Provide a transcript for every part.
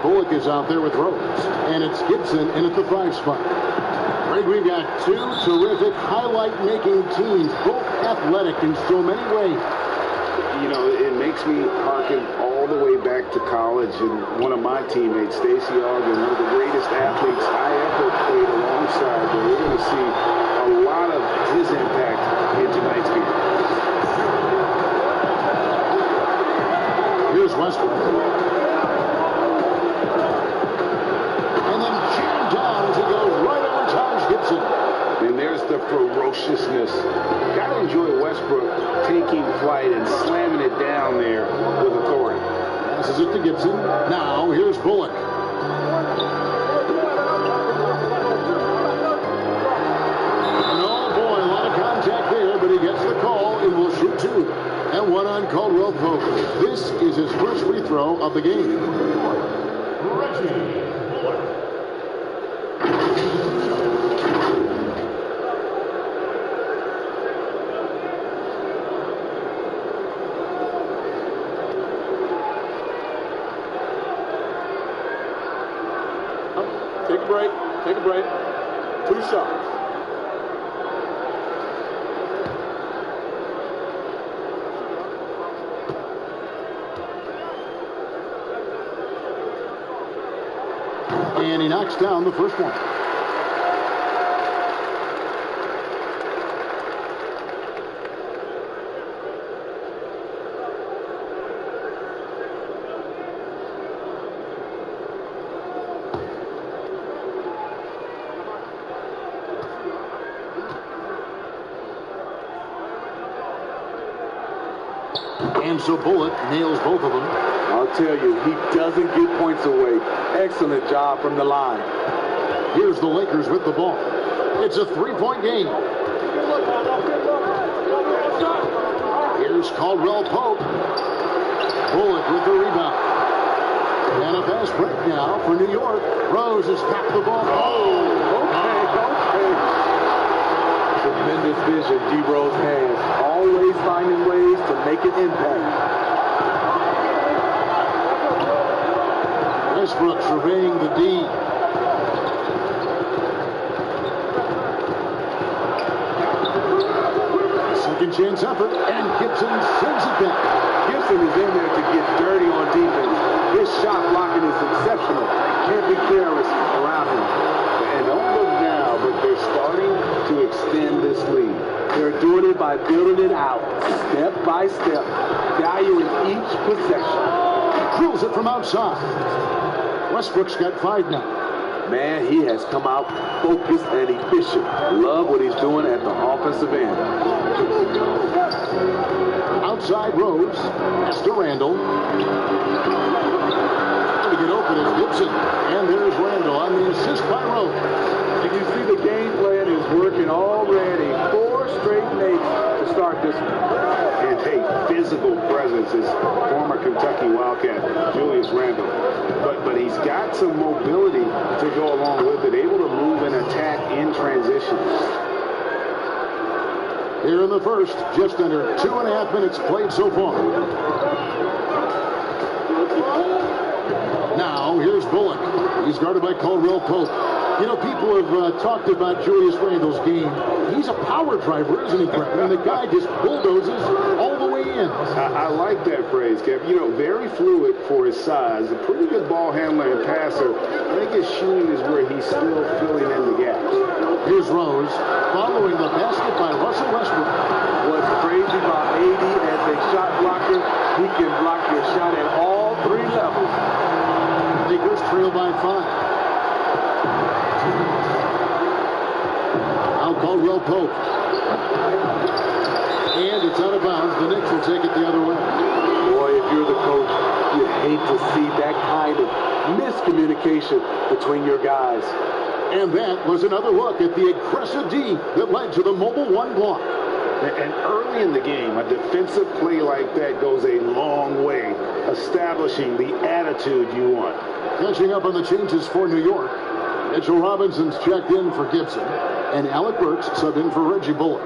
Bullock is out there with Rhodes, and it's Gibson in at the 5 spot. Greg, we've got two terrific highlight-making teams, both athletic in so many ways. You know, it makes me harken all the way back to college, and one of my teammates, Stacey Ogden, one of the greatest athletes I ever played alongside. But we're going to see a lot of his impact in tonight's game. Here's Westbrook. And then jammed down as he goes right over Taj Gibson. And there's the ferociousness. Got to enjoy Westbrook taking flight and slamming it down there with authority. Passes it to Gibson. Now here's Bullock. And oh boy, a lot of contact there, but he gets the call and will shoot 2. And one on Caldwell Pope. This is his first free throw of the game. Take a break. Take a break. 2 shots. And he knocks down the first one. And so Bullock nails both of them. I'll tell you, he doesn't give points away. Excellent job from the line. Here's the Lakers with the ball. It's a 3-point game. Here's Caldwell Pope. Bullock with the rebound. And a fast break now for New York. Rose has tapped the ball. Okay. Tremendous vision D. Rose has. Always finding ways to make an impact. Westbrook surveying the D. Second chance effort, and Gibson sends it back. Gibson is in there to get dirty on defense. His shot blocking is exceptional. Can't be careless around him. And don't look now, but they're starting to extend this lead. They're doing it by building it out, step by step, valuing each possession. Drills it from outside. Westbrook's got 5 now. Man, he has come out focused and efficient. Love what he's doing at the offensive end. Outside Rose. Pass to Randall. To get open is Gibson. And there's Randall on the assist by Rose. And you see the game plan is working already. 4 straight makes to start this one. And a physical presence is former Kentucky Wildcat Julius Randle. But he's got some mobility to go along with it, able to move and attack in transition. Here in the first, just under 2.5 minutes played so far. Now, here's Bullock. He's guarded by Caldwell Pope. You know, people have talked about Julius Randle's game. He's a power driver, isn't he, Brett? And the guy just bulldozes all the way in. I like that phrase, Kev. You know, very fluid for his size. A pretty good ball handler and passer. I think his shooting is where he's still filling in the gaps. Here's Rose following the basket by Russell Westbrook. What's crazy about AD as a shot blocker, he can block your shot at all 3 levels. Lakers trail by 5. Now Caldwell Pope. And it's out of bounds. The Knicks will take it the other way. Boy, if you're the coach, you hate to see that kind of miscommunication between your guys. And that was another look at the aggressive D that led to the mobile 1 block. And early in the game, a defensive play like that goes a long way, establishing the attitude you want. Catching up on the changes for New York. Mitchell Robinson's checked in for Gibson, and Alec Burks subbed in for Reggie Bullock.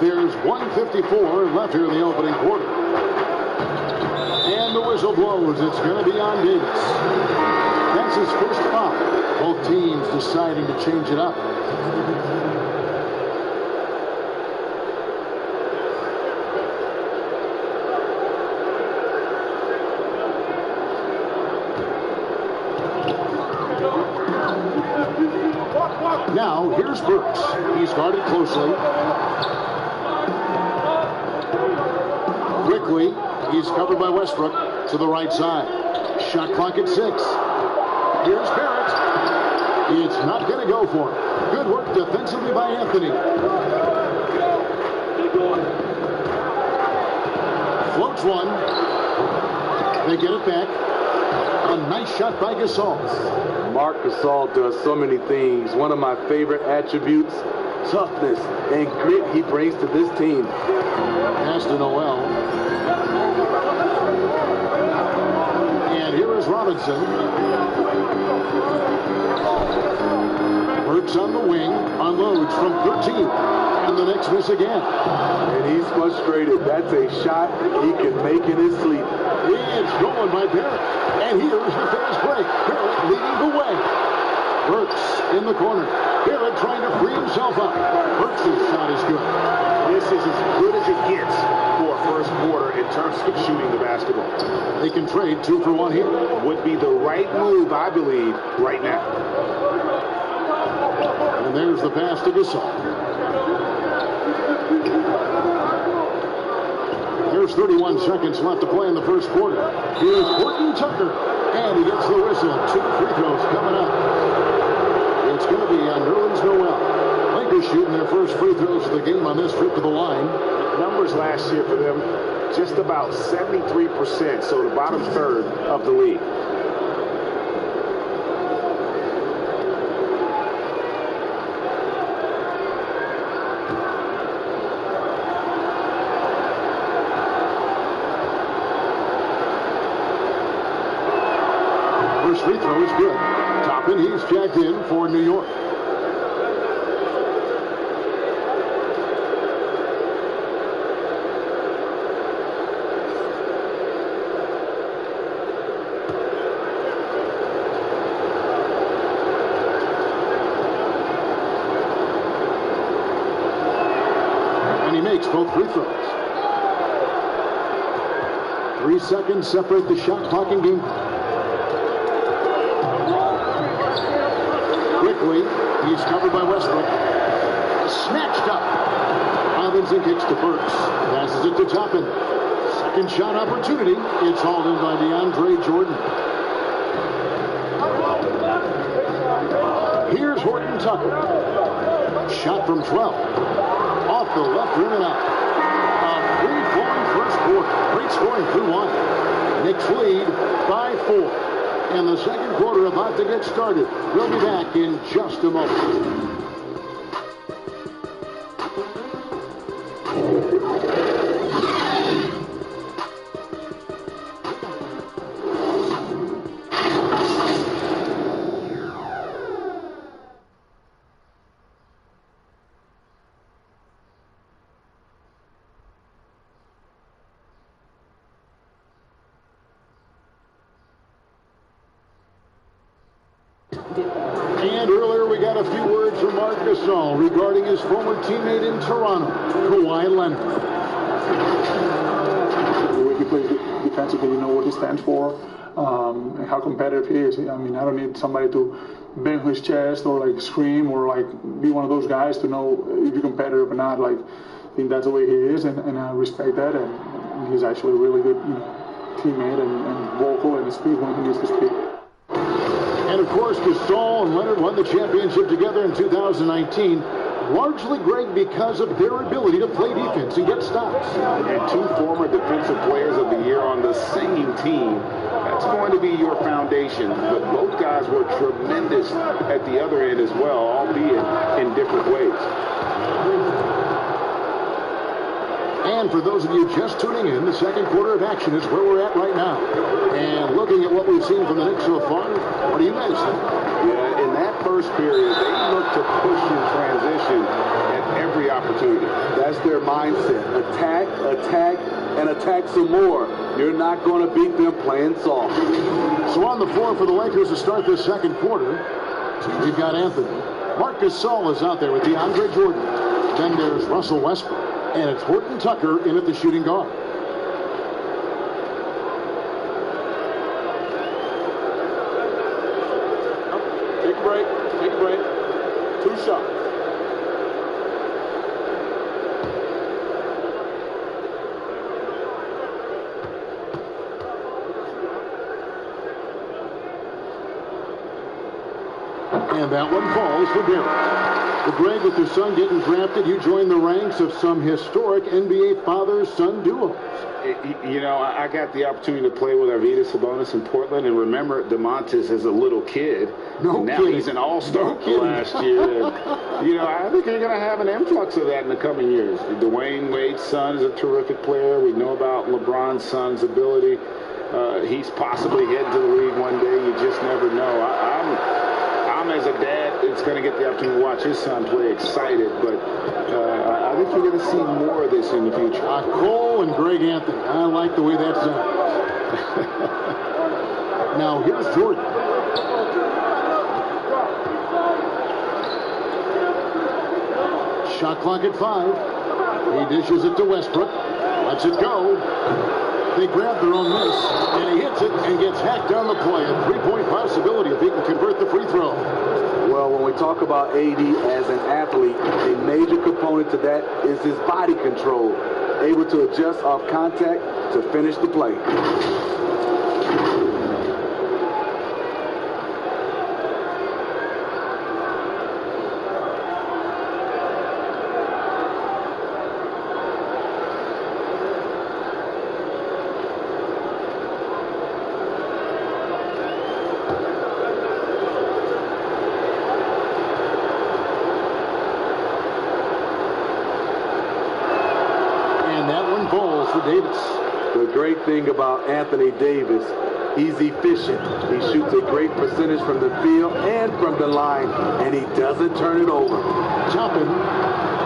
There's 1:54 left here in the opening quarter. And the whistle. whistle blows. It's going to be on Davis. That's his first foul. Both teams deciding to change it up. Now, here's Burks. He's guarded closely. Quickly, he's covered by Westbrook to the right side. Shot clock at 6. Here's Barrett. It's not going to go for him. Good work defensively by Anthony. Floats one. They get it back. A nice shot by Gasol. Marc Gasol does so many things. One of my favorite attributes, toughness and grit he brings to this team. Pass to Noel. And here is Robinson. Burks on the wing, unloads from 13. And the next miss again. And he's frustrated. That's a shot he can make in his sleep. It's going by Barrett. And here's the fast break. Barrett leading the way. Burks in the corner. Barrett trying to free himself up. Burks' shot is good. This is as good as it gets for a first quarter in terms of shooting the basketball. They can trade 2 for 1 here. Would be the right move, I believe, right now. And there's the pass to Gasol. There's 31 seconds left to play in the first quarter. Here's Horton Tucker, and he gets the whistle. 2 free throws coming up. It's going to be Nerlens Noel. Lakers shooting their first free throws of the game on this trip to the line. Numbers last year for them, just about 73%, so the bottom third of the league. First free throw is good. Toppin, he's checked in for New York. And he makes both free throws. 3 seconds separate the shot clock and game. Quickly, he's covered by Westbrook. Snatched up. Evans and kicks to Burks. Passes it to Toppin. Second shot opportunity. It's hauled in by DeAndre Jordan. Here's Horton Tucker. Shot from 12. Off the left rim and out. A free-flowing first quarter. Great scoring through 1. Knicks lead by 4. And the second quarter about to get started. We'll be back in just a moment. And earlier we got a few words from Marc Gasol regarding his former teammate in Toronto, Kawhi Leonard. The way he plays defensively, you know what he stands for, and how competitive he is. I mean, I don't need somebody to bang his chest or like scream or like be one of those guys to know if you're competitive or not. Like, I think that's the way he is, and I respect that. And he's actually a really good, teammate and vocal and speaks when he needs to speak. And of course, Gasol and Leonard won the championship together in 2019, largely, Greg, because of their ability to play defense and get stops. And 2 former defensive players of the year on the same team. That's going to be your foundation. But both guys were tremendous at the other end as well, albeit in different ways. And for those of you just tuning in, the second quarter of action is where we're at right now. And looking at what we've seen from the Knicks so far, what do you guys think? Yeah, in that first period, they looked to push in transition at every opportunity. That's their mindset. Attack, attack, and attack some more. You're not going to beat them playing soft. So on the floor for the Lakers to start this second quarter, we've got Anthony. Marcus Gasol is out there with DeAndre Jordan. Then there's Russell Westbrook. And it's Horton Tucker in at the shooting guard. Take a break. Take a break. 2 shots. And that one falls for Derek. Well, Greg, with your son getting drafted, you join the ranks of some historic NBA father-son duos. You know, I got the opportunity to play with Arvydas Sabonis in Portland, and remember DeMontis as a little kid. No now kidding. He's an all-star last year. And, you know, I think you're going to have an influx of that in the coming years. Dwayne Wade's son is a terrific player. We know about LeBron's son's ability. He's possibly heading to the league one day. You just never know. I'm as a dad, it's going to get the opportunity to watch his son play excited, but I think you're going to see more of this in the future. Cole and Greg Anthony. I like the way that sounds. Now, here's Jordan. Shot clock at 5. He dishes it to Westbrook. Lets it go. They grab their own miss, and he hits it and gets hacked on the play. A 3-point possibility if he can convert the free throw. Well, when we talk about AD as an athlete, a major component to that is his body control, able to adjust off contact to finish the play. Davis. The great thing about Anthony Davis, he's efficient. He shoots a great percentage from the field and from the line, and he doesn't turn it over. Chopping.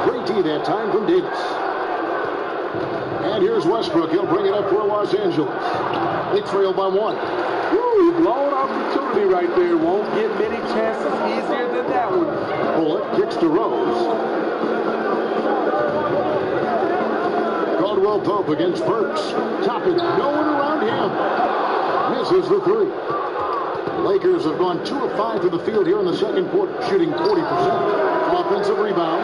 Great D that time from Davis. And here's Westbrook. He'll bring it up for Los Angeles. They trail by 1. Woo, blown opportunity right there. Won't get many chances easier than that one. Bullock kicks to Rose. Caldwell Pope against Burks. Topping, no one around him. Misses the 3. Lakers have gone 2 of 5 to the field here in the second quarter, shooting 40%. Offensive rebound.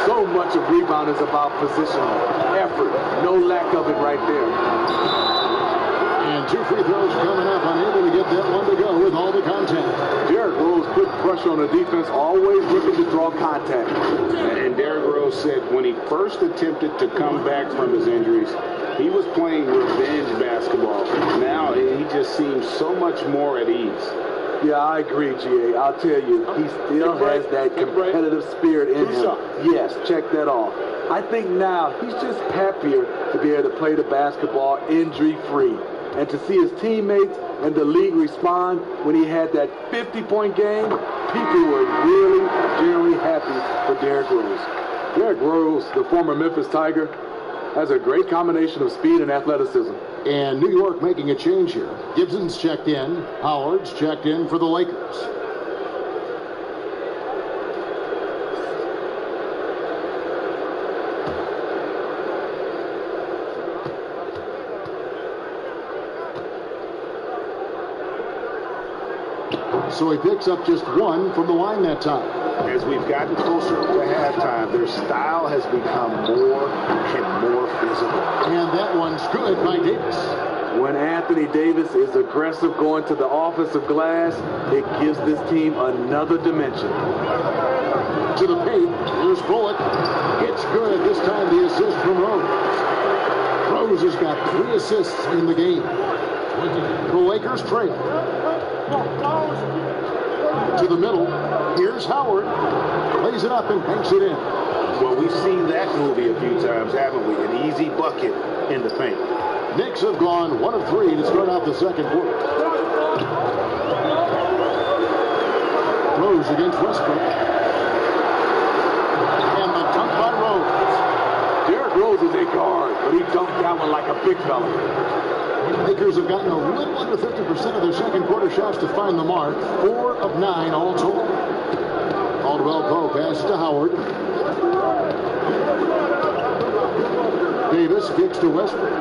So much of rebound is about positional effort. No lack of it right there. And 2 free throws coming up, unable to get that one to go with all the contact. Derrick Rose put pressure on the defense, always looking to draw contact. And Derrick Rose said when he first attempted to come back from his injuries, he was playing revenge basketball. Now he just seems so much more at ease. Yeah, I agree, GA. I'll tell you, he still has that competitive spirit in him. Yes, check that off. I think now he's just happier to be able to play the basketball injury-free. And to see his teammates and the league respond when he had that 50-point game, people were really, generally happy for Derrick Rose. Derrick Rose, the former Memphis Tiger, has a great combination of speed and athleticism. And New York making a change here. Gibson's checked in. Howard's checked in for the Lakers. So he picks up just 1 from the line that time. As we've gotten closer to halftime, their style has become more and more physical. And that one's good by Davis. When Anthony Davis is aggressive going to the offensive glass, it gives this team another dimension. To the paint, here's Bullock. It's good. This time the assist from Rose. Rose has got 3 assists in the game. The Lakers trail. To the middle, here's Howard. Lays it up and banks it in. Well, we've seen that movie a few times, haven't we? An easy bucket in the paint. Knicks have gone 1 of 3 to start out the second quarter. Rose against Westbrook. And the dunk by Rose. Derrick Rose is a guard, but he dunked that one like a big fella. Lakers have gotten a little under 50% of their second quarter shots to find the mark. 4 of 9 all told. Caldwell Pope passes to Howard. Davis kicks to Westbrook.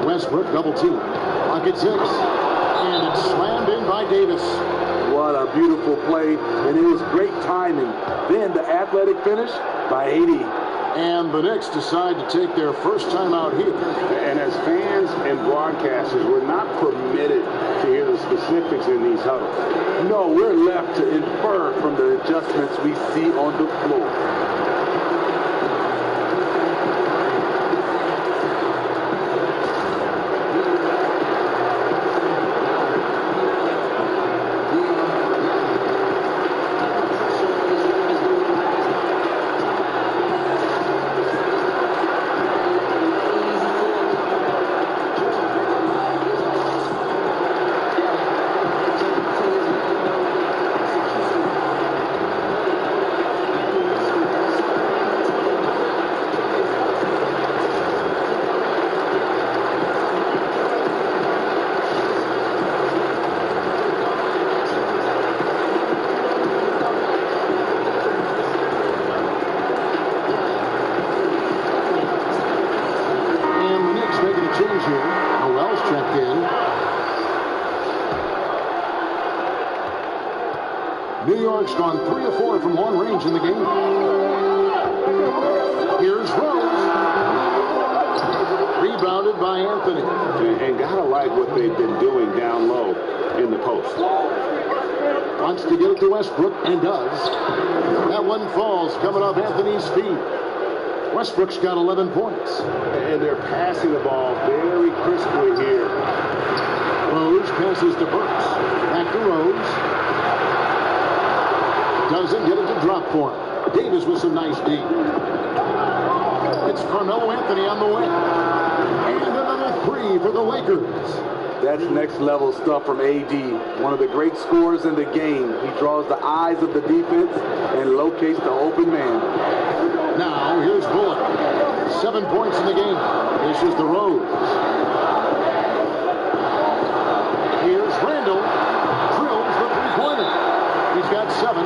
Westbrook double team. Pocket 6. And it's slammed in by Davis. What a beautiful play, and it was great timing. Then the athletic finish by 80. And the Knicks decide to take their first time out here. And as fans and broadcasters, we're not permitted to hear the specifics in these huddles. No, we're left to infer from the adjustments we see on the floor. New York's gone 3 of 4 from long range in the game. Here's Rose. Rebounded by Anthony. And gotta like what they've been doing down low in the post. Wants to get it to Westbrook and does. That one falls coming off Anthony's feet. Westbrook's got 11 points. And they're passing the ball very crisply here. Rose passes to Burks. Back to Rose. Doesn't get it to drop for him. Davis with some nice D. It's Carmelo Anthony on the wing. And another 3 for the Lakers. That's next level stuff from AD. One of the great scorers in the game. He draws the eyes of the defense and locates the open man. Now here's Bullock. 7 points in the game. This is the Rose. Here's Randall. Drills the three-pointer. He's got 7.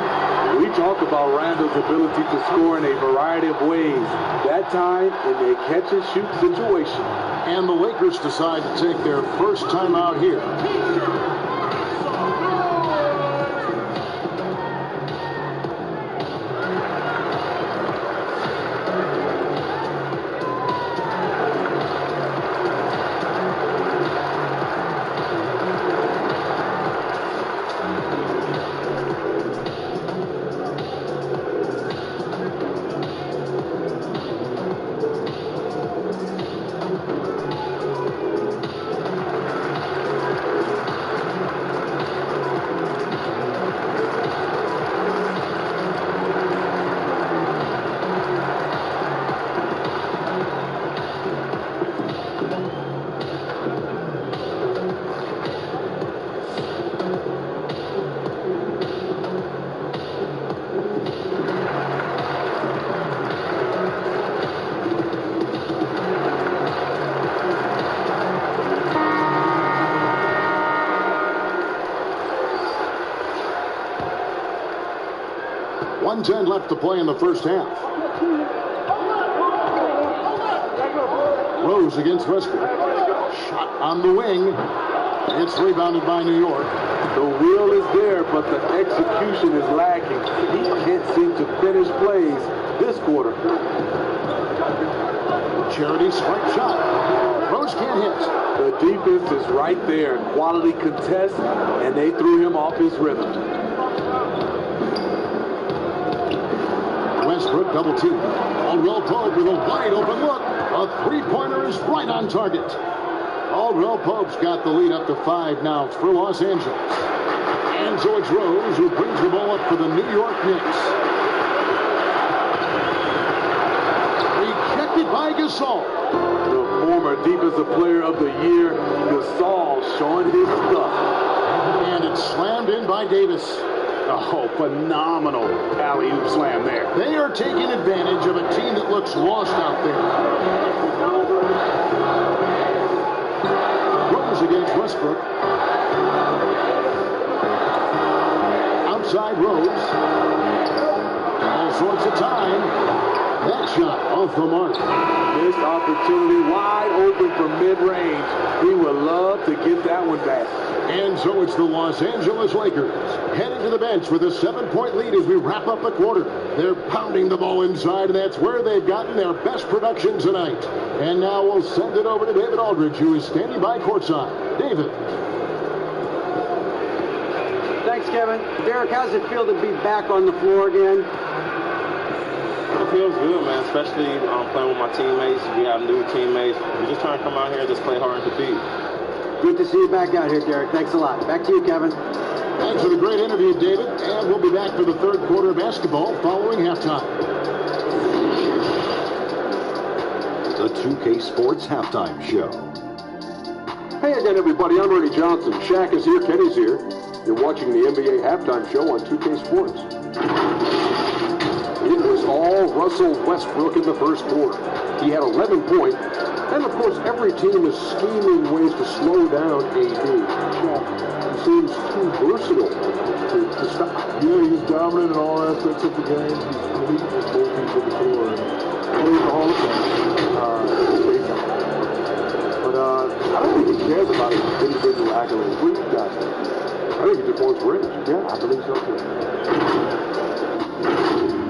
We talk about Randall's ability to score in a variety of ways. That time in a catch-and-shoot situation. And the Lakers decide to take their first time out here. .110 left to play in the first half. Rose against Westbrook. Shot on the wing. It's rebounded by New York. The will is there, but the execution is lacking. He can't seem to finish plays this quarter. Charity strike shot. Rose can't hit. The defense is right there. Quality contest, and they threw him off his rhythm. Westbrook double team. Caldwell Pope with a wide open look. A three-pointer is right on target. Caldwell Pope's got the lead up to 5 now for Los Angeles. And so it's Rose who brings the ball up for the New York Knicks. Rejected by Gasol. The former Defensive Player of the Year, Gasol, showing his stuff. And it's slammed in by Davis. Oh, phenomenal alley-oop slam there. They are taking advantage of a team that looks lost out there. Westbrook. Outside Rose. All sorts of time. That shot off the mark. This opportunity wide open from mid-range. He would love to get that one back. And so it's the Los Angeles Lakers heading to the bench with a 7-point lead as we wrap up the quarter. They're pounding the ball inside, and that's where they've gotten their best production tonight. And now we'll send it over to David Aldridge, who is standing by courtside. David. Thanks, Kevin. Derek, how's it feel to be back on the floor again? It feels good, man, especially playing with my teammates. We have new teammates. We're just trying to come out here and just play hard and compete. Good to see you back out here, Derek. Thanks a lot. Back to you, Kevin. Thanks for the great interview, David. And we'll be back for the third quarter of basketball following halftime. The 2K Sports Halftime Show. Hey again, everybody. I'm Ernie Johnson. Shaq is here. Kenny's here. You're watching the NBA Halftime Show on 2K Sports. It was all Russell Westbrook in the first quarter. He had 11 points. And, of course, every team is scheming ways to slow down AD. He seems too versatile to stop. Yeah, he's dominant in all aspects of the game. He's elite with both ends of the floor. And he's a Hall of Fame. But I don't think he cares about his individual accolades. What do you guys think? I think he just wants rings. Yeah, I believe so, too.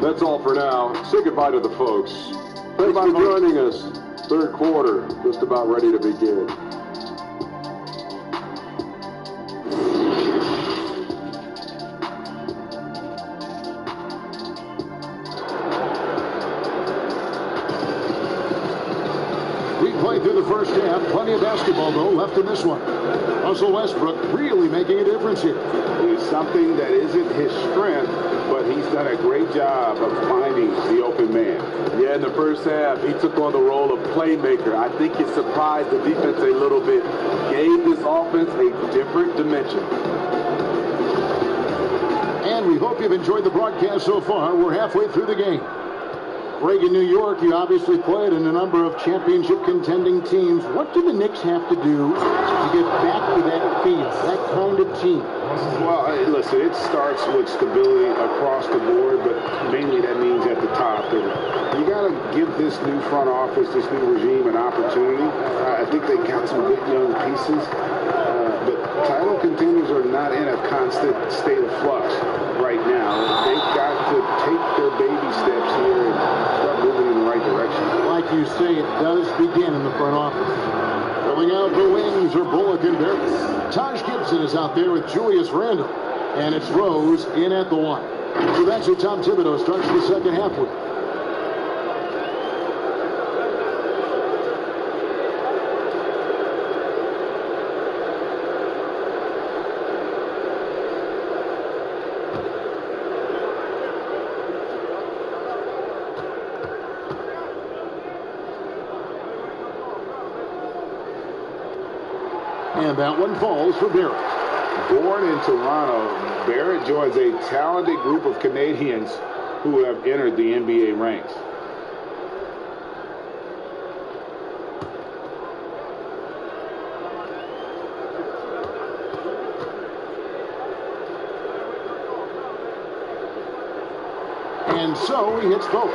That's all for now. Say goodbye to the folks. Thanks for joining us. Third quarter, just about ready to begin. We played through the first half. Plenty of basketball, though, left in this one. Russell Westbrook really making a difference here. It's something that isn't his strength, but he's done a great job of finding the open man. Yeah, in the first half, he took on the role of playmaker. I think it surprised the defense a little bit. Gave this offense a different dimension. And we hope you've enjoyed the broadcast so far. We're halfway through the game. Greg, in New York, you obviously played in a number of championship contending teams. What do the Knicks have to do to get back to that feel, that kind of team? Well, listen, it starts with stability across the board, but mainly that means at the top. And you got to give this new front office, this new regime, an opportunity. I think they got some good young pieces, but title contenders are not in a constant state of flux right now. They've got to take their baby steps here and start moving in the right direction. Like you say, it does begin in the front office. Filling out the wings are Bullock and Barrett. Taj Gibson is out there with Julius Randle. And it's Rose in at the one. So that's who Tom Thibodeau starts the second half with. And that one falls for Barrett. Born in Toronto, Barrett joins a talented group of Canadians who have entered the NBA ranks. And so he hits both.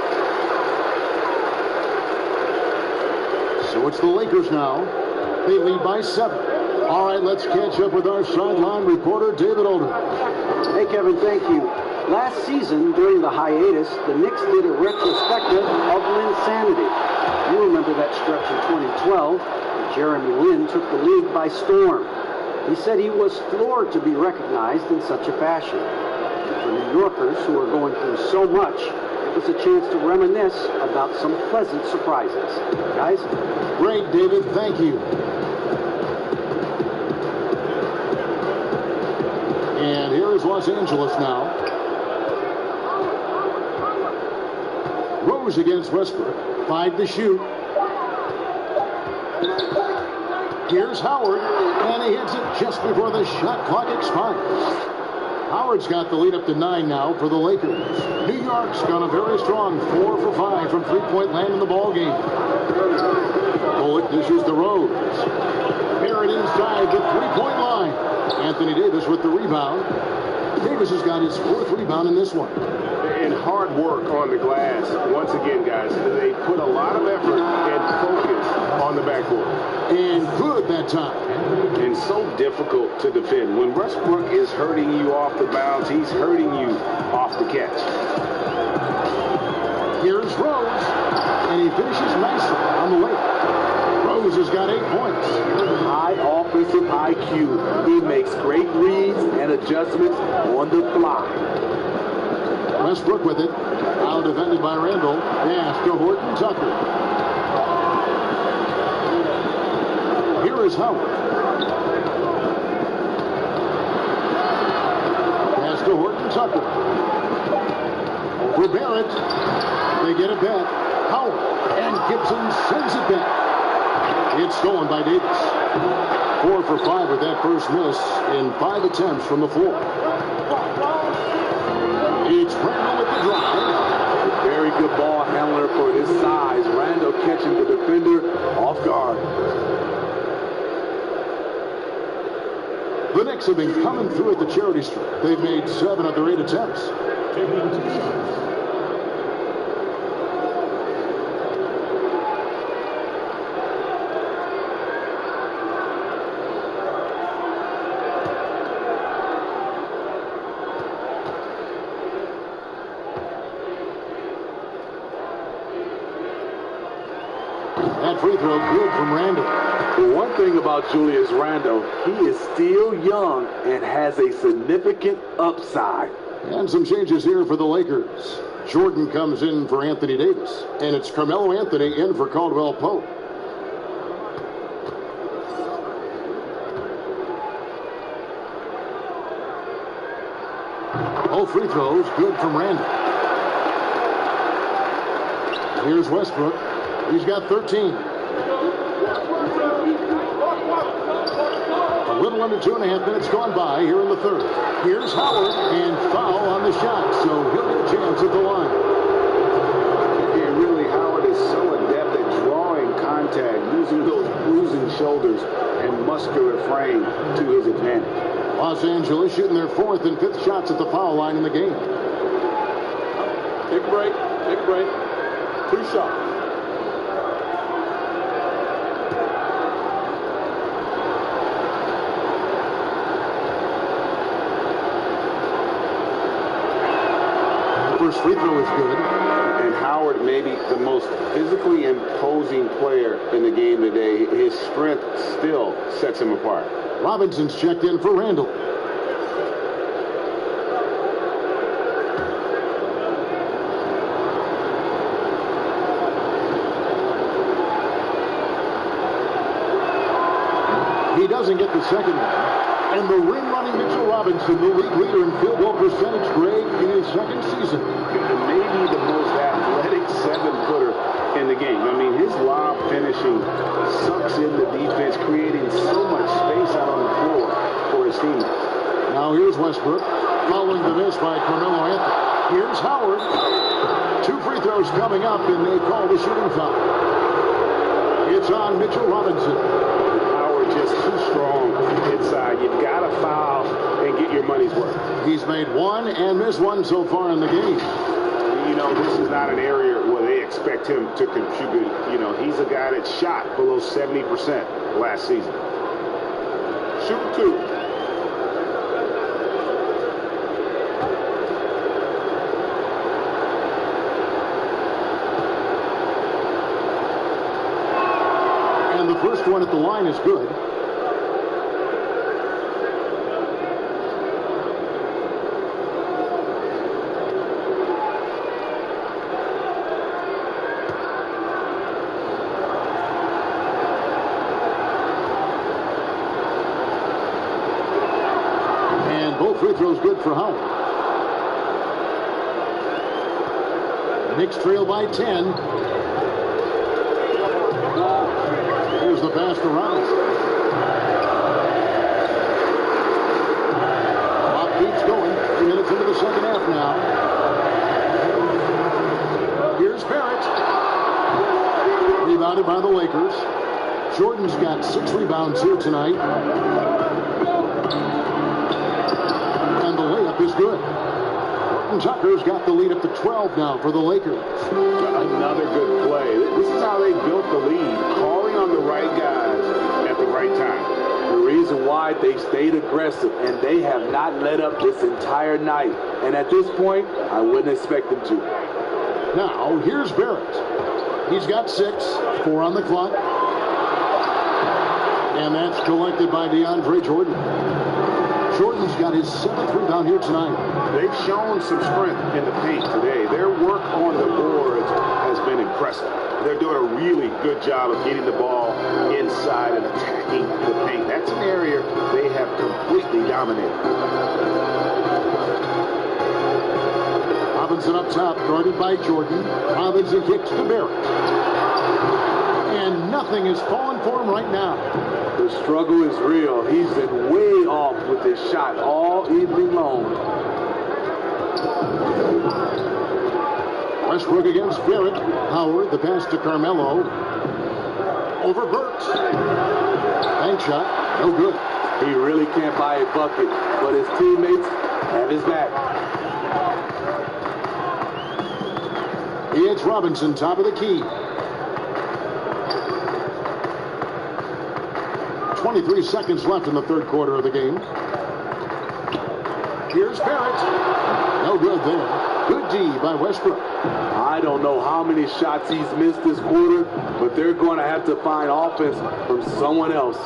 So it's the Lakers now. They lead by 7. All right, let's catch up with our sideline reporter, David Aldridge. Hey, Kevin, thank you. Last season, during the hiatus, the Knicks did a retrospective of Linsanity. You remember that stretch in 2012, when Jeremy Lin took the league by storm. He said he was floored to be recognized in such a fashion. And for New Yorkers who are going through so much, it was a chance to reminisce about some pleasant surprises. Guys? Great, David. Thank you. And here is Los Angeles now. Rose against Westbrook. 5 to shoot. Here's Howard, and he hits it just before the shot clock expires. Howard's got the lead up to 9 now for the Lakers. New York's gone a very strong 4 for 5 from three-point land in the ball game. Bullock dishes to Rose. Barrett inside. inside the three-point line. Anthony Davis with the rebound. Davis has got his 4th rebound in this one. And hard work on the glass. Once again, guys, they put a lot of effort and focus on the backboard. And good that time. And so difficult to defend. When Westbrook is hurting you off the bounce, he's hurting you off the catch. Here's Rose, and he finishes nicely on the layup. Rose has got 8 points. High offensive IQ. He makes great reads and adjustments on the fly. Westbrook with it. Now defended by Randall. Pass to Horton Tucker. Here is Howard. Pass to Horton Tucker. Over Barrett. They get it back. Howard. And Gibson sends it back. It's stolen by Davis. 4 for 5 with that first miss in 5 attempts from the floor. It's Randall with the drive. Very good ball handler for his size. Randall catching the defender off guard. The Knicks have been coming through at the charity stripe. They've made 7 of their 8 attempts. That free throw good from Randall. The one thing about Julius Randle, he is still young and has a significant upside. And some changes here for the Lakers. Jordan comes in for Anthony Davis, and it's Carmelo Anthony in for Caldwell Pope. All free throws good from Randall. Here's Westbrook. He's got 13. A little under 2.5 minutes gone by here in the 3rd. Here's Howard, and foul on the shot, so he'll get a chance at the line. And really, Howard is so adept at drawing contact, using those bruising shoulders and muscular frame to his advantage. Los Angeles shooting their 4th and 5th shots at the foul line in the game. Take a break. Take a break. 2 shots. First free throw is good. And Howard may be the most physically imposing player in the game today. His strength still sets him apart. Robinson's checked in for Randall. He doesn't get the second one. And the rim-running Mitchell Robinson, the league leader in field goal percentage grade in his 2nd season. Maybe the most athletic 7-footer in the game. I mean, his lob finishing sucks in the defense, creating so much space out on the floor for his teammates. Now here's Westbrook, following the miss by Carmelo Anthony. Here's Howard. 2 free throws coming up, and they call the shooting foul. It's on Mitchell Robinson. Howard just too strong inside. You've got to foul and get your money's worth. He's made 1 and missed 1 so far in the game. You know, this is not an area where they expect him to contribute. You know, he's a guy that shot below 70% last season. Shoot 2. And the first one at the line is good. And both free throws good for Howard. Knicks trail by 10. Here's the pass to Robinson. Clock keeps going. 3 minutes into the second half now. Here's Barrett. Rebounded by the Lakers. Jordan's got 6 rebounds here tonight. And the layup is good. Tucker's got the lead up to 12 now for the Lakers. Another good play. This is how they built the lead, calling on the right guys at the right time. The reason why they stayed aggressive, and they have not let up this entire night. And at this point, I wouldn't expect them to. Now, here's Barrett. He's got 6, 4 on the clock. And that's collected by DeAndre Jordan. Jordan's got his 7th rebound here tonight. They've shown some strength in the paint today. Their work on the boards has been impressive. They're doing a really good job of getting the ball inside and attacking the paint. That's an area they have completely dominated. Robinson up top, guarded by Jordan. Robinson kicks to Barrett. And nothing is falling for him right now. The struggle is real. He's been way off with his shot all evening long. Westbrook against Barrett. Howard, the pass to Carmelo. Over Burks. Bank shot, no good. He really can't buy a bucket, but his teammates have his back. It's Robinson, top of the key. 23 seconds left in the third quarter of the game. Here's Barrett. No good there. Good D by Westbrook. I don't know how many shots he's missed this quarter, but they're going to have to find offense from someone else.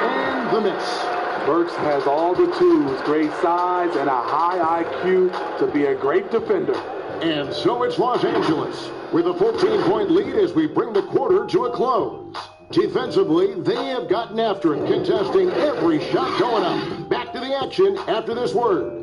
And the miss. Burks has all the tools, great size and a high IQ to be a great defender. And so it's Los Angeles with a 14-point lead as we bring the quarter to a close. Defensively, they have gotten after it, contesting every shot going up. Back to the action after this word.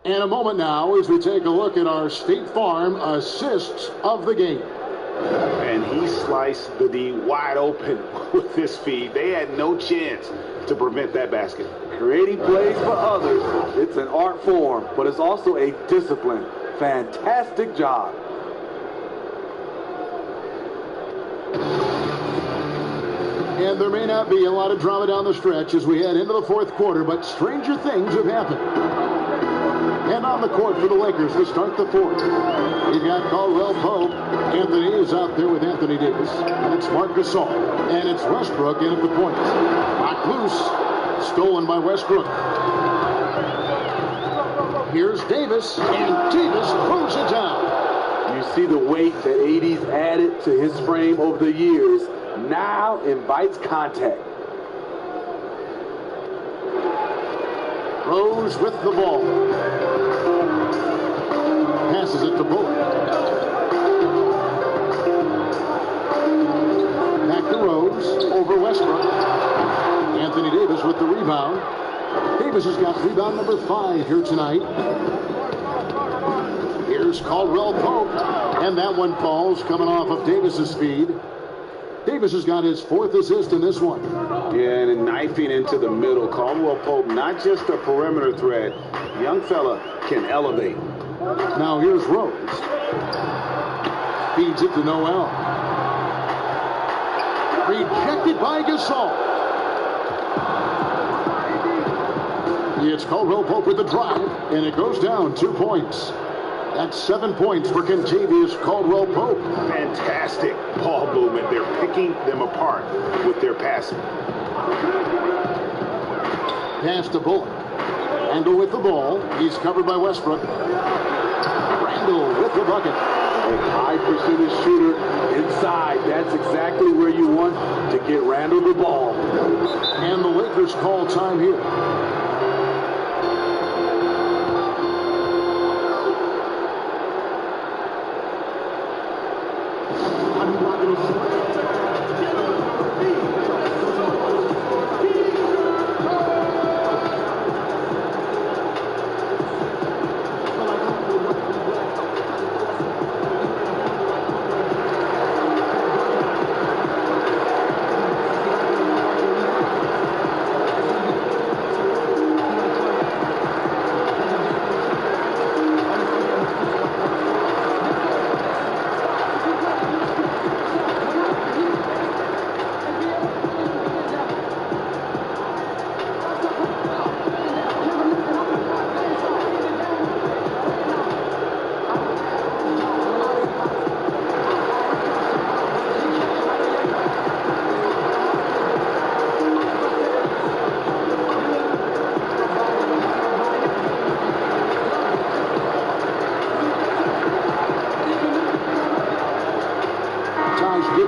And a moment now as we take a look at our State Farm assists of the game. And he sliced the D wide open with his feed. They had no chance to prevent that basket. Creating plays for others, it's an art form, but it's also a discipline. Fantastic job. And there may not be a lot of drama down the stretch as we head into the fourth quarter, but stranger things have happened. And on the court for the Lakers to start the fourth. You've got Caldwell Pope. Anthony is out there with Anthony Davis. And it's Marc Gasol. And it's Westbrook in at the point. Knocked loose. Stolen by Westbrook. Here's Davis. And Davis throws it down. You see the weight that AD's added to his frame over the years. Now invites contact. Rose with the ball. Passes it to Bullock. Back to Rose. Over Westbrook. Anthony Davis with the rebound. Davis has got rebound number 5 here tonight. Here's Caldwell Pope. And that one falls coming off of Davis's speed. Davis has got his 4th assist in this one. Yeah, and knifing into the middle. Caldwell Pope, not just a perimeter threat. Young fella can elevate. Now here's Rose. Feeds it to Noel. Rejected by Gasol. It's Caldwell Pope with the drive, and it goes down 2 points. That's 7 points for Kentavious Caldwell Pope. Fantastic ball movement. They're picking them apart with their passing. Pass to Bullock. Randall with the ball. He's covered by Westbrook. Randall with the bucket. A high percentage shooter inside. That's exactly where you want to get Randall the ball. And the Lakers call time here.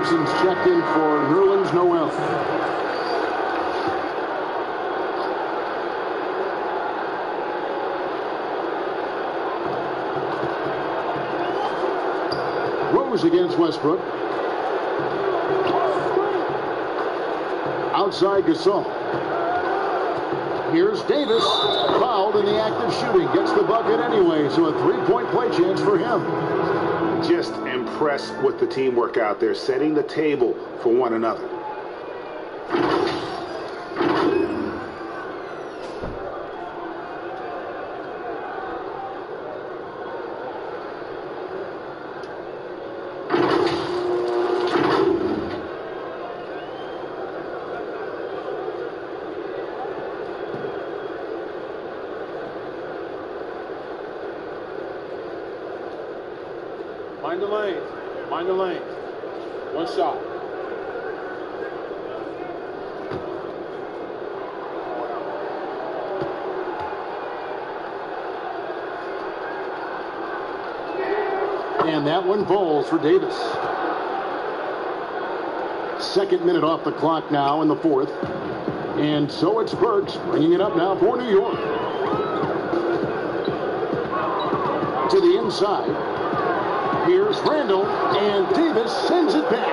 Gibson's checked in for Nerlens Noel. Rose against Westbrook. Outside Gasol. Here's Davis, fouled in the act of shooting. Gets the bucket anyway, so a three-point play chance for him. Just impressed with the teamwork out there, setting the table for one another. Mind the lane. Mind the lane. One shot. And that one falls for Davis. Second minute off the clock now in the fourth. And so it's Burks bringing it up now for New York. To the inside. Here's Randall, and Davis sends it back.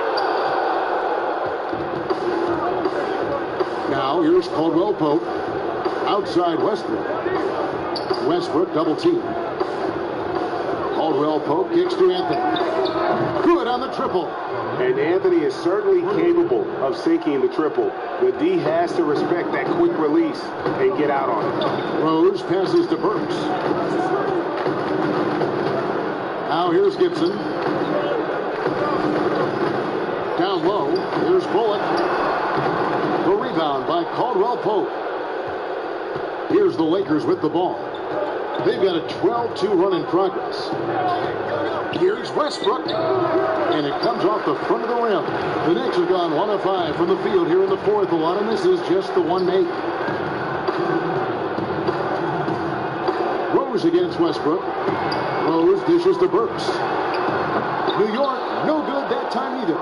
Now here's Caldwell Pope. Outside Westbrook. Westbrook double team. Caldwell Pope kicks to Anthony. Good on the triple. And Anthony is certainly capable of sinking the triple. The D has to respect that quick release and get out on it. Rose passes to Burks. Now here's Gibson. Down low, here's Bullock. The rebound by Caldwell Pope. Here's the Lakers with the ball. They've got a 12-2 run in progress. Here's Westbrook. And it comes off the front of the rim. The Knicks have gone 1 of 5 from the field here in the fourth. A lot of this is just the one make. Rose against Westbrook. Rose dishes to Burks. New York, no good that time either.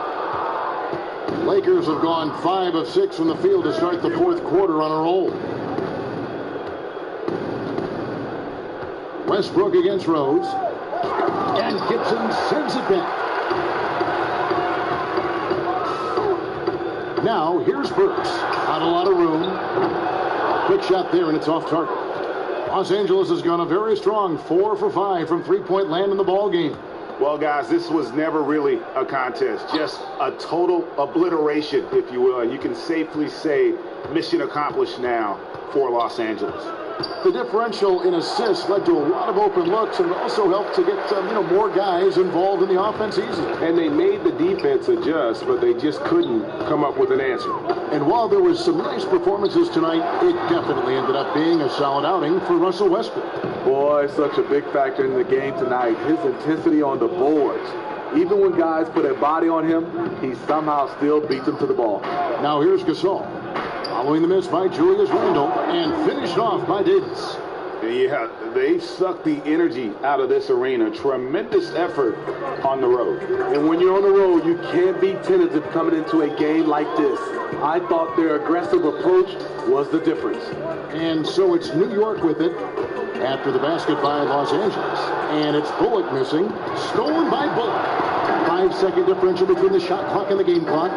Lakers have gone 5 of 6 from the field to start the fourth quarter on a roll. Westbrook against Rose. And Gibson sends it back. Now, here's Burks. Not a lot of room. Quick shot there, and it's off target. Los Angeles has gone a very strong 4 for 5 from three-point land in the ball game. Well, guys, this was never really a contest. Just a total obliteration, if you will. And you can safely say mission accomplished now for Los Angeles. The differential in assists led to a lot of open looks and also helped to get more guys involved in the offense easily. And they made the defense adjust, but they just couldn't come up with an answer. And while there was some nice performances tonight, it definitely ended up being a solid outing for Russell Westbrook. Boy, such a big factor in the game tonight. His intensity on the boards. Even when guys put a body on him, he somehow still beats them to the ball. Now here's Gasol. Following the miss by Julius Randle and finished off by Davis. Yeah, they've sucked the energy out of this arena. Tremendous effort on the road. And when you're on the road, you can't be tentative coming into a game like this. I thought their aggressive approach was the difference. And so it's New York with it after the basket by Los Angeles. And it's Bullock missing. Stolen by Bullock. 5-second differential between the shot clock and the game clock.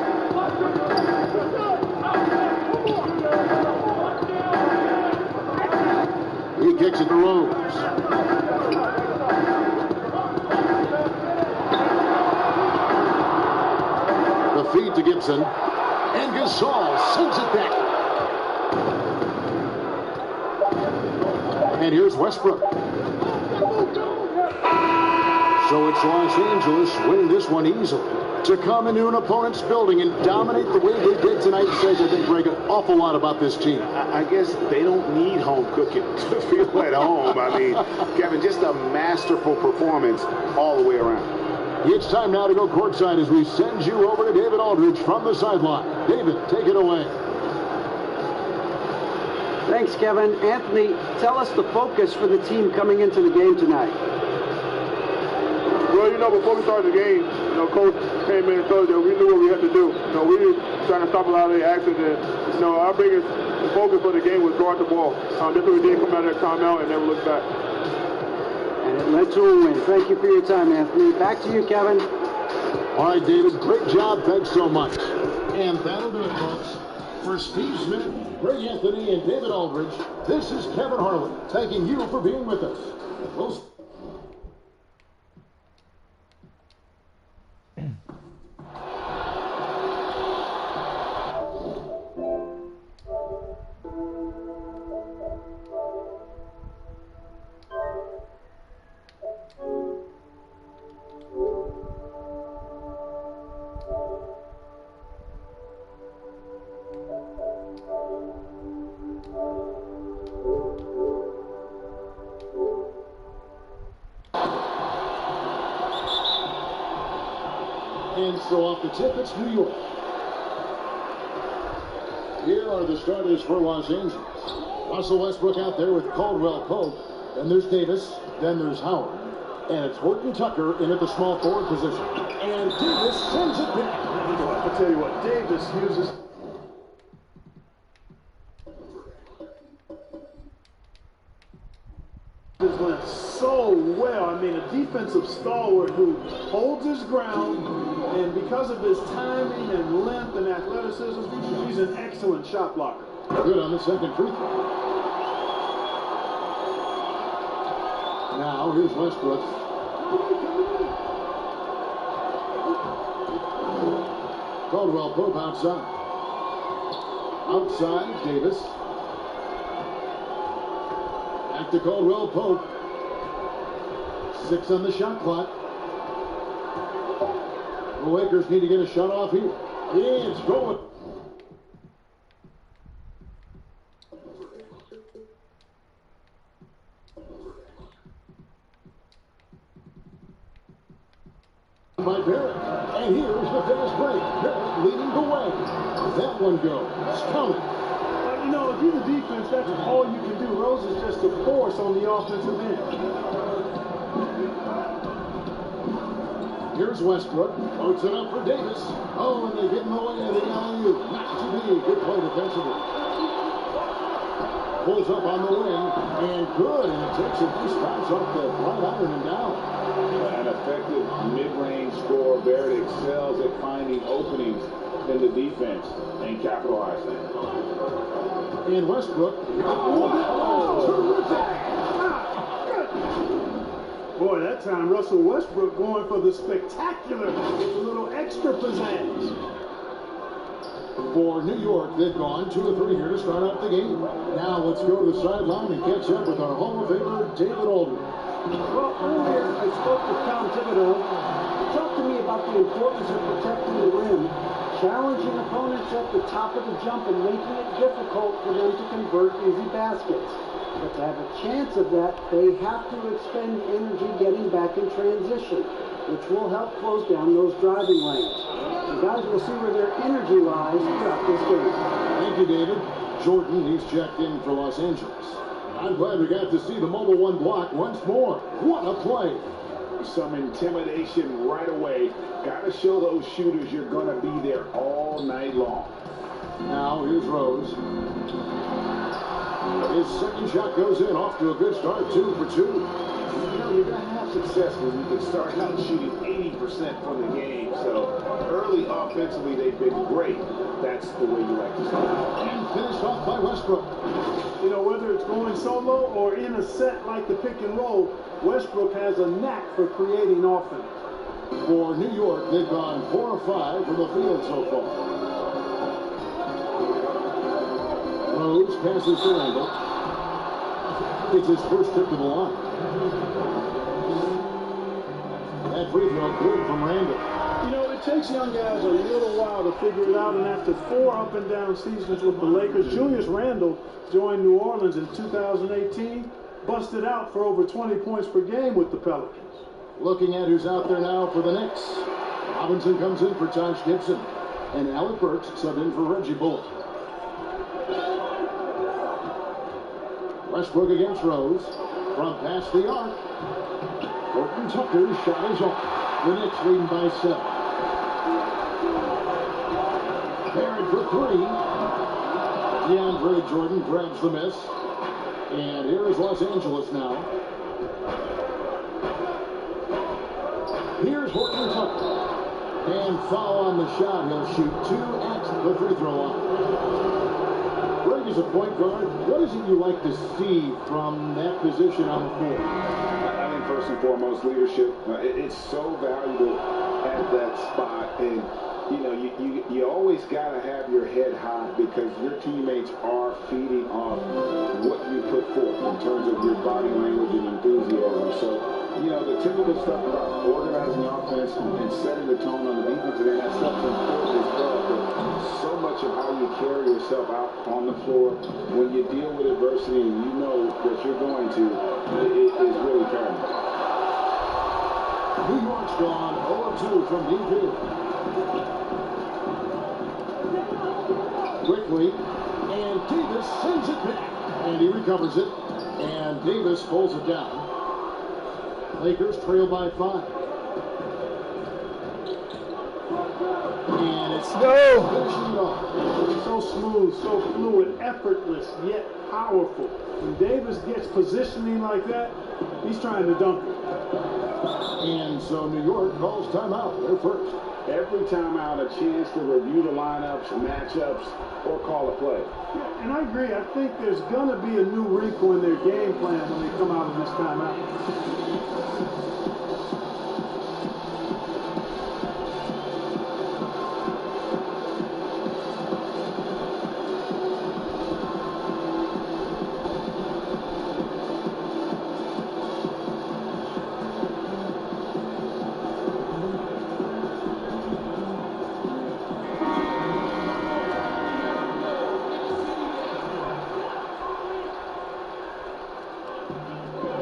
He kicks it to Rose. The feed to Gibson. And Gasol sends it back. And here's Westbrook. So it's Los Angeles winning this one easily. To come into an opponent's building and dominate the way they did tonight says that they break an awful lot about this team. I guess they don't need home cooking to feel at home. I mean, Kevin, just a masterful performance all the way around. It's time now to go courtside as we send you over to David Aldridge from the sideline. David, take it away. Thanks, Kevin. Anthony, tell us the focus for the team coming into the game tonight. Well, know, before we started the game, you know, Coach came in and told us that we knew what we had to do. You know, we were trying to stop a lot of the actions, and, you know, our biggest focus for the game was guard the ball. That's what we did, come out of that timeout and never look back. And it led to a win. Thank you for your time, Anthony. Back to you, Kevin. All right, David, great job. Thanks so much. And that'll do it, folks. For Steve Smith, Greg Anthony, and David Aldridge, this is Kevin Harlan, thanking you for being with us. We'll And so off the tip, it's New York. Here are the starters for Los Angeles. Russell Westbrook out there with Caldwell Pope. Then there's Davis. Then there's Howard. And it's Horton Tucker in at the small forward position. And Davis sends it back. I'll tell you what, Davis uses his length so well. I mean, a defensive stalwart who holds his ground, and because of his timing and length and athleticism, he's an excellent shot blocker. Good on the second free throw. Now here's Westbrook. Caldwell Pope outside. Outside, Davis. Back to Caldwell Pope. 6 on the shot clock. The Lakers need to get a shot off here. It's going. By Barrett. And here's the fast break. Barrett leading the way. That one goes. Coming. You know, if you're the defense, that's all you can do. Rose is just a force on the offensive end. Here's Westbrook. Floats it up for Davis. Oh, and they get in the way of the alley-oop. Not to be. Good play defensively. Pulls up on the wing. And good. And it takes a few spots off the right iron and down. An effective mid-range scorer. Barrett excels at finding openings in the defense and capitalizing. And Westbrook. Boy, that time Russell Westbrook going for the spectacular with a little extra pizzazz. For New York, they've gone 2 of 3 here to start out the game. Now let's go to the sideline and catch up with our Hall of Famer, David Aldridge. Well, earlier I spoke with Tom Thibodeau. He talked to me about the importance of protecting the rim, challenging opponents at the top of the jump and making it difficult for them to convert easy baskets. But to have a chance of that, they have to expend energy getting back in transition, which will help close down those driving lanes. So guys, we'll see where their energy lies throughout this game. Thank you, David. Jordan, he's checked in for Los Angeles. I'm glad we got to see the mobile one block once more. What a play. Some intimidation right away. Got to show those shooters you're going to be there all night long. Now here's Rose. His second shot goes in, off to a good start, 2 for 2. You know, you're going to have success when you can start out shooting 80% from the game. So early offensively, they've been great. That's the way you like to start. And finished off by Westbrook. You know, whether it's going solo or in a set like the pick and roll, Westbrook has a knack for creating offense. For New York, they've gone 4 of 5 from the field so far. Rose passes to Randall. It's his first trip to the line. That free throw good from Randall. You know, it takes young guys a little while to figure it out, and after 4 up and down seasons with the Lakers, Julius Randle joined New Orleans in 2018, busted out for over 20 points per game with the Pelicans. Looking at who's out there now for the Knicks. Robinson comes in for Taj Gibson, and Alec Burks sub in for Reggie Bullock. Westbrook against Rose. From past the arc. Horton Tucker's shot is off. The Knicks leading by 7. Barrett for 3. DeAndre Jordan grabs the miss. And here is Los Angeles now. Here's Horton Tucker. And foul on the shot. He'll shoot 2 at the free throw line. Greg, as a point guard, what is it you like to see from that position on the floor? I think first and foremost, leadership. It's so valuable at that spot. And, you know, you always got to have your head high because your teammates are feeding off what you put forth in terms of your body language and enthusiasm. So, you know, the typical stuff about organizing the offense and setting the tone on the defensive end, that's something important as well. But so much of how you carry yourself out on the floor when you deal with adversity and you know that you're going to, it is really paramount. New York's gone 0-2 from deep here. Quickly, and Davis sends it back. And he recovers it. And Davis pulls it down. Lakers trail by 5. And it's finishing it off. So smooth, so fluid, effortless, yet powerful. When Davis gets positioning like that, he's trying to dunk it. And so New York calls timeout. They're first. Every timeout, a chance to review the lineups, matchups, or call a play. Yeah, and I agree. I think there's going to be a new wrinkle in their game plan when they come out of this timeout.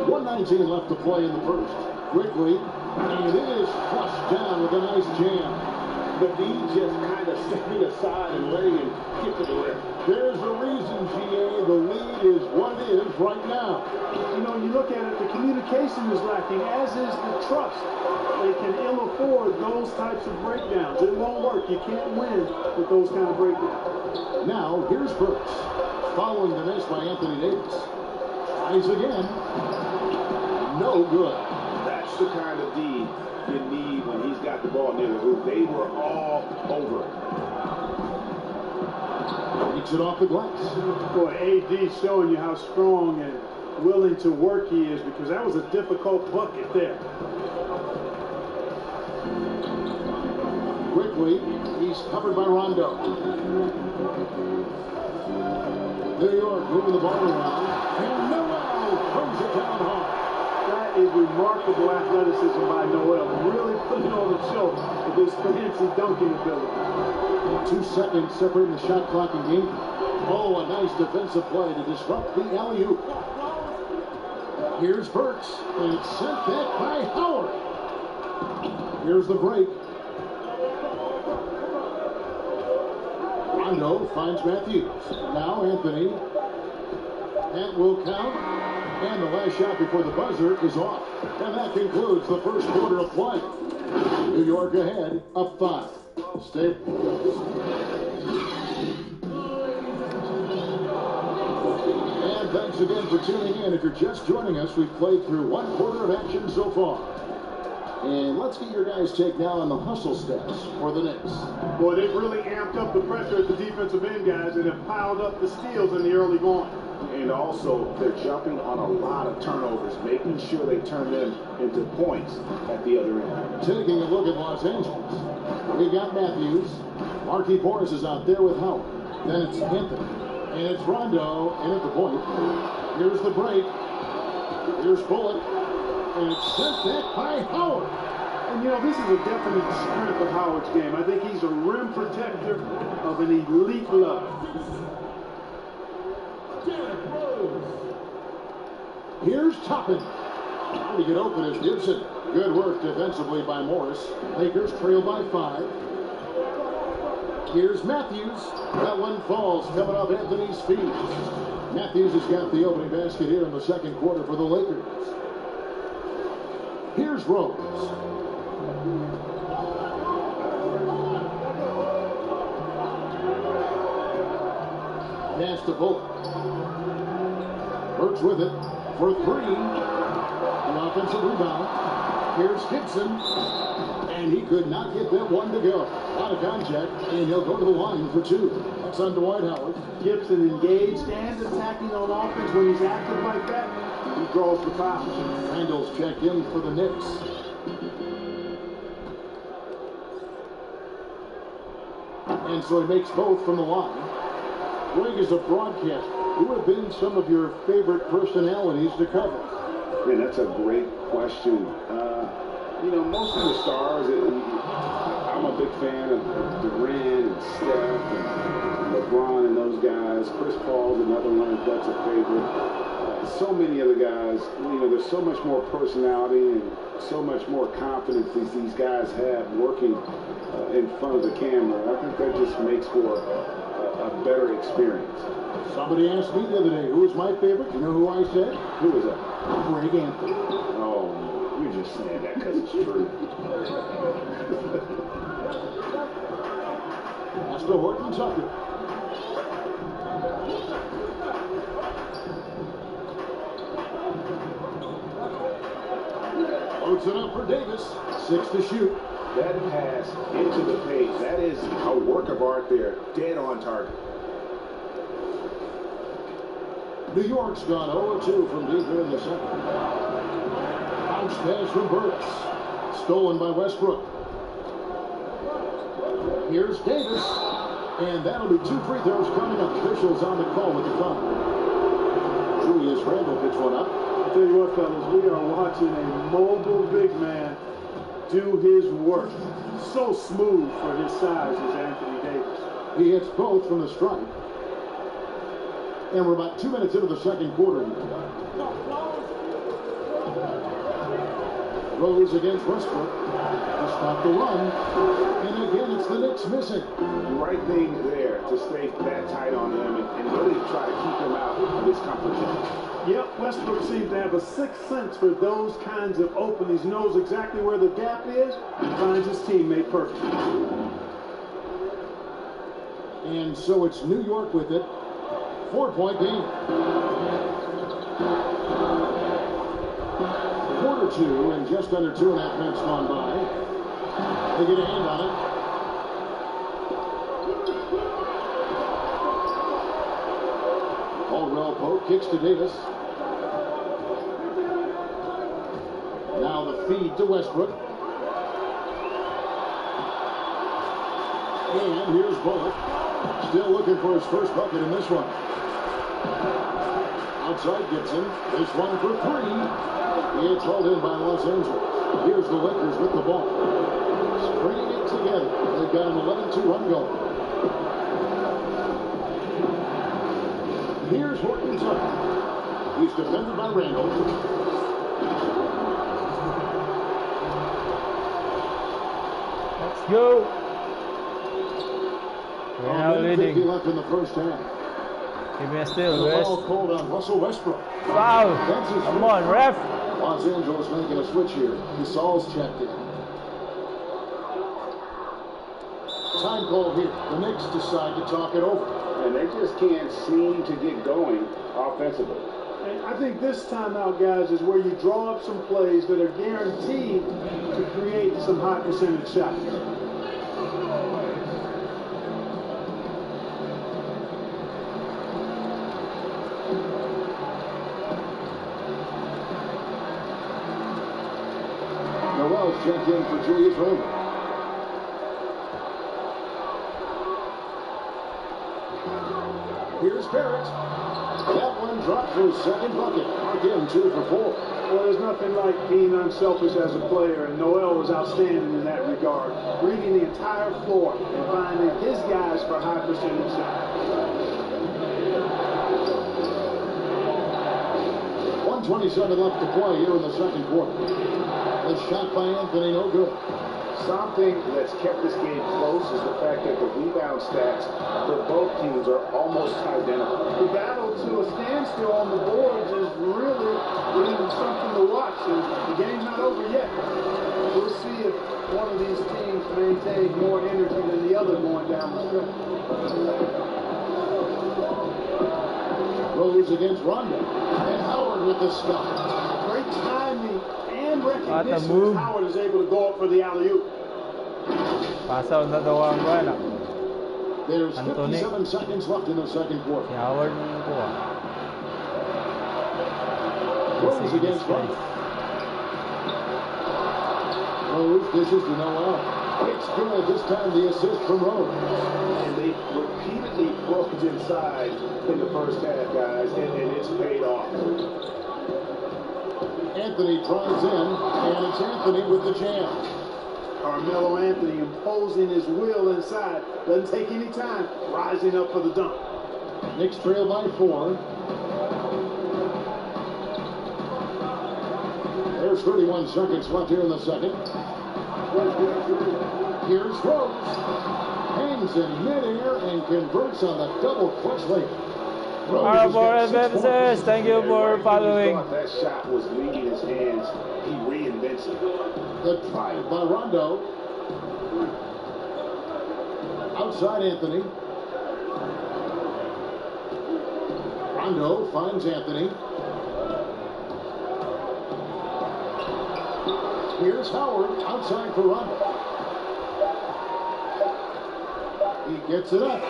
1:19 left to play in the first. Quickly, and it is flushed down with a nice jam. But he just kind of stepping aside and letting him get to the rim. There's a reason, GA. The lead is what it is right now. You know, when you look at it, the communication is lacking, as is the trust. They can ill afford those types of breakdowns. It won't work. You can't win with those kind of breakdowns. Now, here's Burks. Following the miss by Anthony Davis. Tries again. No good. That's the kind of D you need when he's got the ball near the hoop. They were all over. Takes it off the glass. Boy, AD showing you how strong and willing to work he is, because that was a difficult bucket there. Quickly, he's covered by Rondo. New York moving the ball around. And Noel throws it down hard. That is remarkable athleticism by Noel. Really putting on the show with his fancy dunking ability. 2 seconds separating the shot clock and game. Oh, a nice defensive play to disrupt the alley-oop. Here's Burks, and it's sent back by Howard. Here's the break. Rondo finds Matthews. Now Anthony. That will count. And the last shot before the buzzer is off. And that concludes the first quarter of play. New York ahead, up 5. Stay. And thanks again for tuning in. If you're just joining us, we've played through 1 quarter of action so far. And let's get your guys' take now on the hustle stats for the Knicks. Boy, they've really amped up the pressure at the defensive end, guys, and have piled up the steals in the early going. And also, they're jumping on a lot of turnovers, making sure they turn them into points at the other end. Taking a look at Los Angeles. We've got Matthews. Marquis Morris is out there with Howard. Then it's Anthony. And it's Rondo in at the point. Here's the break. Here's Bullock. And it's sent back by Howard. And, you know, this is a definite strength of Howard's game. I think he's a rim protector of an elite level. Here's Toppin. Trying to get open is Gibson. Good work defensively by Morris. Lakers trail by 5. Here's Matthews. That one falls coming off Anthony's feet. Matthews has got the opening basket here in the second quarter for the Lakers. Here's Rose. Pass to Bullock. Burks with it for three. The offensive rebound. Here's Gibson. And he could not get that one to go. Out of contact, and he'll go to the line for two. That's on Dwight Howard. Gibson engaged and attacking on offense. When he's active like that, he draws the foul. Randall's checked in for the Knicks. And so he makes both from the line. Greg, as a broadcaster, who have been some of your favorite personalities to cover? Man, that's a great question. You know, most of the stars, I'm a big fan of Durant and Steph and LeBron and those guys. Chris Paul's another one that's a favorite. So many other guys, you know, there's so much more personality and so much more confidence these guys have working in front of the camera. I think that just makes for a better experience. Somebody asked me the other day, who was my favorite? You know who I said? Who was that? Greg Anthony. Oh, you're just saying that because it's true. That's the Horton Tucker. Loads it up for Davis. 6 to shoot. That pass into the paint, that is a work of art there. Dead on target. New York's gone 0-2 from deep here in the second. Bounce pass from Burks. Stolen by Westbrook. Here's Davis. And that'll be 2 free throws coming up. Officials on the call with the foul. Julius Randle picks one up. I'll tell you what, fellas, we are watching a mobile big man do his work. So smooth for his size is Anthony Davis. He hits both from the stripe. And we're about 2 minutes into the second quarter. Rose against Westbrook. To stop the run. And again, it's the Knicks missing. The right thing there to stay that tight on him and really try to keep him out of his comfort zone. Yep, Westbrook seems to have a sixth sense for those kinds of openings. He knows exactly where the gap is and finds his teammate perfect. And so it's New York with it. 4-point game. Quarter 2 and just under 2.5 minutes gone by. They get a hand on it. Caldwell Pope kicks to Davis. Now the feed to Westbrook. And here's Bullock. Still looking for his first bucket in this one. Outside Gibson. This one for 3. It's hauled in by Los Angeles. Here's the Lakers with the ball. Stringing it together. They've got an 11-2 run going. Here's Horton Tucker. He's defended by Randall. Let's go. We're now leading. Left in the first half. Give me a steal, The rest. ball called on Russell Westbrook. Foul. Come on, ref. Los Angeles making a switch here. Gasol's checked in. Time call here. The Knicks decide to talk it over. And they just can't seem to get going offensively. And I think this timeout, guys, is where you draw up some plays that are guaranteed to create some high percentage shots. Noel's checked in for Julius Randle. Here's Barrett. That one dropped for his second bucket. Mark in 2 for 4. Well, there's nothing like being unselfish as a player, and Noel was outstanding in that regard. Reading the entire floor and finding his guys for high percentage shots. 1:27 left to play here in the second quarter. The shot by Anthony, no good. Something that's kept this game close is the fact that the rebound stats for both teams are almost identical. The battle to a standstill on the boards is really something to watch. And the game's not over yet. We'll see if one of these teams maintains more energy than the other going down the stretch. Rose against Rondo. And Howard with the stop. Great timing and recognition as Howard is able to go up for the alley-oop. Pasal na daw ang bola. There's 57 seconds left in the second quarter. Si Howard po. Rose against Rondo. Rose dishes to Noel. It's good. This time the assist from Rose. And they repeatedly broke inside in the first half, guys, and it's paid off. Anthony drives in, and it's Anthony with the jam. Carmelo Anthony imposing his will inside. Doesn't take any time. Rising up for the dunk. Knicks trail by 4. There's 31 seconds left here in the second. Here's Rose. Hangs in midair and converts on the double clutch layup. Thank you for following. That shot was leaving his hands. He reinvents it. The drive by Rondo. Outside Anthony. Rondo finds Anthony. Here's Howard outside for Rondo. He gets it up.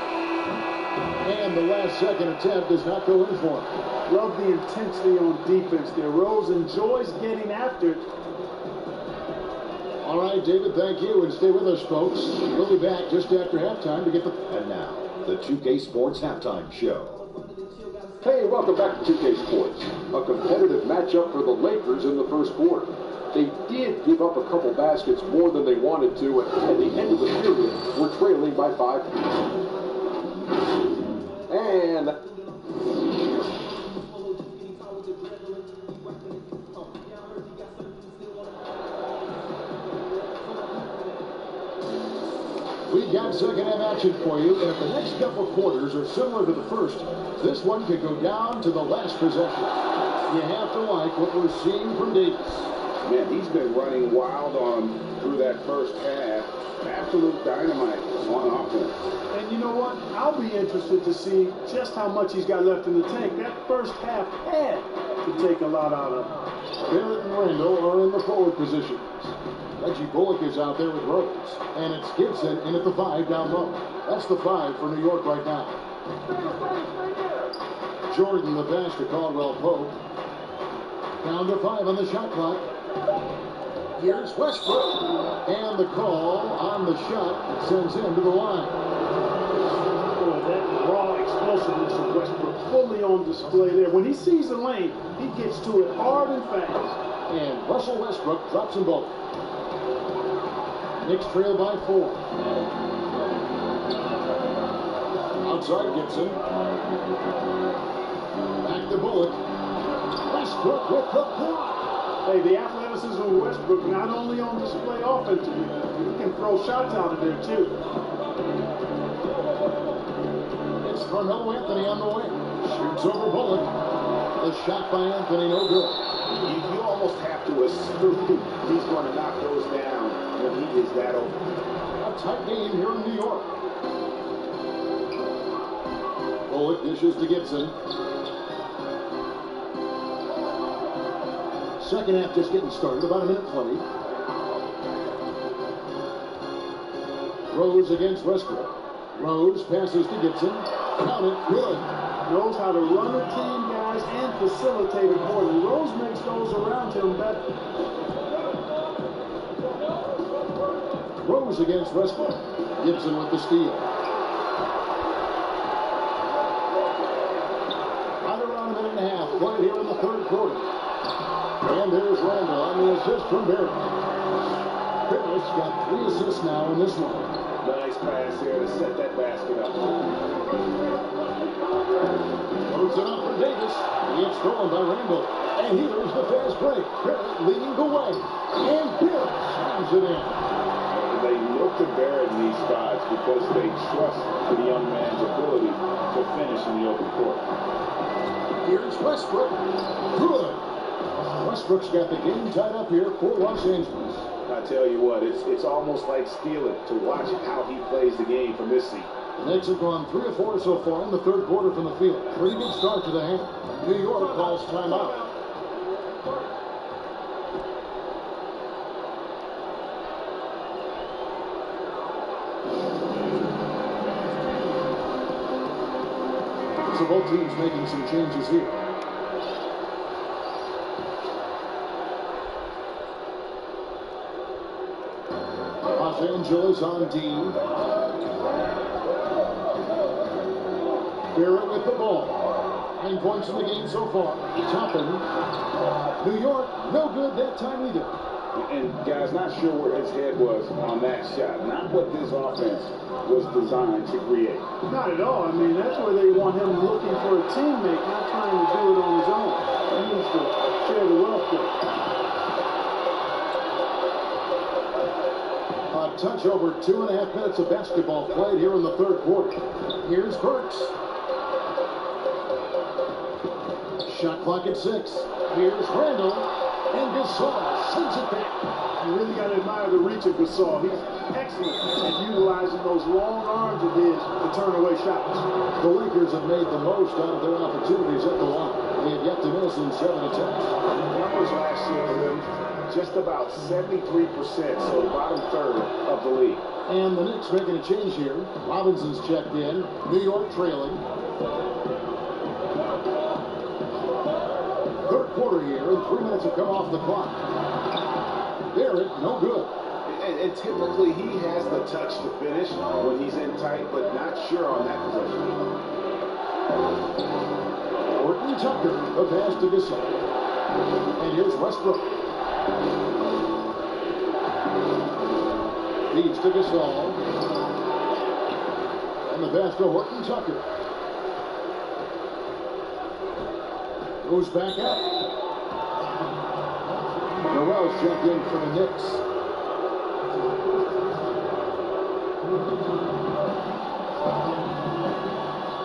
And the last second attempt does not go in for him. Love the intensity on defense there. Rose enjoys getting after it. All right, David, thank you. And stay with us, folks. We'll be back just after halftime to get the... And now, the 2K Sports Halftime Show. Hey, welcome back to 2K Sports. A competitive matchup for the Lakers in the first quarter. They did give up a couple baskets more than they wanted to, and at the end of the period, we're trailing by 5. And we got second half action for you, and if the next couple quarters are similar to the first, this one could go down to the last possession. You have to like what we're seeing from Davis. Man, he's been running wild on him through that first half. Absolute dynamite on offense. And you know what? I'll be interested to see just how much he's got left in the tank. That first half had to take a lot out of him. Barrett and Randall are in the forward positions. Reggie Bullock is out there with Rose. And it's Gibson in at the 5 down low. That's the 5 for New York right now. Jordan the pass to Caldwell Pope. Down to 5 on the shot clock. Here's Westbrook. And the call on the shot sends him to the line. Oh, that raw explosiveness of Westbrook fully on display there. When he sees the lane, he gets to it hard and fast. And Russell Westbrook drops them both. Knicks trail by 4. Outside Gibson. Back to Bullock. Westbrook with the block. Hey, the athleticism of Westbrook not only on display offensively, he can throw shots out of there too. It's Carmelo Anthony on the way. Shoots over Bullock. The shot by Anthony, no good. You almost have to assume he's going to knock those down when he is that open. A tight game here in New York. Bullock dishes to Gibson. Second half just getting started, about a minute 20. Rose against Westbrook. Rose passes to Gibson. Count it, good. Knows how to run a team, guys, and facilitate it more. And Rose makes those around him better. Rose against Westbrook. Gibson with the steal. Right around a minute and a half played here in the third quarter. And there's Randall on the assist from Barrett. Barrett's got 3 assists now in this one. Nice pass here to set that basket up. Throws it up for Davis. He gets stolen by Randall. And here's the fast break. Barrett leading the way. And Barrett slams it in. They look to Barrett in these spots because they trust the young man's ability to finish in the open court. Here's Westbrook. Good. Westbrook's got the game tied up here for Los Angeles. I tell you what, it's almost like stealing to watch how he plays the game from this seat. The Knicks have gone 3 of 4 so far in the third quarter from the field. Pretty good start to the hand. New York calls timeout. So both teams making some changes here. Los Angeles on D. Barrett with the ball. 9 points in the game so far. Toppin. New York, no good that time either. And guys, not sure where his head was on that shot. Not what this offense was designed to create. Not at all. I mean, that's where they want him looking for a teammate, not trying to do it on his own. He needs to share the wealth there. A touch over 2.5 minutes of basketball played here in the third quarter. Here's Burks. Shot clock at 6. Here's Randall. And Gasol sends it back. You really got to admire the reach of Gasol. He's excellent at utilizing those long arms of his to turn away shots. The Lakers have made the most out of their opportunities at the line. They have yet to miss in 7 attempts. Numbers last year for them, just about 73%, so bottom third of the league. And the Knicks making a change here. Robinson's checked in. New York trailing. Third quarter here, and 3 minutes have come off the clock. Barrett, no good. And typically he has the touch to finish when he's in tight, but not sure on that possession. Horton Tucker, the pass to Gasol. And here's Westbrook. Feeds to Gasol. And the pass to Horton Tucker. Goes back up. Noel's checked in for the Knicks.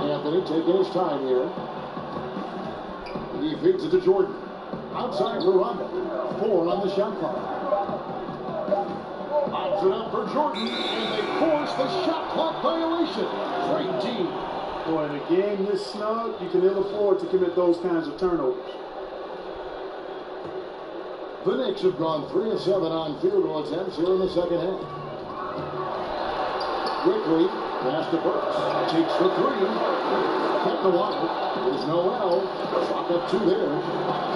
Anthony taking his time here. He feeds it to Jordan. Outside for Rondo. 4 on the shot clock. Lobs it up for Jordan, and they force the shot clock violation. Great team. Boy, in a game this snug, you can ill afford to commit those kinds of turnovers. The Knicks have gone 3 of 7 on field goal attempts here in the second half. Quickly, pass to Burks. Takes the 3. Kept the water. There's Noel. Clock up 2 there.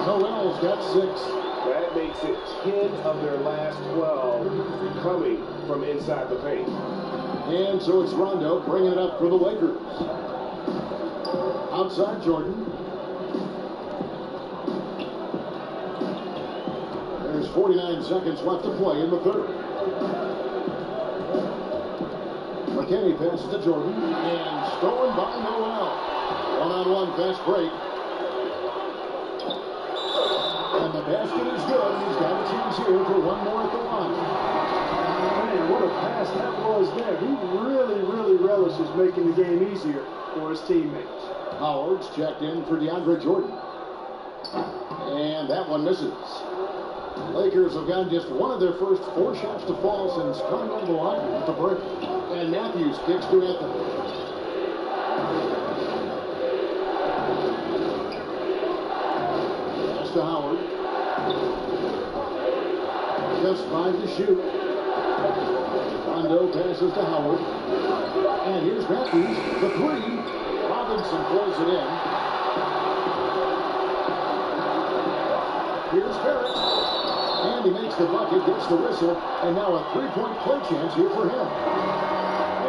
Noel's got 6. That makes it 10 of their last 12 coming from inside the paint. And so it's Rondo bringing it up for the Lakers. Outside Jordan. There's 49 seconds left to play in the third. McKinney passes to Jordan, and stolen by Noel. One-on-one fast break. And the basket is good. He's got a chance here for one more at the line. Man, what a pass that was there. He really relishes making the game easier for his teammates. Howard's checked in for DeAndre Jordan. And that one misses. Lakers have gotten just one of their first 4 shots to fall since coming on the line at the break. And Matthews kicks to Anthony. Pass to Howard. Just 5 to shoot. Rondo passes to Howard. And here's Matthews, the 3. Robinson pulls it in. Here's Barrett. And he makes the bucket, gets the whistle, and now a 3-point play chance here for him.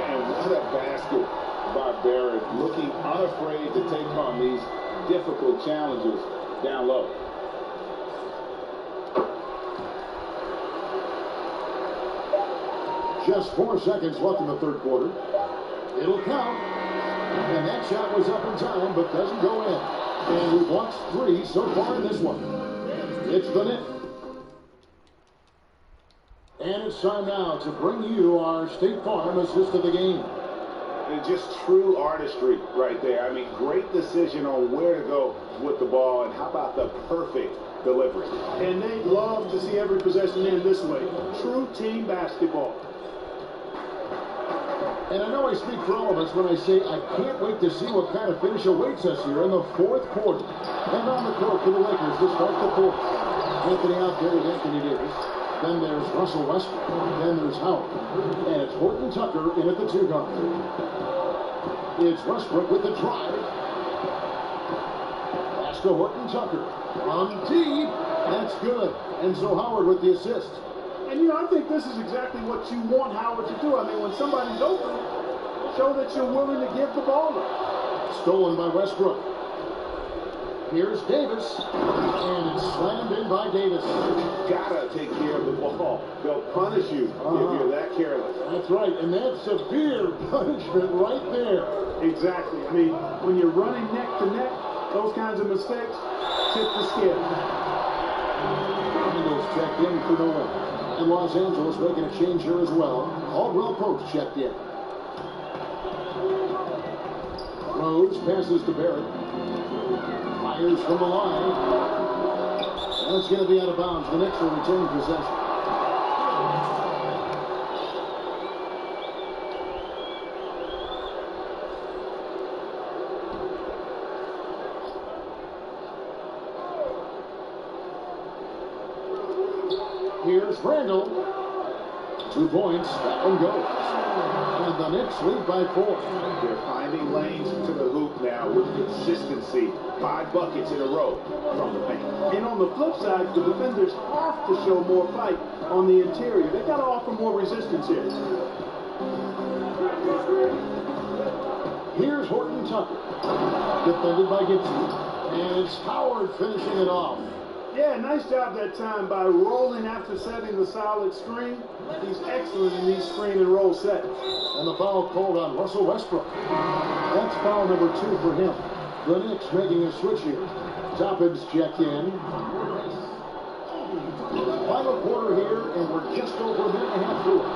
And what a basket by Barrett, looking unafraid to take on these difficult challenges down low. Just 4 seconds left in the third quarter. It'll count. And that shot was up in time, but doesn't go in. And we've watched 3 so far in this one. It's the Knicks. And it's time now to bring you our State Farm assist of the game. And just true artistry right there. I mean, great decision on where to go with the ball, and how about the perfect delivery. And they love to see every possession end this way. True team basketball. And I know I speak for all of us when I say I can't wait to see what kind of finish awaits us here in the fourth quarter. And on the court for the Lakers to start the fourth. Anthony out there with Anthony Davis. Then there's Russell Westbrook. Then there's Howard. And it's Horton Tucker in at the 2 guard. It's Westbrook with the drive. Pass to Horton Tucker. On deep. That's good. And so Howard with the assist. And, you know, I think this is exactly what you want Howard to do. I mean, when somebody's open, show that you're willing to give the ball up. Stolen by Westbrook. Here's Davis. And it's slammed in by Davis. Gotta take care of the ball. They'll punish you if you're that careless. That's right. And that's severe punishment right there. Exactly. I mean, when you're running neck to neck, those kinds of mistakes tip the scale. Randall's checked in for Noah. And Los Angeles making a change here as well. Caldwell Post checked in. Rhodes passes to Barrett. Fires from the line. That's going to be out of bounds. The Knicks will retain possession. Here's Randall. 2 points. That one goes. And the Knicks lead by 4. They're finding lanes to the hoop now with consistency. 5 buckets in a row from the paint. And on the flip side, the defenders have to show more fight on the interior. They've got to offer more resistance here. Here's Horton Tucker. Defended by Gibson. And it's Howard finishing it off. Yeah, nice job that time by rolling after setting the solid screen. He's excellent in these screen and roll sets. And the foul called on Russell Westbrook. That's foul number 2 for him. The Knicks making a switch here. Toppin's checked in. Final quarter here, and we're just over a minute and a half through it.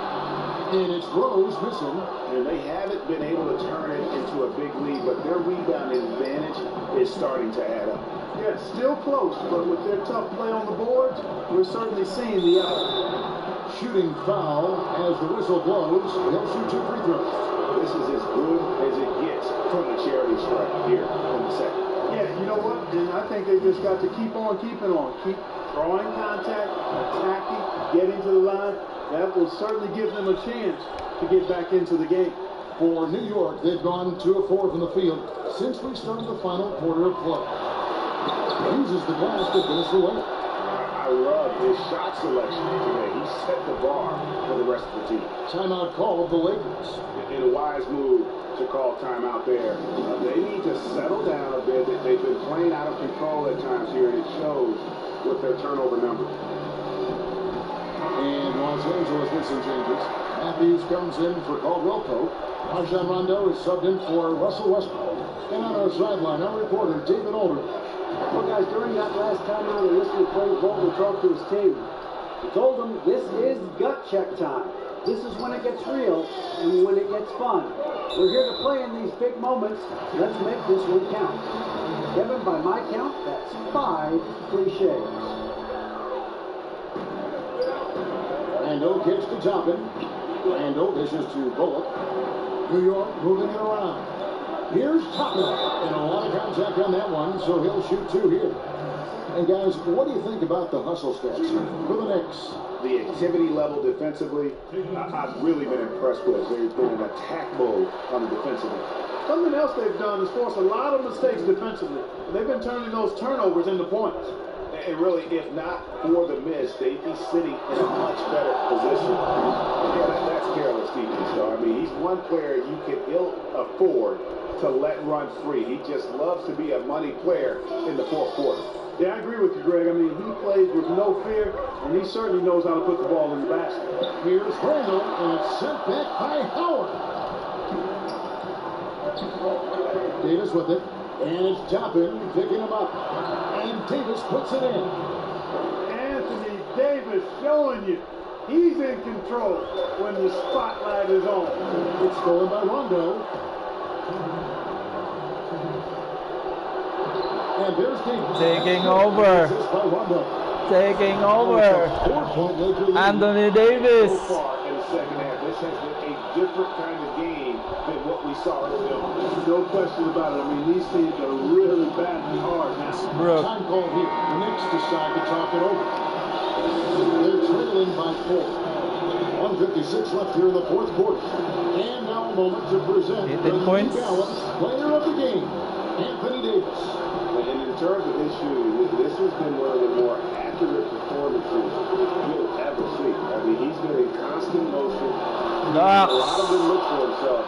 And it's Rose missing. And they haven't been able to turn it into a big lead, but their rebounding advantage is starting to add up. Yeah, still close, but with their tough play on the boards, we're certainly seeing the effort. Shooting foul as the whistle blows. He'll shoot 2 free throws. This is as good as it gets from the charity stripe here in the second. Yeah, you know what? And I think they just got to keep on keeping on. Keep drawing contact, attacking, getting to the line. That will certainly give them a chance to get back into the game. For New York, they've gone 2 of 4 from the field since we started the final quarter of play. Uses the glass to finish the way. I love his shot selection today. He set the bar for the rest of the team. Timeout called the Lakers. In a wise move to call timeout there. They need to settle down a bit. They've been playing out of control at times here, and it shows with their turnover numbers. And Los Angeles with some changes. Matthews comes in for Caldwell Pope. Rajon Rondo is subbed in for Russell Westbrook. And on our sideline, our reporter, David Aldridge. Well, guys, during that last time out, I listened to Frank Vogel talk to his team. He told them this is gut check time. This is when it gets real and when it gets fun. We're here to play in these big moments. Let's make this one count. Kevin, by my count, that's 5 cliches. Randall kicks to Toppin. Randall dishes to Bullock. New York moving it around. Here's Toppin. And a lot of contact on that one, so he'll shoot 2 here. And guys, what do you think about the hustle stats for the Knicks? The activity level defensively, I've really been impressed with. They've been in attack mode on the defensive end. Something else they've done is force a lot of mistakes defensively. They've been turning those turnovers into points. And really, if not for the miss, they'd be sitting in a much better position. Yeah, that's careless defense, though. I mean, he's one player you can ill afford to let run free. He just loves to be a money player in the fourth quarter. Yeah, I agree with you, Greg. I mean, he plays with no fear, and he certainly knows how to put the ball in the basket. Here's Randall, and it's sent back by Howard. Davis with it, and it's Toppin picking him up. And Davis puts it in. Anthony Davis showing you He's in control when the spotlight is on. It's stolen by Rondo. And there's Davis. Taking over. Taking over. Anthony Davis. So far in the second half, this has been a different kind of game than what we saw in the film. No question about it. I mean, these teams are really battling hard now. Time call here. The Knicks decide to talk it over. They're trailing by 4. 1:56 left here in the fourth quarter. And now a moment to present the Player of the game, Anthony Davis. And in terms of his shooting, this has been one of the more accurate performances you'll ever see. I mean, he's been in constant motion. A lot of good looks for himself.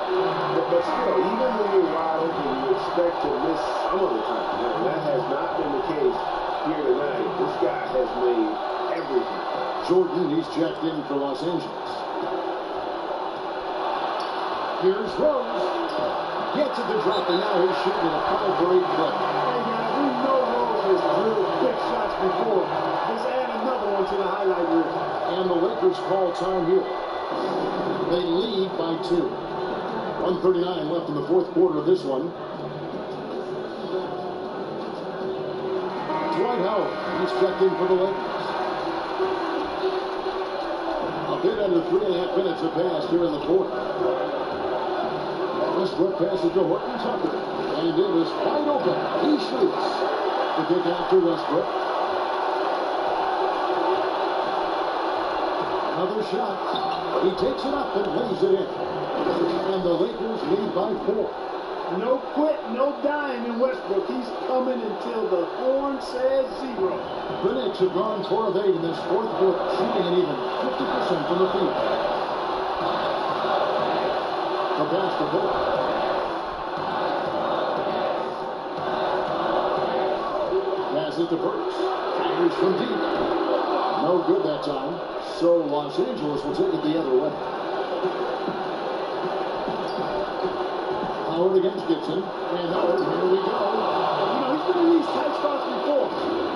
But still, even when you're wide open, you expect to miss some of the time. And that has not been the case here tonight. This guy has made everything. Jordan, he's checked in for Los Angeles. Here's Rose. Gets it to drop, and now he's shooting a 5-for-8 play. Hey guys, we know Rose has drilled big shots before. Let's add another one to the highlight reel. And the Lakers call time here. They lead by 2. 1:39 left in the fourth quarter of this one. Dwight Howard, he's checked in for the Lakers. A bit under 3.5 minutes have passed here in the fourth. Westbrook passes to Horton Tucker. And Davis wide open. He shoots. The kick after Westbrook. Another shot. He takes it up and lays it in. And the Lakers lead by 4. No quit, no dying in Westbrook. He's coming until the horn says 0. The Knicks have gone 4 of 8 in this fourth quarter, shooting an even 50% from the field. The pass to Bull. Pass it to Burks. Fires from deep. No good that time. So Los Angeles will take it the other way. Howard against Gibson. And Howard, here we go. You know, he's been in these tight spots before.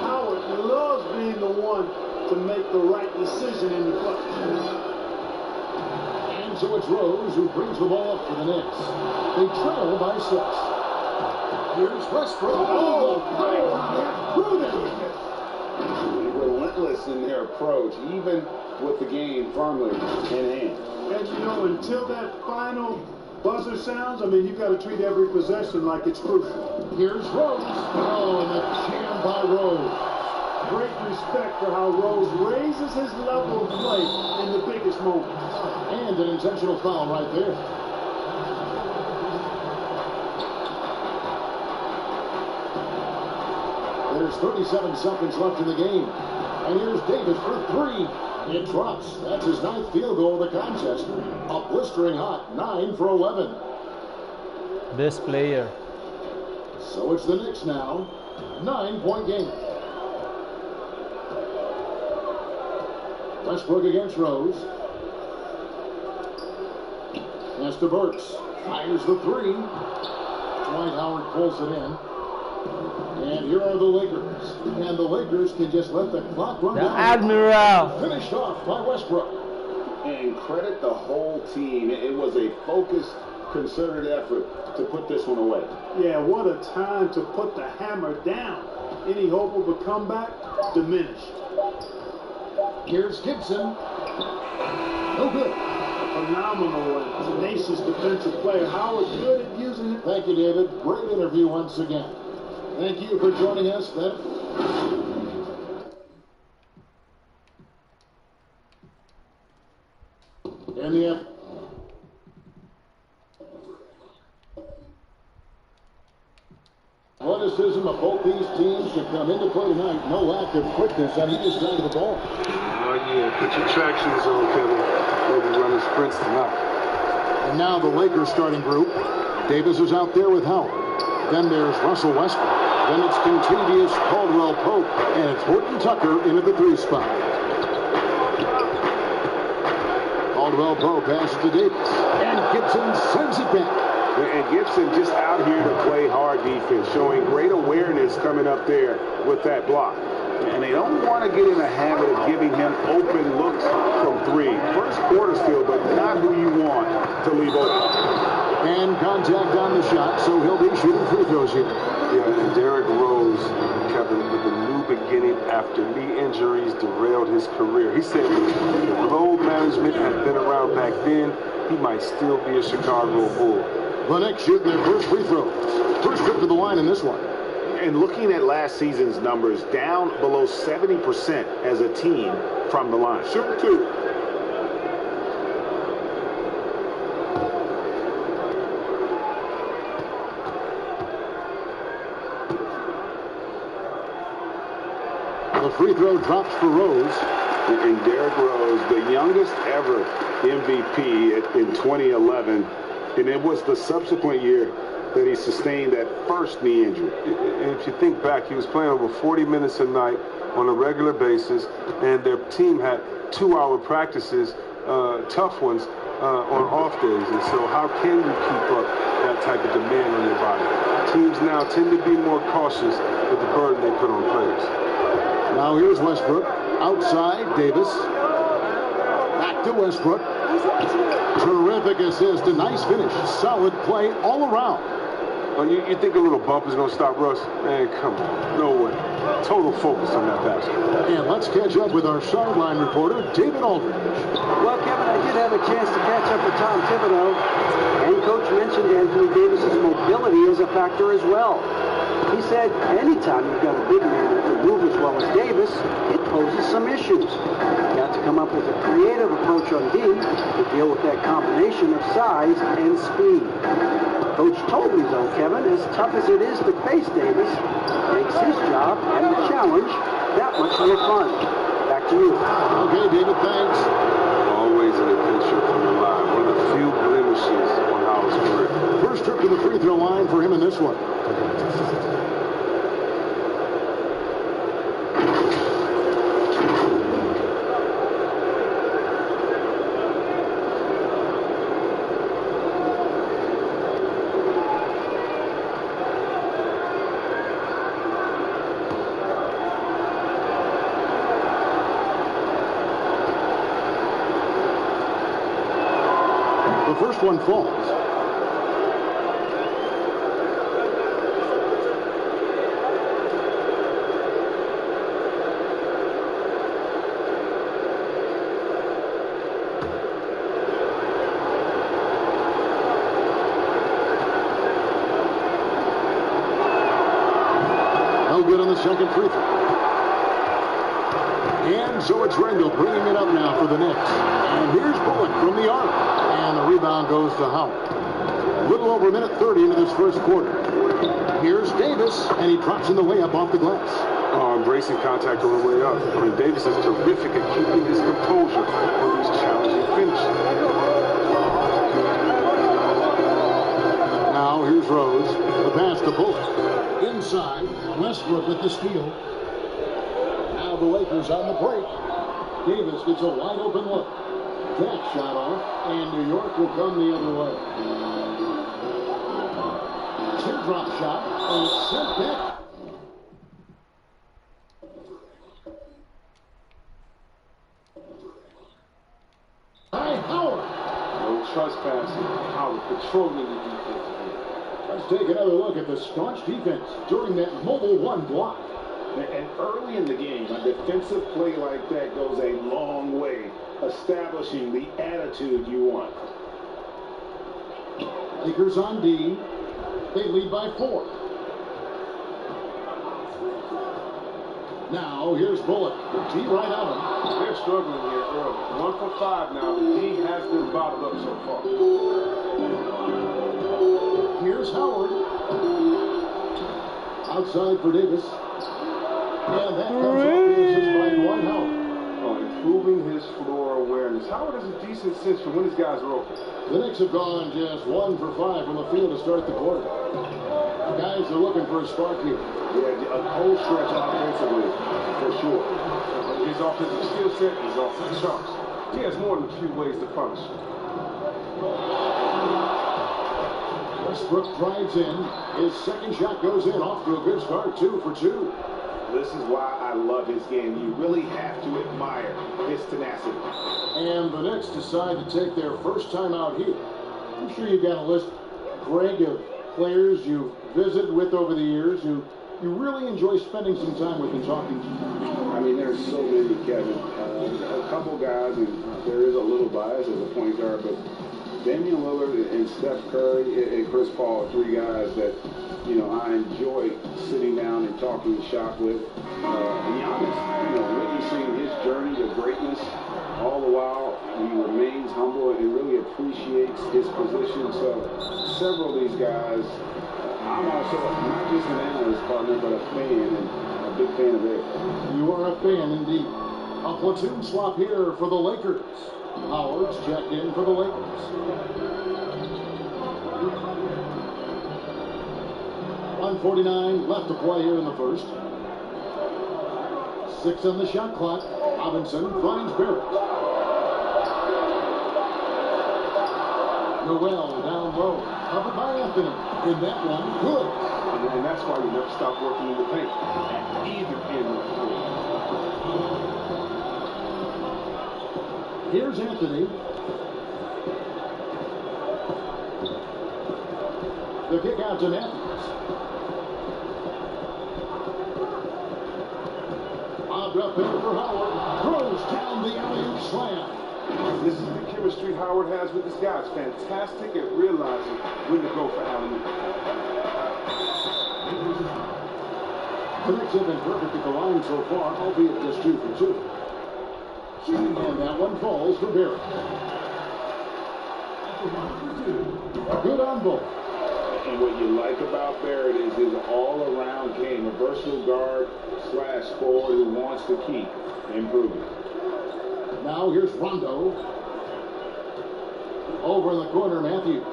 Howard loves being the one to make the right decision in the clutch. And so it's Rose who brings the ball up for the Knicks. They trail by 6. Here's Westbrook. Oh, Relentless in their approach, even with the game firmly in hand. And you know, until that final buzzer sounds, I mean, you've got to treat every possession like it's crucial. Here's Rose. Oh, and the jam by Rose. Great respect for how Rose raises his level of play in the biggest moments. And an intentional foul right there. There's 37 seconds left in the game. And here's Davis for 3. It drops. That's his 9th field goal of the contest. A blistering hot 9 for 11. Best player. So it's the Knicks now. 9-point game. Westbrook against Rose. Pass to Burks. Fires the 3. Dwight Howard pulls it in. And here are the Lakers. And the Lakers can just let the clock run down. Admiral. Finished off by Westbrook. And credit the whole team. It was a focused, concerted effort to put this one away. Yeah, what a time to put the hammer down. Any hope of a comeback diminished. Here's Gibson. No good. Phenomenal and tenacious defensive player. Howard good at using it. Thank you, David. Great interview once again. Thank you for joining us. In the athleticism of both these teams to come into play tonight. No lack of quickness on either side of the ball. Oh, yeah. Put your traction on, Kevin. They'll be running sprints tonight. And now the Lakers starting group. Davis is out there with Howard. Then there's Russell Westbrook. Then it's Contavious Caldwell Pope. And it's Horton Tucker into the 3 spot. Caldwell Pope passes to Davis. And Gibson sends it back. And Gibson just out here to play hard defense, showing great awareness coming up there with that block. And they don't want to get in a habit of giving him open looks from three. First quarter still, but not who you want to leave open. And contact on the shot, so he'll be shooting free throws here. Yeah, and Derrick Rose, Kevin, with a new beginning after knee injuries derailed his career. He said if load management had been around back then, he might still be a Chicago Bull. The Knicks shooting their first free throw. First trip to the line in this one. And looking at last season's numbers, down below 70% as a team from the line. Shooting two. The free throw drops for Rose. And Derrick Rose, the youngest ever MVP in 2011. And it was the subsequent year that he sustained that first knee injury. And if you think back, he was playing over 40 minutes a night on a regular basis, and their team had 2-hour practices, tough ones, on off days. And so how can you keep up that type of demand on your body? Teams now tend to be more cautious with the burden they put on players. Now here's Westbrook. Outside, Davis. Back to Westbrook. Terrific assist, a nice finish. Solid play all around. Well, you think a little bump is going to stop Russ? Man, come on. No way. Total focus on that basket. And let's catch up with our sideline reporter, David Aldridge. Well, Kevin, I did have a chance to catch up with Tom Thibodeau, and Coach mentioned Anthony Davis's mobility as a factor as well. He said anytime you've got a big man that can move as well as Davis, it poses some issues. You got to come up with a creative approach on D to deal with that combination of size and speed. Coach told me, though, Kevin, as tough as it is to face Davis, makes his job and the challenge that much more fun. Back to you. Okay, David, thanks. Always an adventure from the line. One of the few blemishes on Howard's career. First trip to the free throw line for him in this one. The first one falls. No good on the second free throw. And so it's Randall bringing it up now for the Knicks. And here's Bullock from the arc. And the rebound goes to Howard. A little over a minute 30 into this first quarter. Here's Davis, and he drops in the way up off the glass. Embracing contact on the way up. I mean, Davis is terrific at keeping his composure on these challenging finishes. Now here's Rose. The pass to Bullock. Inside, Westbrook with the steal. Now the Lakers on the break. Davis gets a wide open look. That shot off, and New York will come the other way. Teardrop shot, and it's sent back. By Howard. No trespassing. Howard controlling the defense. Let's take another look at the staunch defense during that mobile one block. And early in the game, a defensive play like that goes a long way, establishing the attitude you want. Lakers on D. They lead by 4. Now, here's Bullock. D right at him. They're struggling here early. 1 for 5 now. The D has been bottled up so far. Here's Howard. Outside for Davis. And that comes off the assist by Dwight Howard. Improving his floor awareness. Howard has a decent sense for when his guys are open. The Knicks have gone just 1 for 5 from the field to start the quarter. The guys are looking for a spark here. Yeah, a cold stretch offensively, for sure. His offensive skill set is off the charts. He has more than a few ways to punish. Westbrook drives in. His second shot goes in. Off to a good start. 2 for 2. This is why I love his game. You really have to admire his tenacity. And the Knicks decide to take their first time out here. I'm sure you've got a list, Greg, of players you've visited with over the years who you really enjoy spending some time with and talking to. I mean, there's so many, Kevin. A couple guys, and there is a little bias as a point guard, but Damian Lillard and Steph Curry and Chris Paul are three guys that, you know, I enjoy sitting down and talking shop with. Giannis, you know, witnessing his journey to greatness, all the while he remains humble and really appreciates his position. So several of these guys, I'm also not just an analyst partner, but a fan, and a big fan of theirs. You are a fan indeed. A platoon swap here for the Lakers. Howard's checked in for the Lakers. 1:49 left to play here in the first. 6 on the shot clock. Robinson finds Barrett. Noel down low. Covered by Anthony. In that one, good. And that's why you never stop working in the paint. At either end of the floor. Here's Anthony. The kick out to Matthews. Bobbed up in for Howard. Throws down the alley-oop slam. This is the chemistry Howard has with his guys. Fantastic at realizing when to go for alley-oop. The Knicks have been perfect at the line so far, albeit just 2 for 2. And that one falls for Barrett. Good on both. And what you like about Barrett is his all-around game, a versatile guard / forward who wants to keep improving. Now here's Rondo. Over in the corner, Matthews.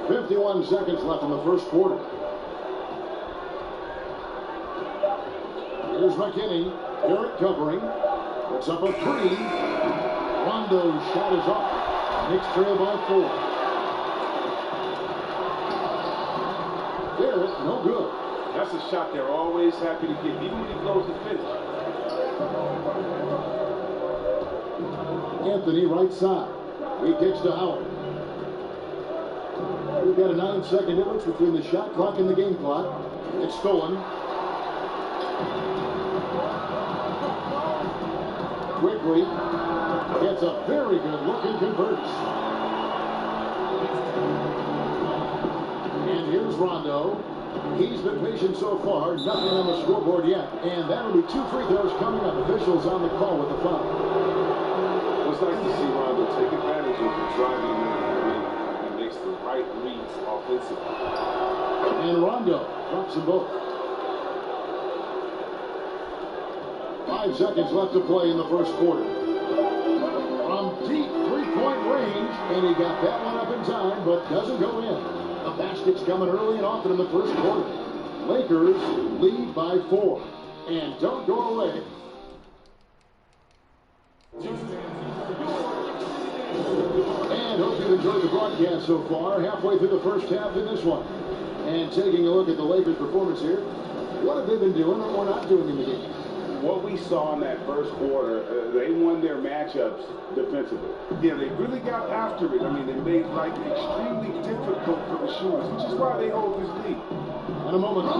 51 seconds left in the first quarter. Here's McKinney. Barrett covering. Puts up a 3. Rondo's shot is off. Knicks trail by 4. Barrett, no good. That's a shot they're always happy to give, even when he goes to finish. Anthony right side. He kicks to Howard. We've got a 9-second difference between the shot clock and the game clock. It's stolen. Quickly gets a very good look and converts. And here's Rondo. He's been patient so far. Nothing on the scoreboard yet. And that'll be 2 free throws coming up. Officials on the call with the foul. Well, it's nice to see Rondo take advantage of the driving lane. He makes the right reads offensively. And Rondo drops them both. 5 seconds left to play in the first quarter. From deep three-point range, and he got that one up in time, but doesn't go in. The basket's coming early and often in the first quarter. Lakers lead by 4. And don't go away. And hope you've enjoyed the broadcast so far. Halfway through the first half in this one. And taking a look at the Lakers' performance here. What have they been doing or not doing in the game? What we saw in that first quarter, they won their matchups defensively. Yeah, they really got after it. I mean, they made life extremely difficult for the shooters, which is why they hold this lead. In a moment.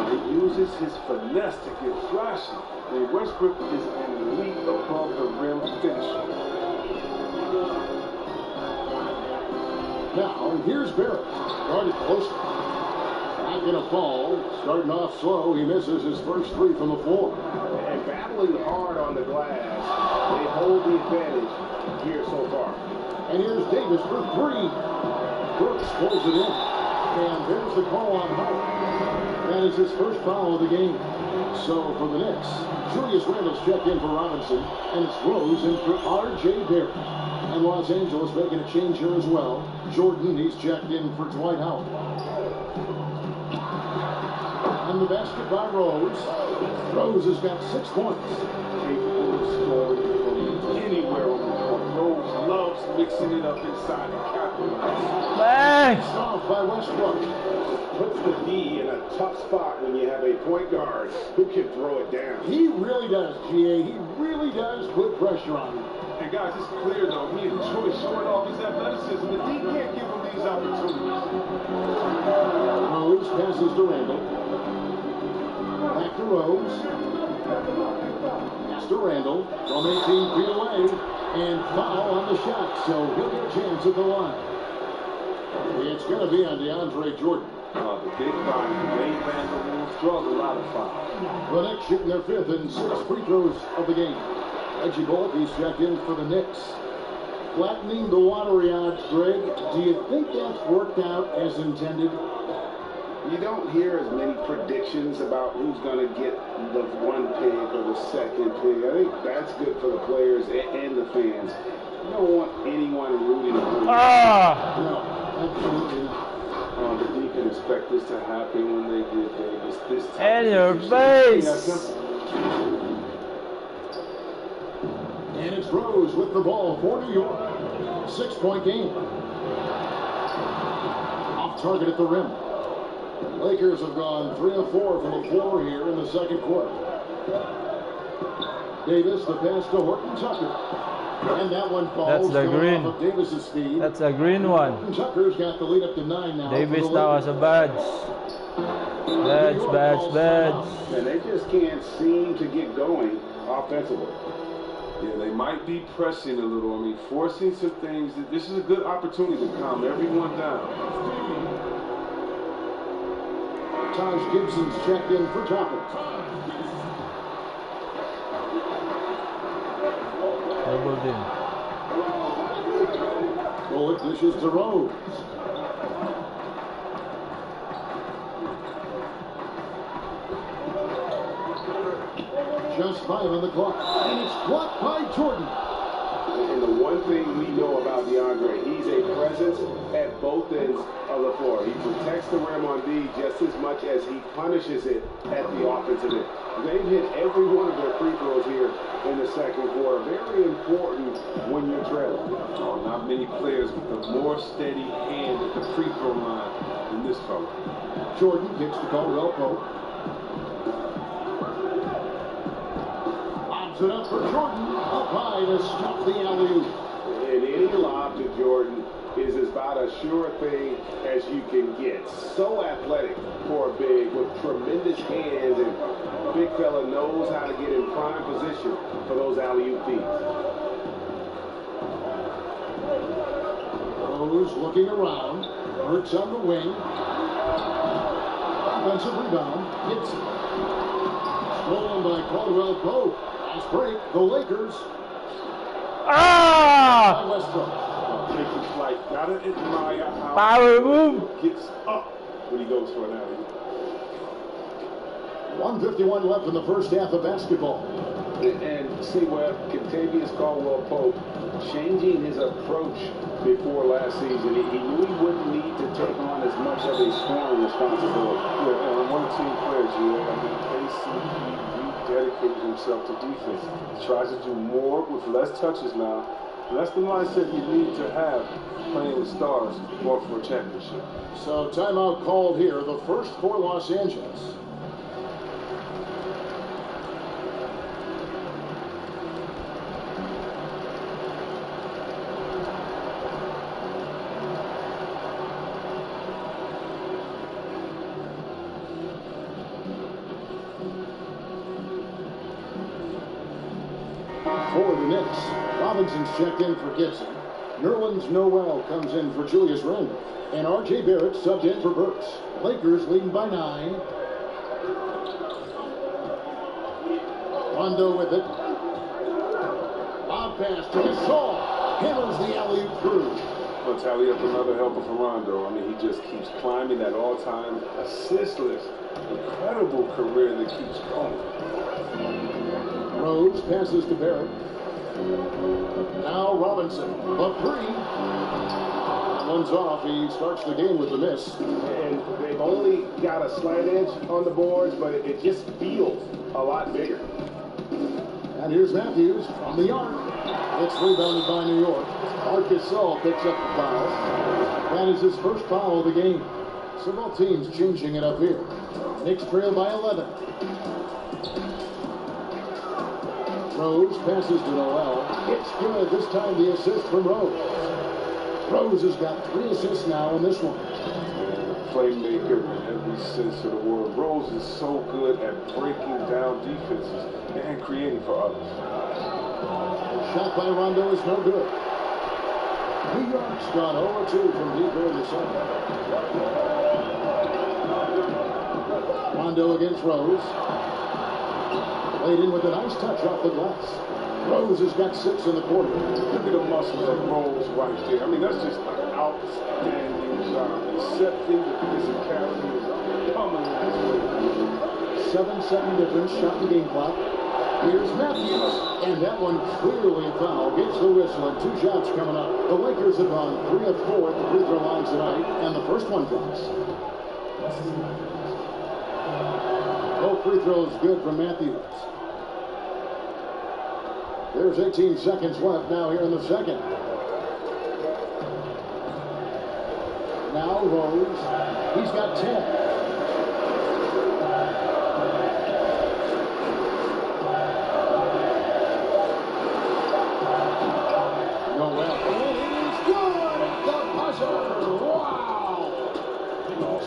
He uses his finesse to get flashy. And Westbrook is an elite above the rim finisher. Now, here's Barrett. Guarded closer. Not going to fall. Starting off slow. He misses his first 3 from the floor. And battling hard on the glass, they hold the advantage here so far. And here's Davis for 3. Brooks pulls it in. And there's the call on Howard. That is his first foul of the game. So for the Knicks, Julius Randle's checked in for Robinson. And it's Rose in for R.J. Barrett. And Los Angeles making a change here as well. Jordan, he's checked in for Dwight Howard. And the basket by Rose. Rose has got 6 points. Capable of scoring from anywhere on the court. Rose loves mixing it up inside and capitalizing. Thanks. Off by Westbrook. Puts the D in a tough spot when you have a point guard who can throw it down. He really does, GA. He really does put pressure on him. And guys, it's clear though, he enjoys showing off his athleticism. The D can't give him these opportunities. Rose passes to Randall. Back to Rose. Pass to Randall from 18 feet away. And foul on the shot, so he'll get a chance at the line. It's going to be on DeAndre Jordan. The big body, Wade Vanderbilt draws a lot of fouls. The Knicks shooting their 5th and 6th free throws of the game. Reggie Bullock, he's checked in for the Knicks. Flattening the lottery odds, Greg. Do you think that's worked out as intended? You don't hear as many predictions about who's going to get the 1 pick or the 2nd pick. I think that's good for the players and the fans. You don't want anyone rooting for you. No, absolutely not. But you can expect this to happen when they get Davis. This time. In your face. And it's Rose with the ball for New York. 6-point game. Off target at the rim. Lakers have gone 3 of 4 from the floor here in the second quarter. Davis, the pass to Horton Tucker. And that one falls. That's the green. Off of Davis's speed. That's a green one. Horton Tucker's got the lead up to 9 now. Davis now has a badge. Badge. And they just can't seem to get going offensively. Yeah, they might be pressing a little. I mean, forcing some things. This is a good opportunity to calm everyone down. Taj Gibson's checked in for Toppin. Doubled in. Bullock dishes to Rose. Just 5 on the clock. And it's blocked by Jordan. And the one thing we know about DeAndre, he's a presence at both ends of the floor. He protects the rim on D just as much as he punishes it at the offensive end. They've hit every one of their free throws here in the second quarter. Very important when you're trailing. Oh, not many players with a more steady hand at the free throw line than this fella. Jordan kicks to Caldwell Pope. Lobs it up for Jordan. Up high to stop the alley-oop. And any lob to Jordan is about as sure thing as you can get. So athletic for a big with tremendous hands, and big fella knows how to get in prime position for those alley-oop feeds. Rose looking around. Hurts on the wing. Offensive rebound. Gibson. Stolen by Caldwell Pope. Nice break. The Lakers. Ah! Westbrook. Gotta admire how Power move. gets up when he goes for an alley. 1:51 left in the first half of basketball. And see where Kentavious Caldwell Pope changing his approach before last season. He knew he wouldn't need to take on as much of a scoring responsibility. Yeah, and one team player, G.A. I mean, KCP rededicated himself to defense. He tries to do more with less touches now. And that's the mindset you need to have playing with stars or for a championship. So timeout called here, the first for Los Angeles. For the Knicks, Robinson's checked in for Gibson. Nerlens Noel comes in for Julius Randle. And R.J. Barrett subbed in for Burks. Lakers leading by 9. Rondo with it. Lob pass to Gasol. Hammers the alley-oop through. Well, tally up another helper for Rondo. I mean, he just keeps climbing that all-time assist list. Incredible career that keeps going. Rose passes to Barrett. Now Robinson. The 3. That one's off. He starts the game with the miss. And they've only got a slight edge on the boards, but it just feels a lot bigger. And here's Matthews from the arc. It's rebounded by New York. Marcus Gasol picks up the foul. That is his first foul of the game. So both teams changing it up here. Knicks trail by 11. Rose passes to Noel. It's good. This time the assist from Rose. Rose has got 3 assists now in this one. Playmaker in every sense of the word. Rose is so good at breaking down defenses and creating for others. The shot by Rondo is no good. New York's gone 0-2 from deep here in the second. Rondo against Rose. Laid in with a nice touch off the glass. Rose has got 6 in the quarter. Look at the muscles of Rose right there. I mean, that's just an outstanding job. Accepting the physicality is coming this way. 7-second difference, shot the game clock. Here's Matthews, and that one clearly a foul. Gets the whistle, and 2 shots coming up. The Lakers have gone 3 of 4 at the free throw line tonight, and the first one drops. Both free throws good from Matthews. There's 18 seconds left now here in the second. Now Rose, he's got 10. Noel, and it is good at the buzzer. Wow!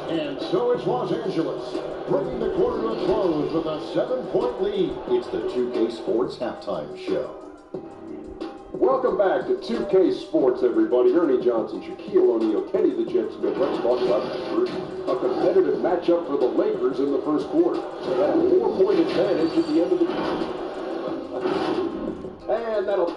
And so it's Los Angeles, bringing the quarter to a close with a 7-point lead. It's the 2K Sports Halftime Show. Welcome back to 2K Sports, everybody. Ernie Johnson, Shaquille O'Neal, Kenny the Jet Smith. Let's talk about that first. A competitive matchup for the Lakers in the first quarter. They had a 4-point advantage at the end of the game. And that'll...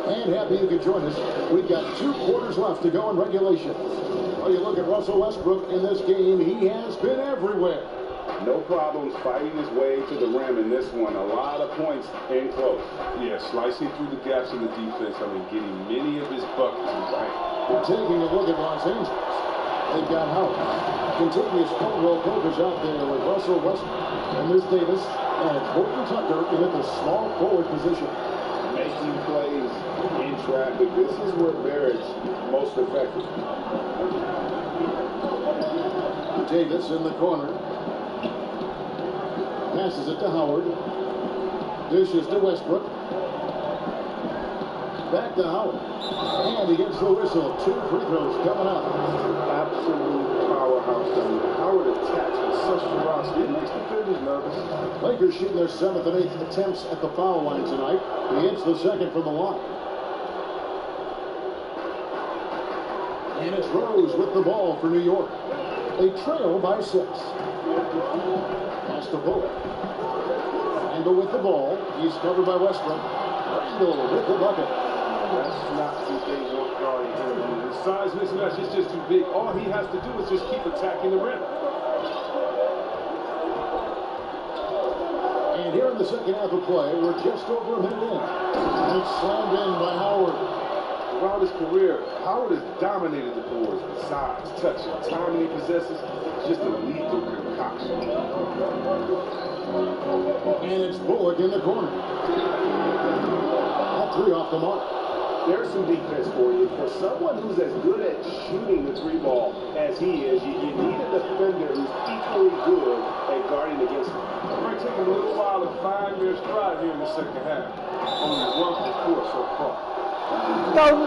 And happy you could join us. We've got 2 quarters left to go in regulation. Well, you look at Russell Westbrook in this game, he has been everywhere. No problems fighting his way to the rim in this one. A lot of points in close. Yeah, slicing through the gaps in the defense. I mean, getting many of his buckets in right. We're taking a look at Los Angeles. They've got Howard. Continuous Caldwell Pope is out there with Russell Westbrook and Liz Davis and Horton Tucker in at the small forward position. Making plays in traffic. This is where Barrett's most effective. Davis in the corner. Passes it to Howard. Dishes to Westbrook. Back to Howard. And he gets the whistle. 2 free throws coming up. Absolute powerhouse. I mean, Howard attacks with such ferocity. It makes the defenders nervous. Lakers shooting their 7th and 8th attempts at the foul line tonight. He hits the second from the line. And it's Rose with the ball for New York. They trail by 6. Pass to Bullock. Randall with the ball. He's covered by Westbrook. Randall with the bucket. That's not what they want guarding him. His size mismatch is just too big. All he has to do is just keep attacking the rim. And here in the second half of play, we're just over a minute in. And it's slammed in by Howard. Throughout his career, Howard has dominated the boards with size, touch, and time he possesses. Just a lethal concoction. And it's Bullock in the corner. All 3 off the mark. There's some defense for you. For someone who's as good at shooting the 3 ball as he is, you need a defender who's equally good at guarding against him. It might take a little while to find their stride here in the second half. Only 1 for 4 so far. They're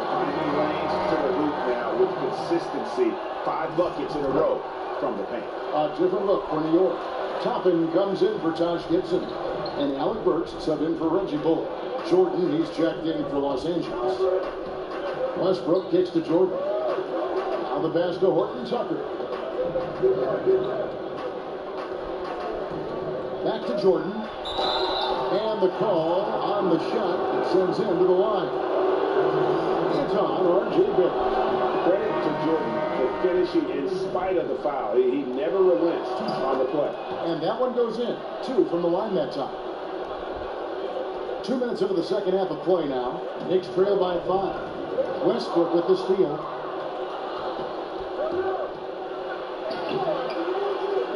finding lanes to the hoop now with consistency. 5 buckets in a row from the paint. A different look for New York. Toppin comes in for Taj Gibson. And Alec Burks sub in for Reggie Bullock. Jordan, he's checked in for Los Angeles. Westbrook kicks to Jordan. Now the pass to Horton Tucker. Back to Jordan. And the call on the shot sends him to the line. It's on R.J. Barrett. Credit to Jordan for finishing in spite of the foul. He never relents on the play. And that one goes in. 2 from the line that time. 2 minutes into the second half of play now. Knicks trail by 5. Westbrook with the steal.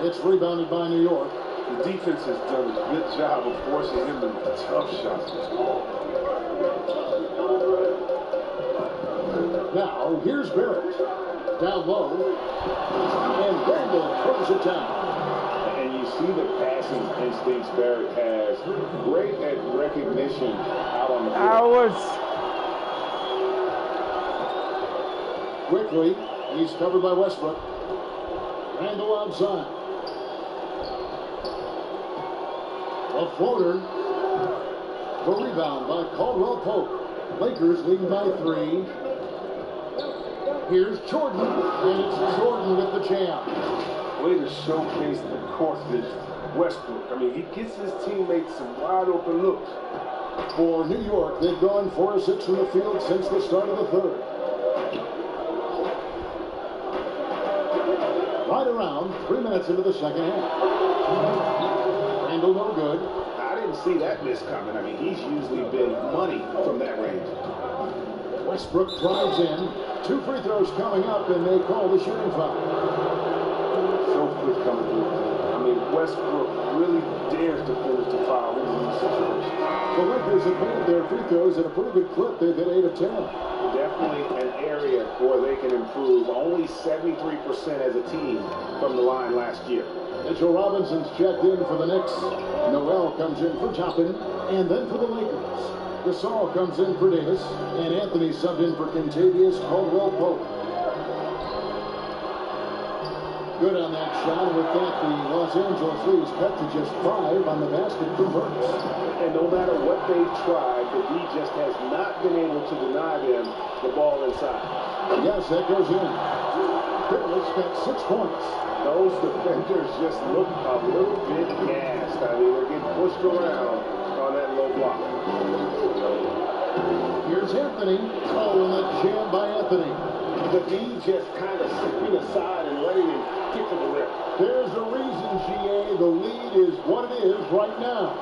It's rebounded by New York. The defense has done a good job of forcing him to tough shots. Now, here's Barrett. Down low. And Randall throws it down. And you see the passing instincts Barrett has. Great at recognition out on the floor. Quickly, he's covered by Westbrook. Randall outside. A floater. The rebound by Caldwell Pope. Lakers leading by 3. Here's Jordan, and it's Jordan with the jam. Way to showcase the court vision. Westbrook, I mean, he gets his teammates some wide open looks. For New York, they've gone 4 of 6 from the field since the start of the third. Right around 3 minutes into the second half. Randall no good. I didn't see that miss coming. I mean, he's usually been money from that range. Westbrook drives in. 2 free throws coming up, and they call the shooting foul. So quick coming through. I mean, Westbrook really dares to finish the foul in these situations. The Lakers have made their free throws at a pretty good clip. They've hit 8 of 10. Definitely an area where they can improve. Only 73% as a team from the line last year. Mitchell Robinson's checked in for the Knicks. Noel comes in for Toppin, and then for the Lakers. Gasol comes in for Davis, and Anthony subbed in for Kentavious Caldwell-Pope. Good on that shot. With that, the Los Angeles leads cut to just 5 on the basket from Burks. And no matter what they tried, the D just has not been able to deny them the ball inside. Yes, that goes in. Barrett's got 6 points. Those defenders just look a little bit gassed. I mean, they're getting pushed around on that low block. Here's Anthony. Oh, and that jam by Anthony. The D just kind of slipping aside and letting him kick to the rim. There's a reason, GA. The lead is what it is right now.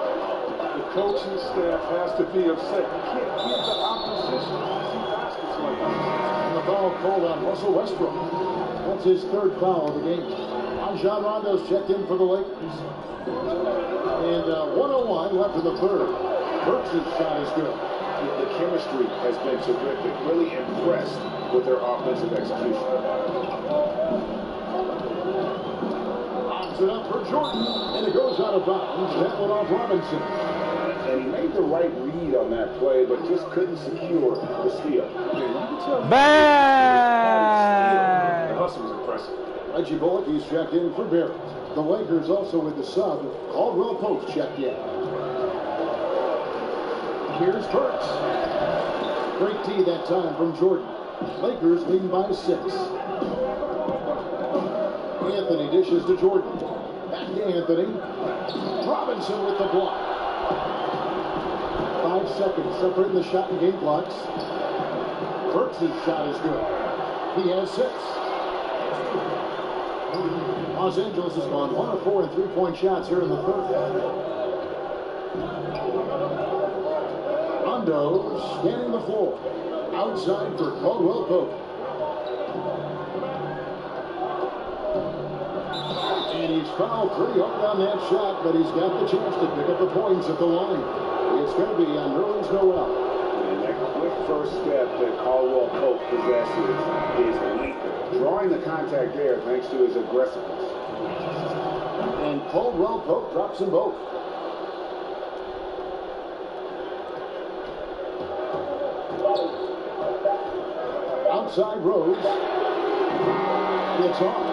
The coaching staff has to be upset. You can't give the opposition easy baskets like that. And the foul called on Russell Westbrook. That's his 3rd foul of the game. Rajon Rondo's checked in for the Lakers. And 1:01 left in the 3rd. Burks' shot is good. The chemistry has been terrific. Really impressed with their offensive execution. Lobs it up for Jordan, and it goes out of bounds. That one off Robinson. And he made the right read on that play, but just couldn't secure the steal. The hustle was impressive. Reggie Bullock, he's checked in for Barrett. The Lakers also with the sub. Caldwell Pope checked in. Here's Burks. Great D that time from Jordan. Lakers leading by 6. Anthony dishes to Jordan. Back to Anthony. Robinson with the block. 5 seconds separating the shot and game clocks. Burks' shot is good. He has 6. Los Angeles has gone 1 of 4 in 3-point shots here in the 3rd. Rondo scanning the floor. Outside for Caldwell Pope. And he's fouled pretty hard on that shot, but he's got the chance to pick up the points at the line. It's going to be on Nerlens Noel. And that quick first step that Caldwell Pope possesses is lethal. Drawing the contact there thanks to his aggressiveness. And Caldwell Pope drops them both. Outside Rose. It's on.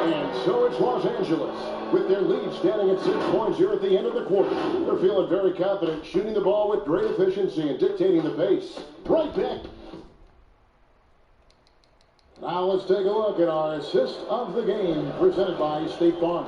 And so it's Los Angeles with their lead standing at 6 points here at the end of the quarter. They're feeling very confident, shooting the ball with great efficiency and dictating the pace. Right back. Now let's take a look at our assist of the game presented by State Farm.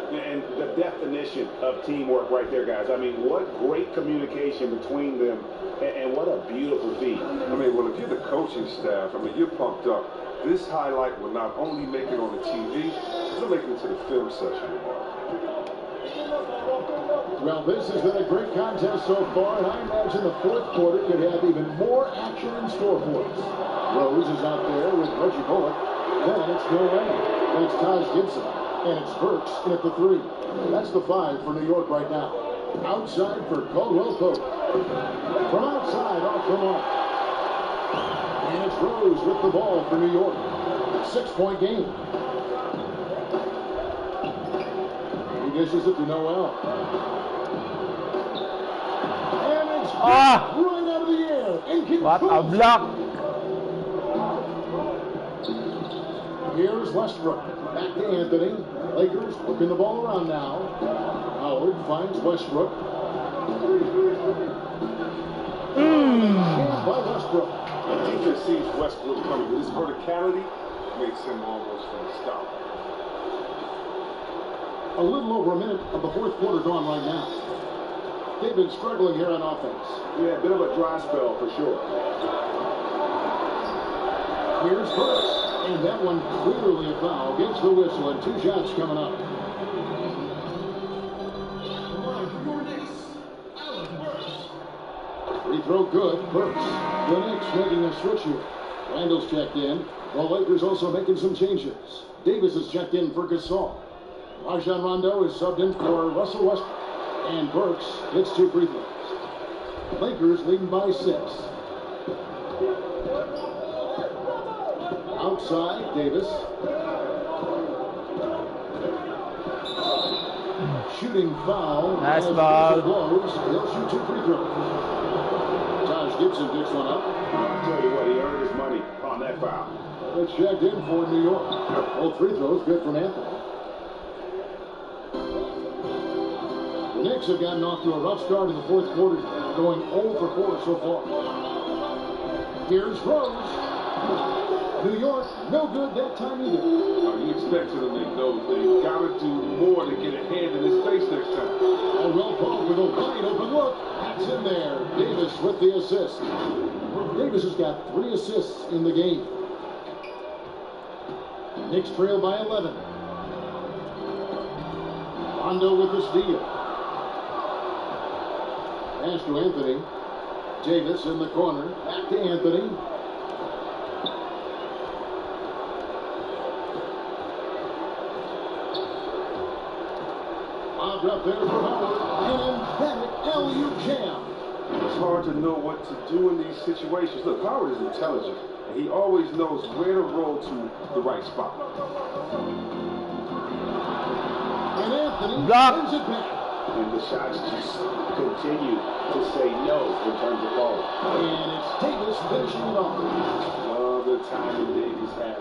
And the definition of teamwork right there, guys. I mean, what great communication between them, and what a beautiful feat. I mean, well, if you're the coaching staff, I mean, you're pumped up. This highlight will not only make it on the TV, it'll make it to the film session tomorrow. Well, this has been a great contest so far, and I imagine the fourth quarter could have even more action in store for us. Rose is out there with Reggie Bullock. Then it's no way. That's Taj Gibson. And it's Burks in at the 3. That's the 5 for New York right now. Outside for Caldwell Pope. From outside, off the mark. And it's Rose with the ball for New York. 6-point game. He dishes it to Noel. And it's right out of the air. What a block. Here's Westbrook. Back to Anthony. Lakers working the ball around now. Howard finds Westbrook. By Westbrook. The defense sees Westbrook coming. His verticality makes him almost unstoppable. A little over a minute of the fourth quarter gone right now. They've been struggling here on offense. Yeah, a bit of a dry spell for sure. Here's Burks. And that one clearly a foul. Gets the whistle and 2 shots coming up. Free throw good. Burks. The Knicks making a switch here. Randall's checked in. The Lakers also making some changes. Davis is checked in for Gasol. Rajon Rondo is subbed in for Russell Westbrook. And Burks hits 2 free throws. Lakers leading by 6. Outside, Davis. Shooting foul. Nice As ball. blows, he'll shoot 2 free throws. Taj Gibson picks one up. I'll tell you what, he earned his money on that foul. It's checked in for New York. Both free throws good from Anthony. The Knicks have gotten off to a rough start in the fourth quarter, going 0 for 4 so far. Here's Rose. New York, no good that time either. You expect them to make those. They've got to do more to get a hand in his face next time. And well called with a wide open look. That's in there. Davis with the assist. Davis has got 3 assists in the game. Knicks trail by 11. Rondo with the steal. Pass to Anthony. Davis in the corner. Back to Anthony. Up there for Howard. An emphatic LU jam. It's hard to know what to do in these situations. Look, Howard is intelligent, and he always knows where to roll to the right spot. And Anthony Block. sends it back. And the shots just continue to say no in terms of ball. And it's Davis finishing it off. Love the timing Davis has.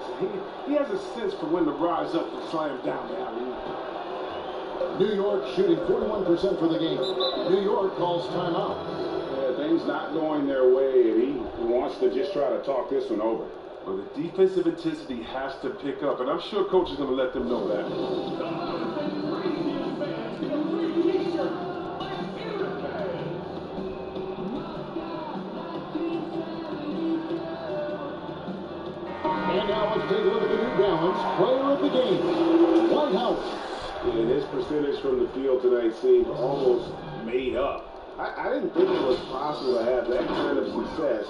He has a sense for when to rise up and slam down the alley. New York shooting 41% for the game. New York calls timeout. Yeah, things not going their way, and he wants to just try to talk this one over. Well, the defensive intensity has to pick up, and I'm sure coach is going to let them know that. And now let's take a look at the New Balance player of the game, Dwight Howard. And his percentage from the field tonight seemed almost made up. I didn't think it was possible to have that kind of success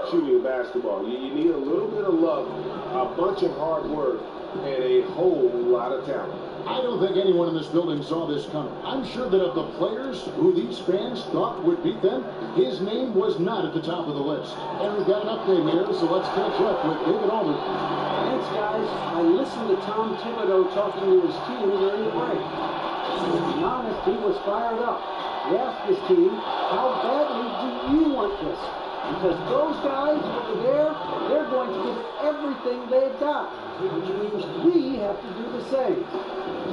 shooting basketball. You need a little bit of luck, a bunch of hard work, and a whole lot of talent. I don't think anyone in this building saw this coming. I'm sure that of the players who these fans thought would beat them, his name was not at the top of the list. And we've got an update here, so let's catch up with David Allman. Thanks, guys. I listened to Tom Thibodeau talking to his team during the break. To be honest, he was fired up. He asked his team, how badly do you want this? Because those guys over there, they're going to give everything they've got. Which means we have to do the same.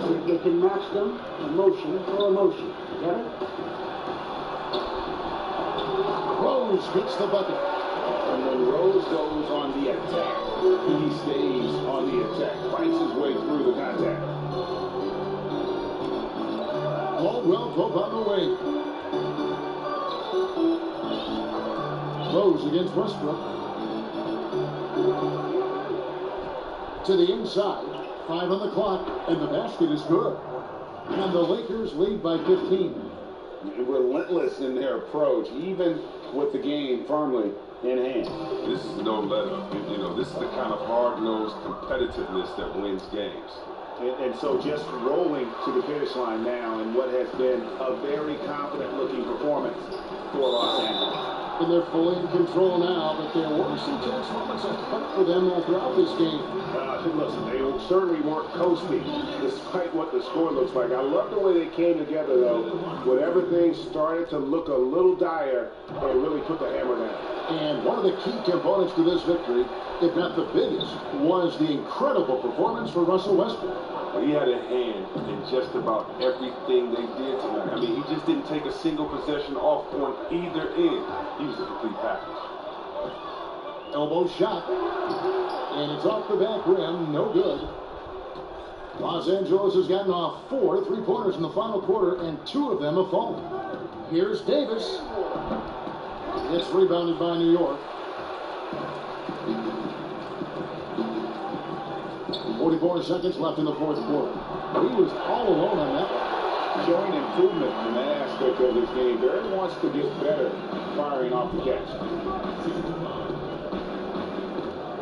See if they can match them emotion for emotion. Get it? Rose gets the bucket. And when Rose goes on the attack, he stays on the attack, fights his way through the contact. Caldwell Pope on the way. Rose against Westbrook. To the inside. 5 on the clock, and the basket is good. And the Lakers lead by 15. relentless in their approach, even with the game firmly in hand. This is no let-up. You know, this is the kind of hard-nosed competitiveness that wins games. And so just rolling to the finish line now in what has been a very confident-looking performance for Los Angeles. And they're fully in control now, but there were some tense moments for them throughout this game. Listen, they certainly weren't coasting, despite what the score looks like. I love the way they came together, though, when everything started to look a little dire and really put the hammer down. And one of the key components to this victory, if not the biggest, was the incredible performance for Russell Westbrook. Well, he had a hand in just about everything they did tonight. I mean, he just didn't take a single possession off on either end. He was a complete package. Elbow shot, and it's off the back rim, no good. Los Angeles has gotten off 4 3-pointers in the final quarter, and 2 of them have fallen. Here's Davis. It's rebounded by New York. 44 seconds left in the fourth quarter. He was all alone on that one. Showing improvement in that aspect of his game. Barry wants to get better firing off the catch.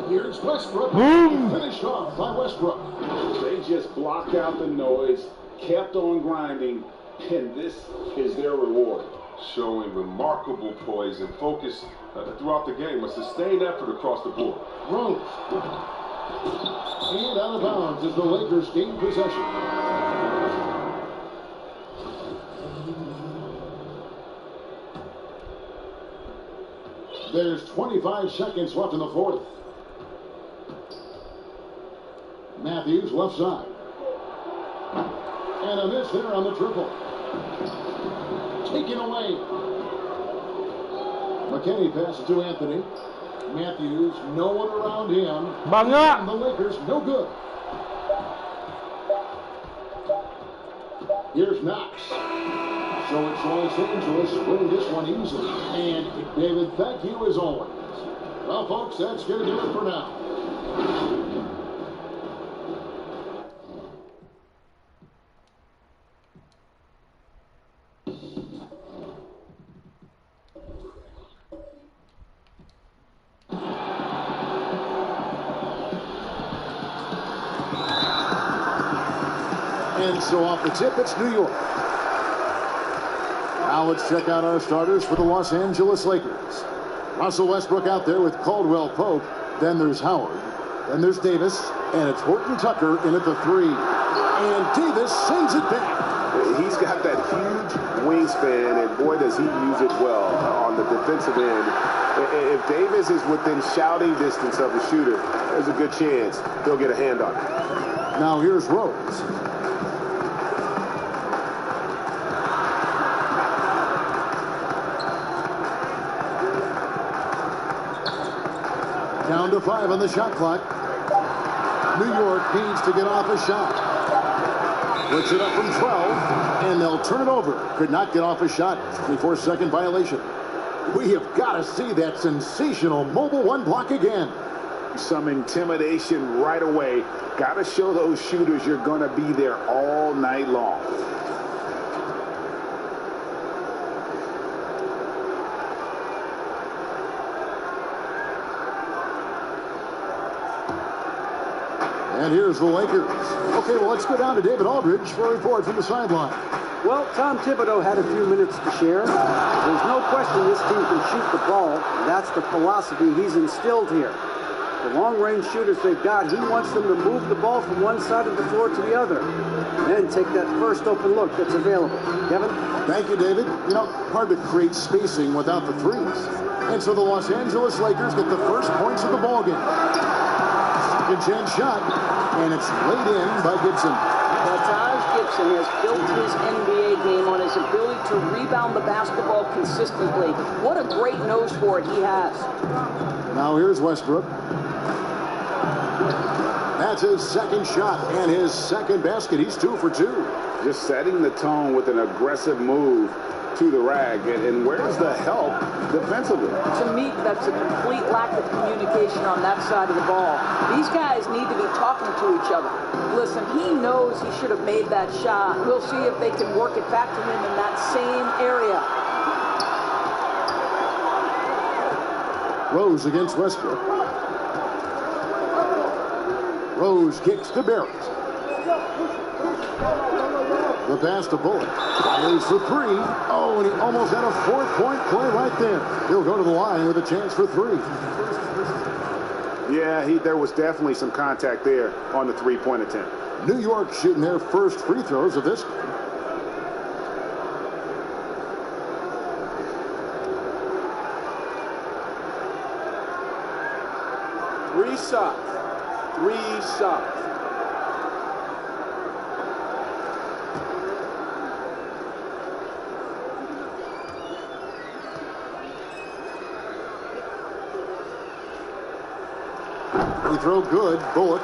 Here's Westbrook. Finished off by Westbrook. They just blocked out the noise, kept on grinding, and this is their reward. Showing remarkable poise and focus throughout the game. A sustained effort across the board. Rose. And out of bounds as the Lakers gain possession. There's 25 seconds left in the fourth. Matthews left side. And a miss there on the triple. Taken away. McKinney passes to Anthony. Matthews, no one around him. And the Lakers, no good. Here's Knox. So it's Los Angeles winning this one easily. And David, thank you as always. Well, folks, that's going to do it for now. And so off the tip, it's New York. Now let's check out our starters for the Los Angeles Lakers. Russell Westbrook out there with Caldwell Pope. Then there's Howard. Then there's Davis. And it's Horton Tucker in at the 3. And Davis sends it back. He's got that huge wingspan, and boy, does he use it well on the defensive end. If Davis is within shouting distance of the shooter, there's a good chance he'll get a hand on it. Now here's Rose. Down to 5 on the shot clock. New York needs to get off a shot. Puts it up from 12, and they'll turn it over. Could not get off a shot. 24-second violation. We have got to see that sensational mobile 1 block again. Some intimidation right away. Got to show those shooters you're going to be there all night long. And here's the Lakers. Okay, well, let's go down to David Aldridge for a report from the sideline. Well, Tom Thibodeau had a few minutes to share. There's no question this team can shoot the ball. That's the philosophy he's instilled here. The long-range shooters they've got, he wants them to move the ball from one side of the floor to the other. Then take that first open look that's available. Kevin? Thank you, David. You know, hard to create spacing without the threes. And so the Los Angeles Lakers get the first points of the ballgame. Second chance shot, and it's laid in by Gibson. Taj Gibson has built his NBA game on his ability to rebound the basketball consistently. What a great nose for it he has. Now here's Westbrook. That's his second shot and his second basket. He's 2 for 2. Just setting the tone with an aggressive move to the rag. And where's the help defensively? To me, that's a complete lack of communication on that side of the ball. These guys need to be talking to each other. Listen, he knows he should have made that shot. We'll see if they can work it back to him in that same area. Rose against Westbrook. Rose kicks to Barrett. The pass to Bullock. Fires for three. Oh, and he almost had a fourth-point play right there. He'll go to the line with a chance for three. Yeah, there was definitely some contact there on the three-point attempt. New York shooting their first free throws of this game. Three shots. Free throw good. Bullock.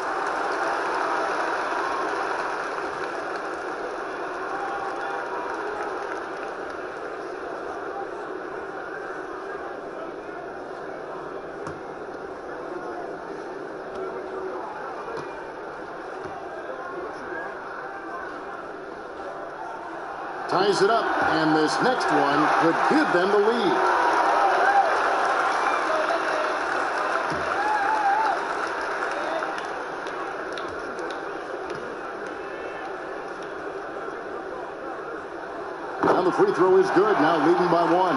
Ties it up, and this next one could give them the lead. Now the free throw is good, now leading by one.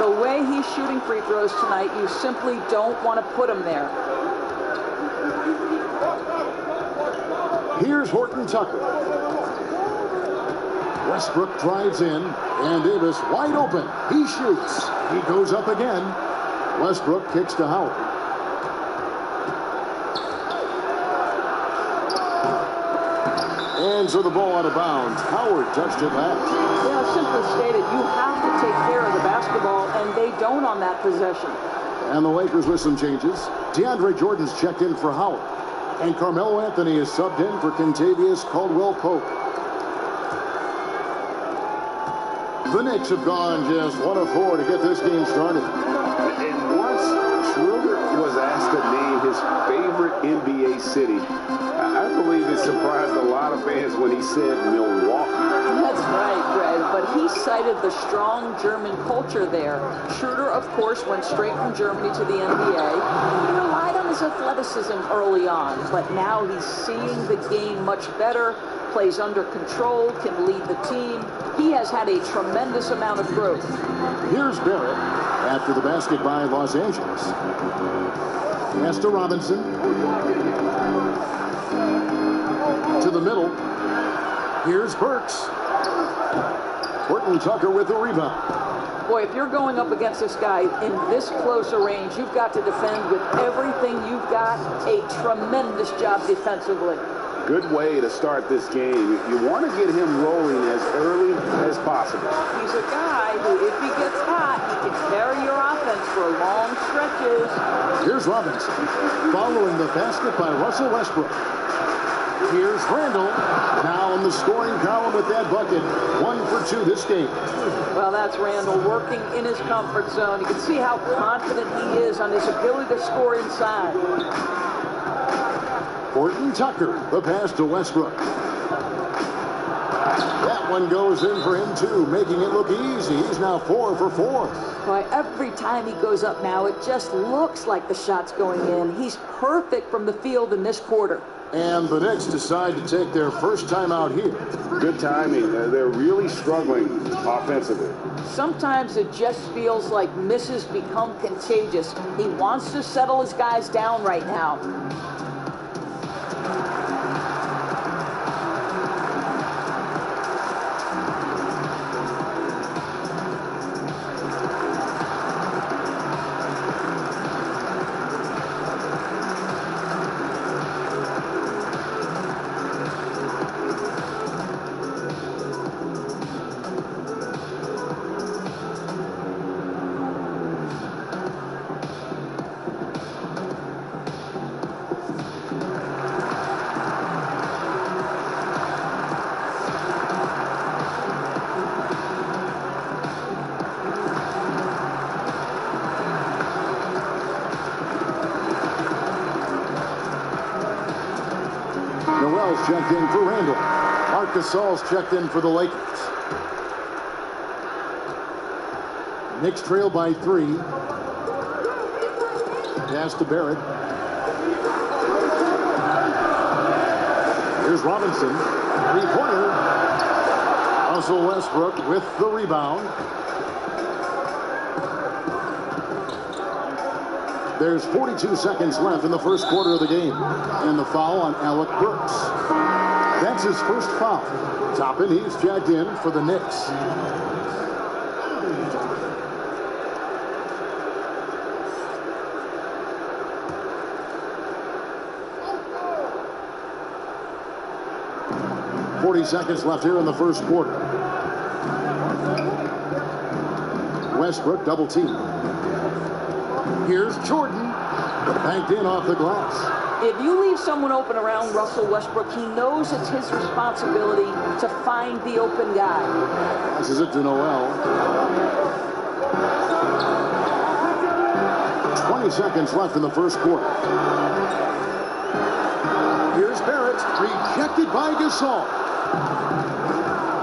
The way he's shooting free throws tonight, you simply don't want to put him there. Here's Horton Tucker. Westbrook drives in, and Davis wide open. He shoots. He goes up again. Westbrook kicks to Howard. And so the ball out of bounds. Howard touched it last. Yeah, simply stated, you have to take care of the basketball, and they don't on that possession. And the Lakers with some changes. DeAndre Jordan's checked in for Howard. And Carmelo Anthony is subbed in for Kentavious Caldwell-Pope. The Knicks have gone just 1 of 4 to get this game started. And once Schroeder was asked to name his favorite NBA city, I believe it surprised a lot of fans when he said Milwaukee. That's right, Greg, but he cited the strong German culture there. Schroeder, of course, went straight from Germany to the NBA. He relied on his athleticism early on, but now he's seeing the game much better, plays under control, can lead the team. He has had a tremendous amount of growth. Here's Barrett after the basket by Los Angeles. Pass to Robinson. To the middle. Here's Burks. Horton Tucker with the rebound. Boy, if you're going up against this guy in this close a range, you've got to defend with everything you've got. A tremendous job defensively. Good way to start this game. You want to get him rolling as early as possible. He's a guy who, if he gets hot, he can carry your offense for long stretches. Here's Robinson, following the basket by Russell Westbrook. Here's Randall, now in the scoring column with that bucket. 1 for 2 this game. Well, that's Randall working in his comfort zone. You can see how confident he is on his ability to score inside. Horton Tucker, the pass to Westbrook. That one goes in for him, too, making it look easy. He's now 4 for 4. Boy, every time he goes up now, it just looks like the shot's going in. He's perfect from the field in this quarter. And the Knicks decide to take their first time out here. Good timing. They're really struggling offensively. Sometimes it just feels like misses become contagious. He wants to settle his guys down right now. Wells checked in for Randall. Marc Gasol's checked in for the Lakers. Knicks trail by 3. Pass to Barrett. Here's Robinson. Three-pointer. Russell Westbrook with the rebound. There's 42 seconds left in the first quarter of the game. And the foul on Alec Burks. That's his first foul. Toppin, he's checked in for the Knicks. Seconds left here in the first quarter. Westbrook double team. Here's Jordan. Banked in off the glass. If you leave someone open around Russell Westbrook, he knows it's his responsibility to find the open guy. Passes it to Noel. 20 seconds left in the first quarter. Here's Barrett. Rejected by Gasol.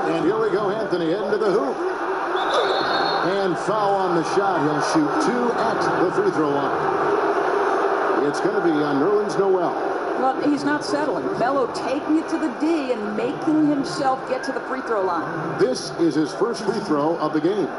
And here we go, Anthony heading to the hoop. And foul on the shot. He'll shoot 2 at the free throw line. It's going to be on Nerlens Noel. Well, he's not settling. Melo taking it to the D and making himself get to the free throw line. This is his first free throw of the game.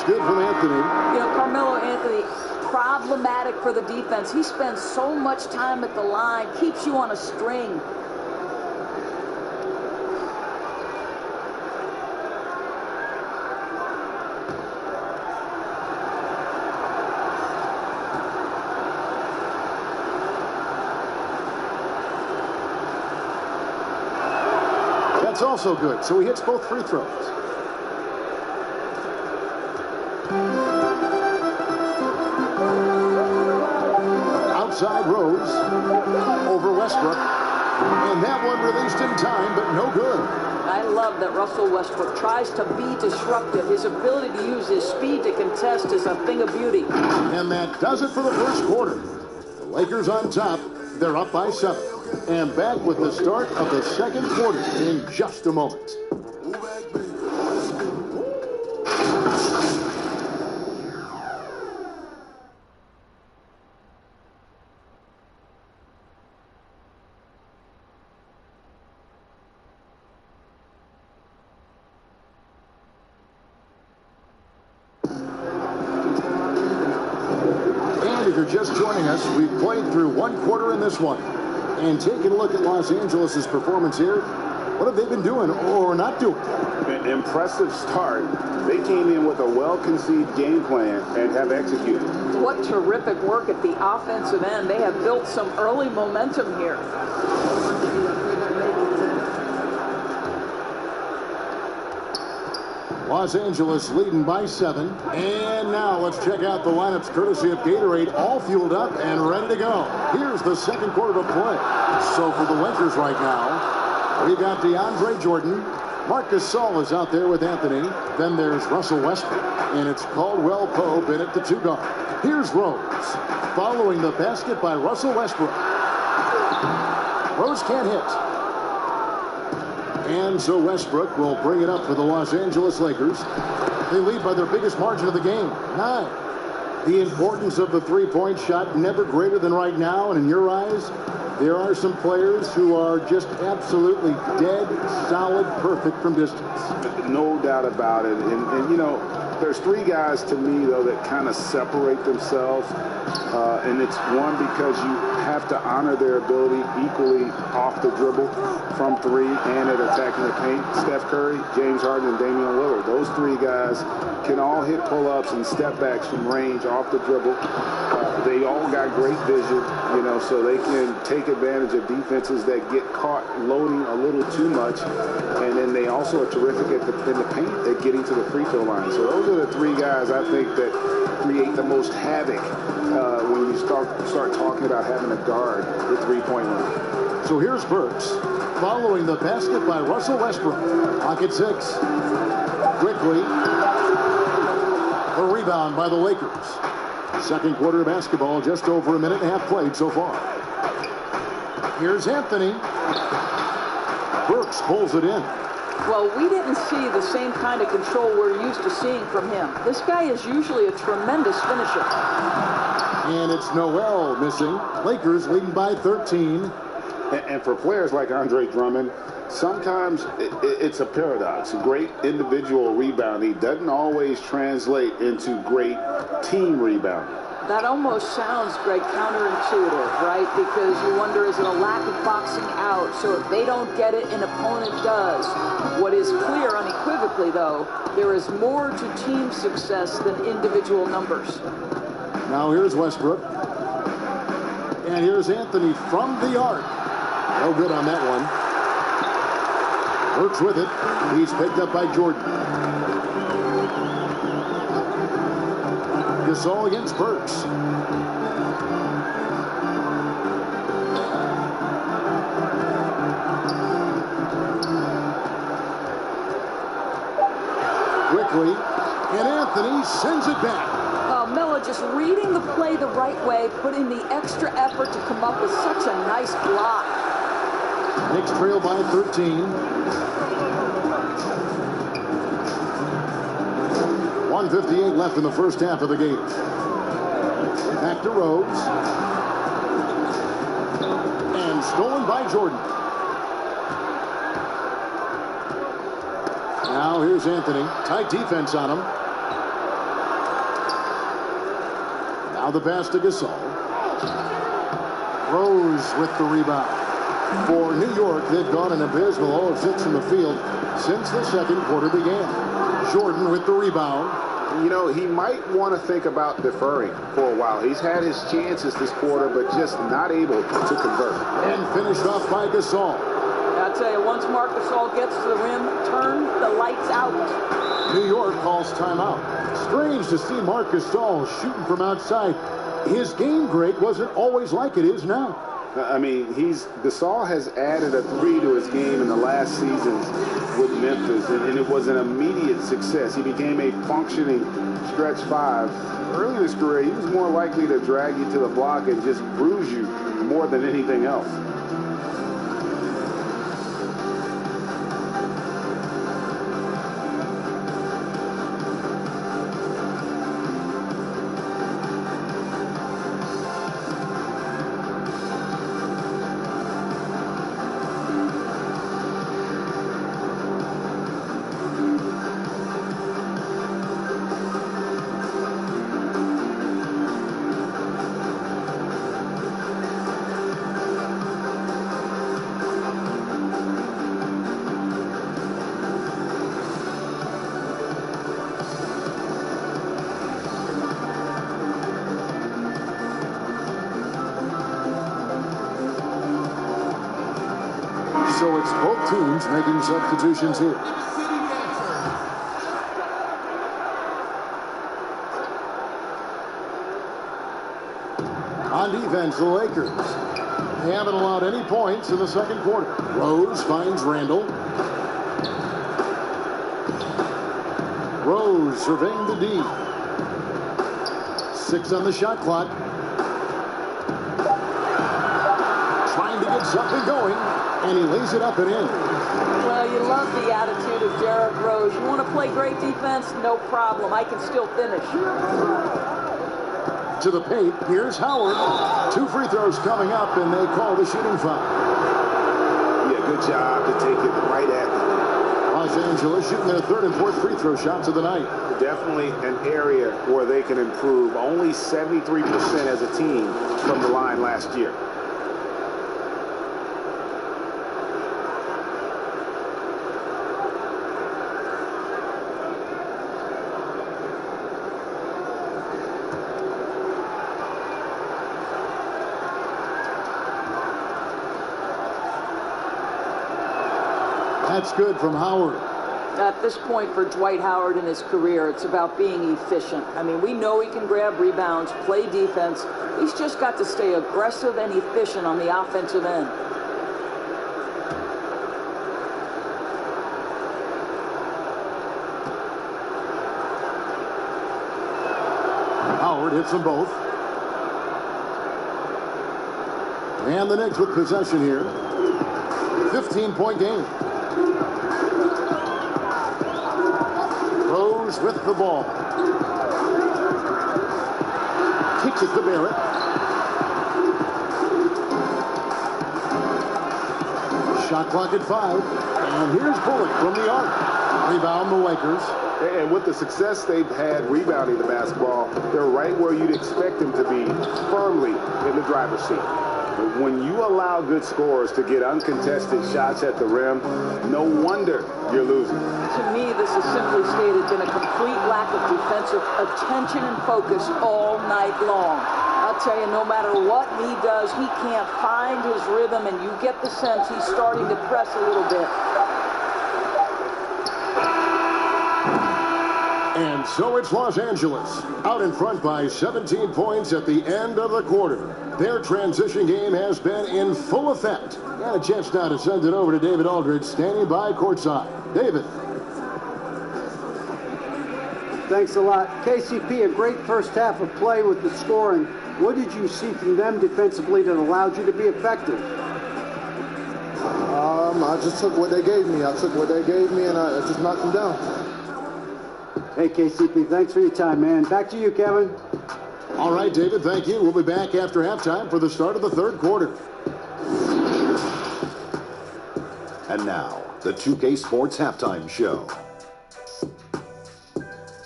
Good from Anthony. You know, Carmelo Anthony, problematic for the defense. He spends so much time at the line, keeps you on a string. That's also good. So he hits both free throws. Outside Rose over Westbrook, and that one released in time, but no good. I love that Russell Westbrook tries to be disruptive. His ability to use his speed to contest is a thing of beauty. And that does it for the first quarter. The Lakers on top. They're up by 7. And back with the start of the second quarter in just a moment. If you're just joining us, we've played through one quarter in this one. And taking a look at Los Angeles' performance here, what have they been doing or not doing? An impressive start. They came in with a well-conceived game plan and have executed. What terrific work at the offensive end. They have built some early momentum here. Los Angeles leading by 7. And now let's check out the lineups courtesy of Gatorade, all fueled up and ready to go. Here's the second quarter to play. So for the Lakers right now, we got DeAndre Jordan. Marc Gasol is out there with Anthony. Then there's Russell Westbrook. And it's Caldwell Pope in at the 2 guard. Here's Rose. Following the basket by Russell Westbrook. Rose can't hit. And so Westbrook will bring it up for the Los Angeles Lakers. They lead by their biggest margin of the game, 9. The importance of the three-point shot never greater than right now. And in your eyes, there are some players who are just absolutely dead, solid, perfect from distance. No doubt about it. And you know, there's 3 guys to me, though, that kind of separate themselves. And it's one, because you have to honor their ability equally off the dribble, from 3, and at attacking the paint. Steph Curry, James Harden, and Damian Lillard. Those 3 guys can all hit pull-ups and step-backs from range off the dribble. They all got great vision, you know, so they can take advantage of defenses that get caught loading a little too much. And then they also are terrific in the paint at getting to the free throw line. So those are the three guys I think that create the most havoc when you start talking about having to guard the three-point line. So here's Burks following the basket by Russell Westbrook. Pocket 6. Quickly. A rebound by the Lakers. Second quarter basketball, just over a minute and a half played so far. Here's Anthony. Burks pulls it in. Well, we didn't see the same kind of control we're used to seeing from him. This guy is usually a tremendous finisher. And it's Noel missing. Lakers leading by 13. And for players like Andre Drummond, sometimes it's a paradox. Great individual rebounding doesn't always translate into great team rebounding. That almost sounds, Greg, counterintuitive, right? Because you wonder, is it a lack of boxing out? So if they don't get it, an opponent does. What is clear unequivocally, though, there is more to team success than individual numbers. Now here's Westbrook. And here's Anthony from the arc. No good on that one. Burks with it. He's picked up by Jordan. Gasol against Burks. Quickly, and Anthony sends it back. Melo just reading the play the right way, putting the extra effort to come up with such a nice block. Knicks trail by 13. 1:58 left in the first half of the game. Back to Rose. And stolen by Jordan. Now here's Anthony. Tight defense on him. Now the pass to Gasol. Rose with the rebound. For New York, they've gone an abysmal 0 of 6 from the field since the second quarter began. Jordan with the rebound. You know, he might want to think about deferring for a while. He's had his chances this quarter, but just not able to convert. And finished off by Gasol. I'll tell you, once Marc Gasol gets to the rim, turn the lights out. New York calls timeout. Strange to see Marc Gasol shooting from outside. His game, Greg, wasn't always like it is now. I mean, Gasol has added a 3 to his game in the last seasons with Memphis, and it was an immediate success. He became a functioning stretch 5. Early in his career, he was more likely to drag you to the block and just bruise you more than anything else. So it's both teams making substitutions here. On defense, the Lakers. They haven't allowed any points in the second quarter. Rose finds Randall. Rose surveying the D. 6 on the shot clock. Trying to get something going, and he lays it up and in. Well, you love the attitude of Derrick Rose. You want to play great defense? No problem. I can still finish. To the paint, here's Howard. 2 free throws coming up, and they call the shooting foul. Yeah, good job to take it right at them. Los Angeles shooting their 3rd and 4th free throw shots of the night. Definitely an area where they can improve. Only 73% as a team from the line last year. That's good from Howard. At this point for Dwight Howard in his career, it's about being efficient. I mean, we know he can grab rebounds, play defense. He's just got to stay aggressive and efficient on the offensive end. Howard hits them both. And the Knicks with possession here. 15-point game. Rose with the ball. Kicks it to Barrett. Shot clock at 5. And here's Bullock from the arc. Rebound the Lakers. And with the success they've had rebounding the basketball, they're right where you'd expect them to be, firmly in the driver's seat. But when you allow good scorers to get uncontested shots at the rim, no wonder you're losing. To me, this is simply stated been a complete lack of defensive attention and focus all night long. I'll tell you, no matter what he does, he can't find his rhythm, and you get the sense he's starting to press a little bit. And so it's Los Angeles, out in front by 17 points at the end of the quarter. Their transition game has been in full effect. And a chance now to send it over to David Aldridge, standing by courtside. David. Thanks a lot. KCP, a great first half of play with the scoring. What did you see from them defensively that allowed you to be effective? I just took what they gave me. And I just knocked them down. Hey, KCP, thanks for your time, man. Back to you, Kevin. All right, David, thank you. We'll be back after halftime for the start of the third quarter. And now, the 2K Sports Halftime Show.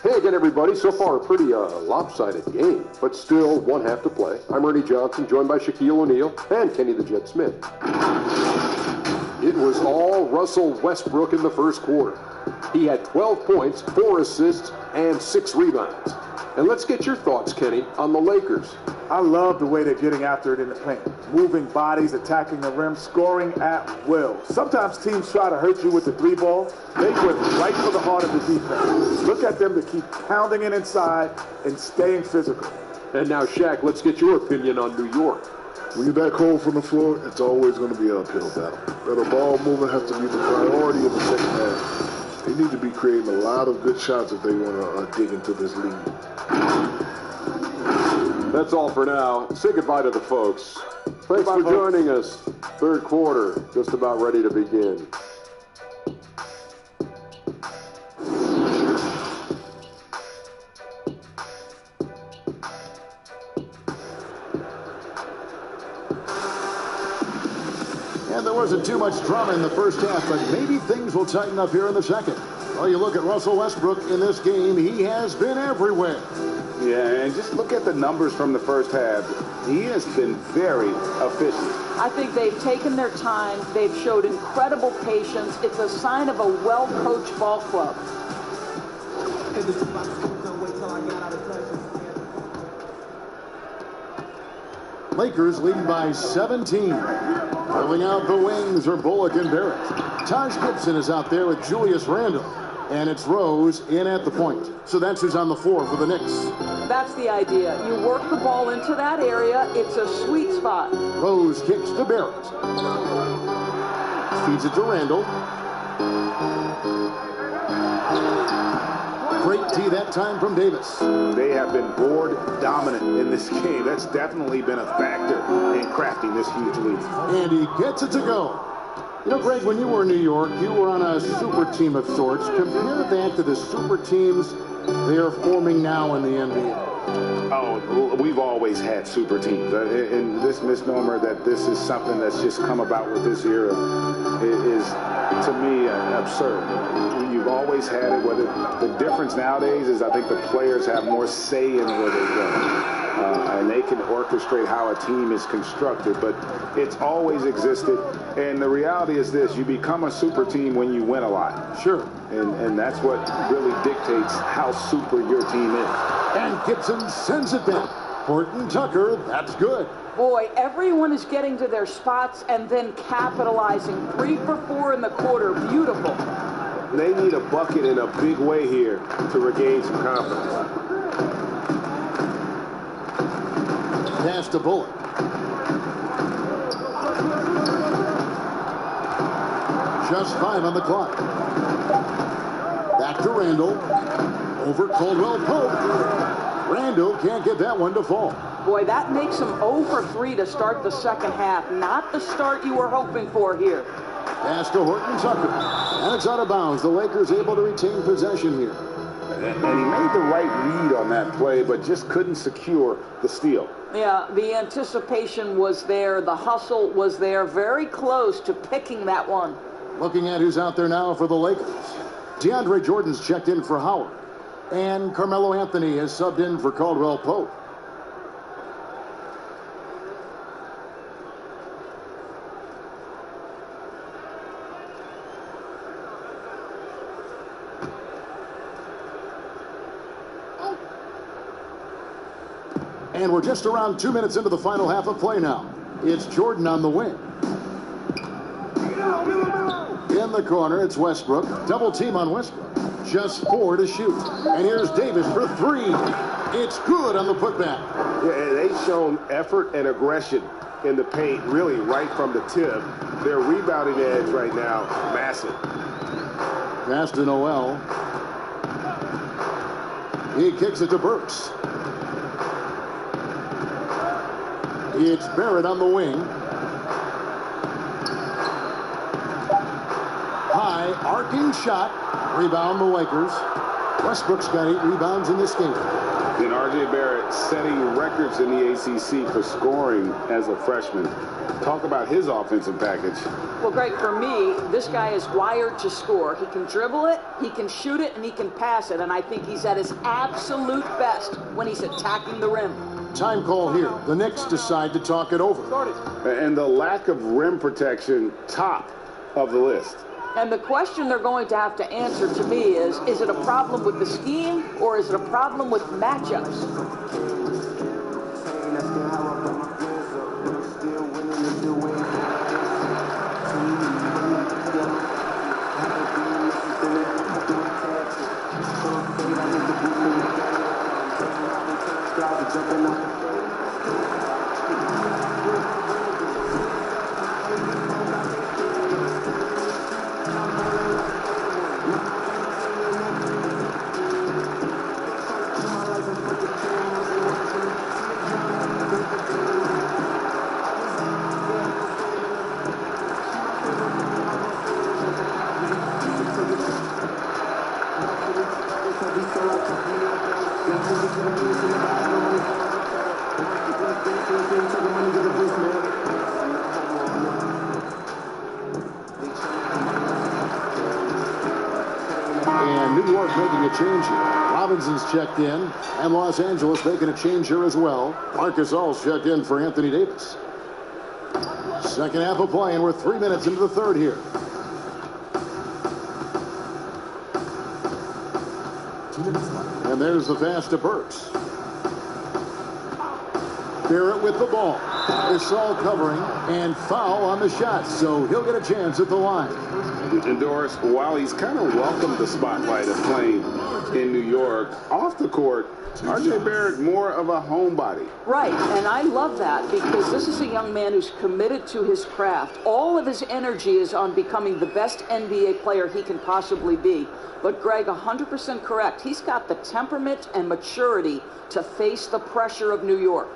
Hey again, everybody. So far, a pretty lopsided game, but still one half to play. I'm Ernie Johnson, joined by Shaquille O'Neal and Kenny the Jet Smith. It was all Russell Westbrook in the first quarter. He had 12 points, 4 assists, and 6 rebounds. And let's get your thoughts, Kenny, on the Lakers. I love the way they're getting after it in the paint. Moving bodies, attacking the rim, scoring at will. Sometimes teams try to hurt you with the 3-ball. They went right for the heart of the defense. Look at them to keep pounding it inside and staying physical. And now, Shaq, let's get your opinion on New York. When you're that cold from the floor, it's always going to be an uphill battle. But the ball movement has to be the priority in the second half. They need to be creating a lot of good shots if they want to dig into this lead. That's all for now. Say goodbye to the folks. Thanks for joining us. Third quarter, just about ready to begin. And there wasn't too much drama in the first half, but maybe things will tighten up here in the second. Well, you look at Russell Westbrook in this game, he has been everywhere. Yeah, and just look at the numbers from the first half. He has been very efficient. I think they've taken their time. They've showed incredible patience. It's a sign of a well-coached ball club. Lakers leading by 17. Filling out the wings are Bullock and Barrett. Taj Gibson is out there with Julius Randle. And it's Rose in at the point. So that's who's on the floor for the Knicks. That's the idea. You work the ball into that area. It's a sweet spot. Rose kicks to Barrett. Feeds it to Randle. Great D that time from Davis. They have been board dominant in this game. That's definitely been a factor in crafting this huge lead. And he gets it to go. You know, Greg, when you were in New York, you were on a super team of sorts. Compare that to the super teams they are forming now in the NBA. Oh, we've always had super teams. And this misnomer that this is something that's just come about with this era is, to me, absurd. You've always had it. Whether the difference nowadays is I think the players have more say in where they go. And they can orchestrate how a team is constructed, but it's always existed. And the reality is this: you become a super team when you win a lot. Sure. And that's what really dictates how super your team is. And Gibson sends it back. Horton Tucker, that's good. Boy, everyone is getting to their spots and then capitalizing. 3 for 4 in the quarter. Beautiful. They need a bucket in a big way here to regain some confidence. Pass to Bullock. Just 5 on the clock. Back to Randall. Over Caldwell Pope. Randall can't get that one to fall. Boy, that makes him 0 for 3 to start the second half. Not the start you were hoping for here. Pass to Horton Tucker. And it's out of bounds. The Lakers able to retain possession here. And he made the right read on that play, but just couldn't secure the steal. Yeah, the anticipation was there. The hustle was there. Very close to picking that one. Looking at who's out there now for the Lakers. DeAndre Jordan's checked in for Howard. And Carmelo Anthony has subbed in for Caldwell Pope. And we're just around 2 minutes into the final half of play now. It's Jordan on the wing. In the corner, it's Westbrook. Double team on Westbrook. Just 4 to shoot. And here's Davis for 3. It's good on the putback. Yeah, they've shown effort and aggression in the paint, really right from the tip. Their rebounding edge right now, massive. Pass to Noel. He kicks it to Burks. It's Barrett on the wing. High, arcing shot. Rebound the Lakers. Westbrook's got 8 rebounds in this game. And R.J. Barrett setting records in the ACC for scoring as a freshman. Talk about his offensive package. Well, Greg, for me, this guy is wired to score. He can dribble it, he can shoot it, and he can pass it. And I think he's at his absolute best when he's attacking the rim. Time call here. The Knicks decide to talk it over. And the lack of rim protection, top of the list. And the question they're going to have to answer to me is it a problem with the scheme or is it a problem with matchups? And New York making a change here. Robinson's checked in, and Los Angeles making a change here as well. Marcus All's checked in for Anthony Davis. Second half of play, and we're 3 minutes into the third here. And there's the pass to Burks. Barrett with the ball. Gasol covering, and foul on the shot, so he'll get a chance at the line. And Doris, while he's kind of welcomed the spotlight of playing in New York, off the court, R.J. Barrett more of a homebody. Right, and I love that because this is a young man who's committed to his craft. All of his energy is on becoming the best NBA player he can possibly be. But Greg, 100% correct. He's got the temperament and maturity to face the pressure of New York.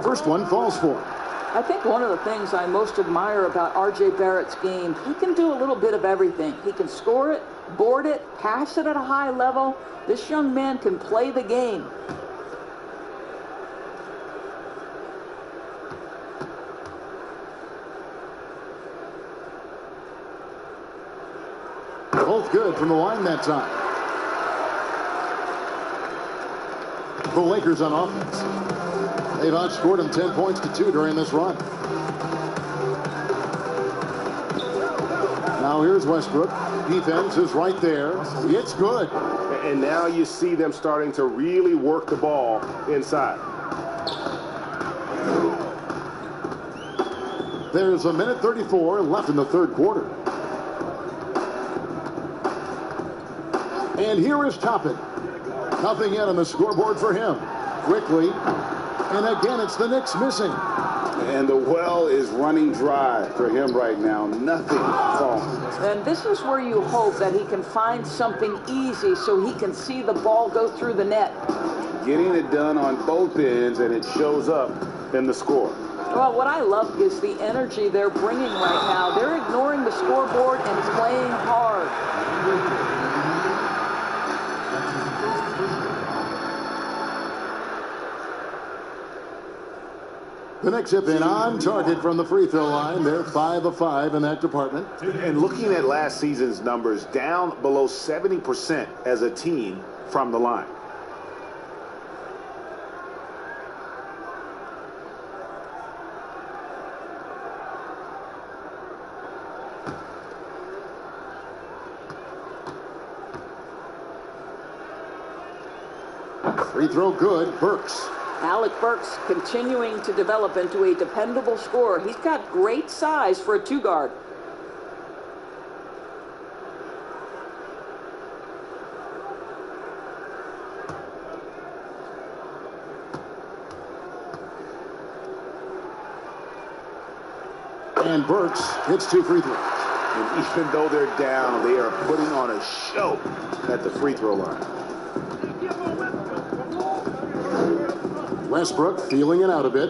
First one falls for him. I think one of the things I most admire about R.J. Barrett's game, he can do a little bit of everything. He can score it, board it, pass it at a high level. This young man can play the game. Both good from the line that time. The Lakers on offense. They've outscored them 10 points to 2 during this run. Now here's Westbrook. defense is right there. It's good. And now you see them starting to really work the ball inside. There's a minute 34 left in the third quarter. And here is Toppin. Nothing yet on the scoreboard for him. Quickly. And again, it's the Knicks missing. And the well is running dry for him right now. Nothing falling. And this is where you hope that he can find something easy so he can see the ball go through the net. Getting it done on both ends, and it shows up in the score. Well, what I love is the energy they're bringing right now. They're ignoring the scoreboard and playing hard. The Knicks have been on target from the free throw line. They're 5 of 5 in that department. And looking at last season's numbers, down below 70% as a team from the line. Free throw good. Burks. Alec Burks continuing to develop into a dependable scorer. He's got great size for a two-guard. And Burks hits 2 free throws. And even though they're down, they are putting on a show at the free throw line. Westbrook feeling it out a bit.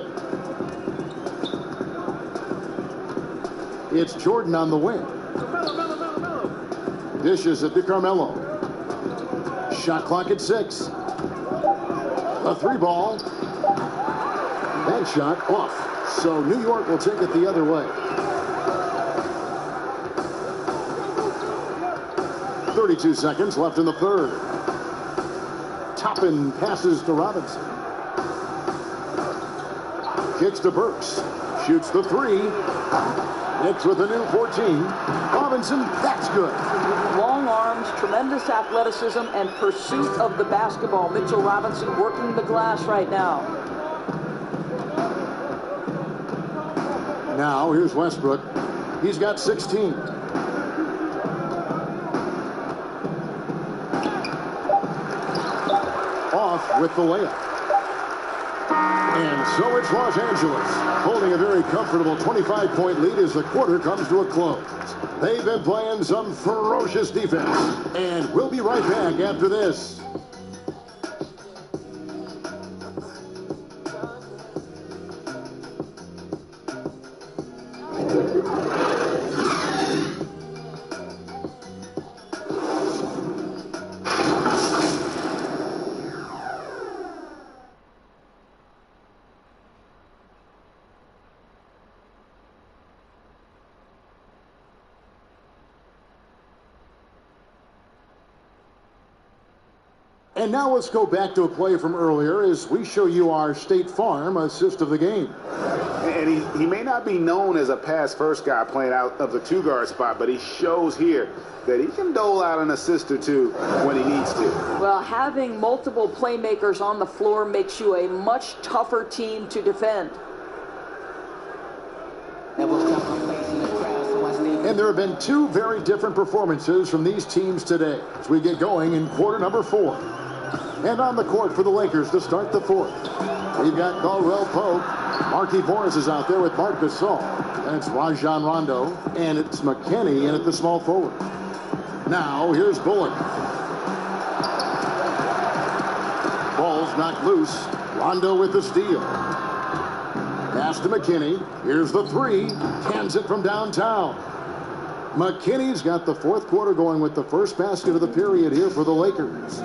It's Jordan on the wing. Dishes it to Carmelo. Shot clock at 6. A 3 ball. That shot off. So New York will take it the other way. 32 seconds left in the third. Toppin passes to Robinson. Kicks to Burks. Shoots the 3. Knicks with a new 14. Robinson, that's good. Long arms, tremendous athleticism, and pursuit of the basketball. Mitchell Robinson working the glass right now. Now, here's Westbrook. He's got 16. Off with the layup. And so it's Los Angeles, holding a very comfortable 25-point lead as the quarter comes to a close. They've been playing some ferocious defense, and we'll be right back after this. And now let's go back to a play from earlier as we show you our State Farm assist of the game. And he may not be known as a pass-first guy playing out of the two-guard spot, but he shows here that he can dole out an assist or two when he needs to. Well, having multiple playmakers on the floor makes you a much tougher team to defend. And there have been 2 very different performances from these teams today as we get going in quarter number 4. And on the court for the Lakers to start the 4th. We've got Caldwell Pope. Markieff Morris is out there with Marc Gasol. And it's Rajon Rondo. And it's McKinney in at the small forward. Now, here's Bullock. Ball's knocked loose. Rondo with the steal. Pass to McKinney. Here's the 3. Cans it from downtown. McKinney's got the 4th quarter going with the first basket of the period here for the Lakers.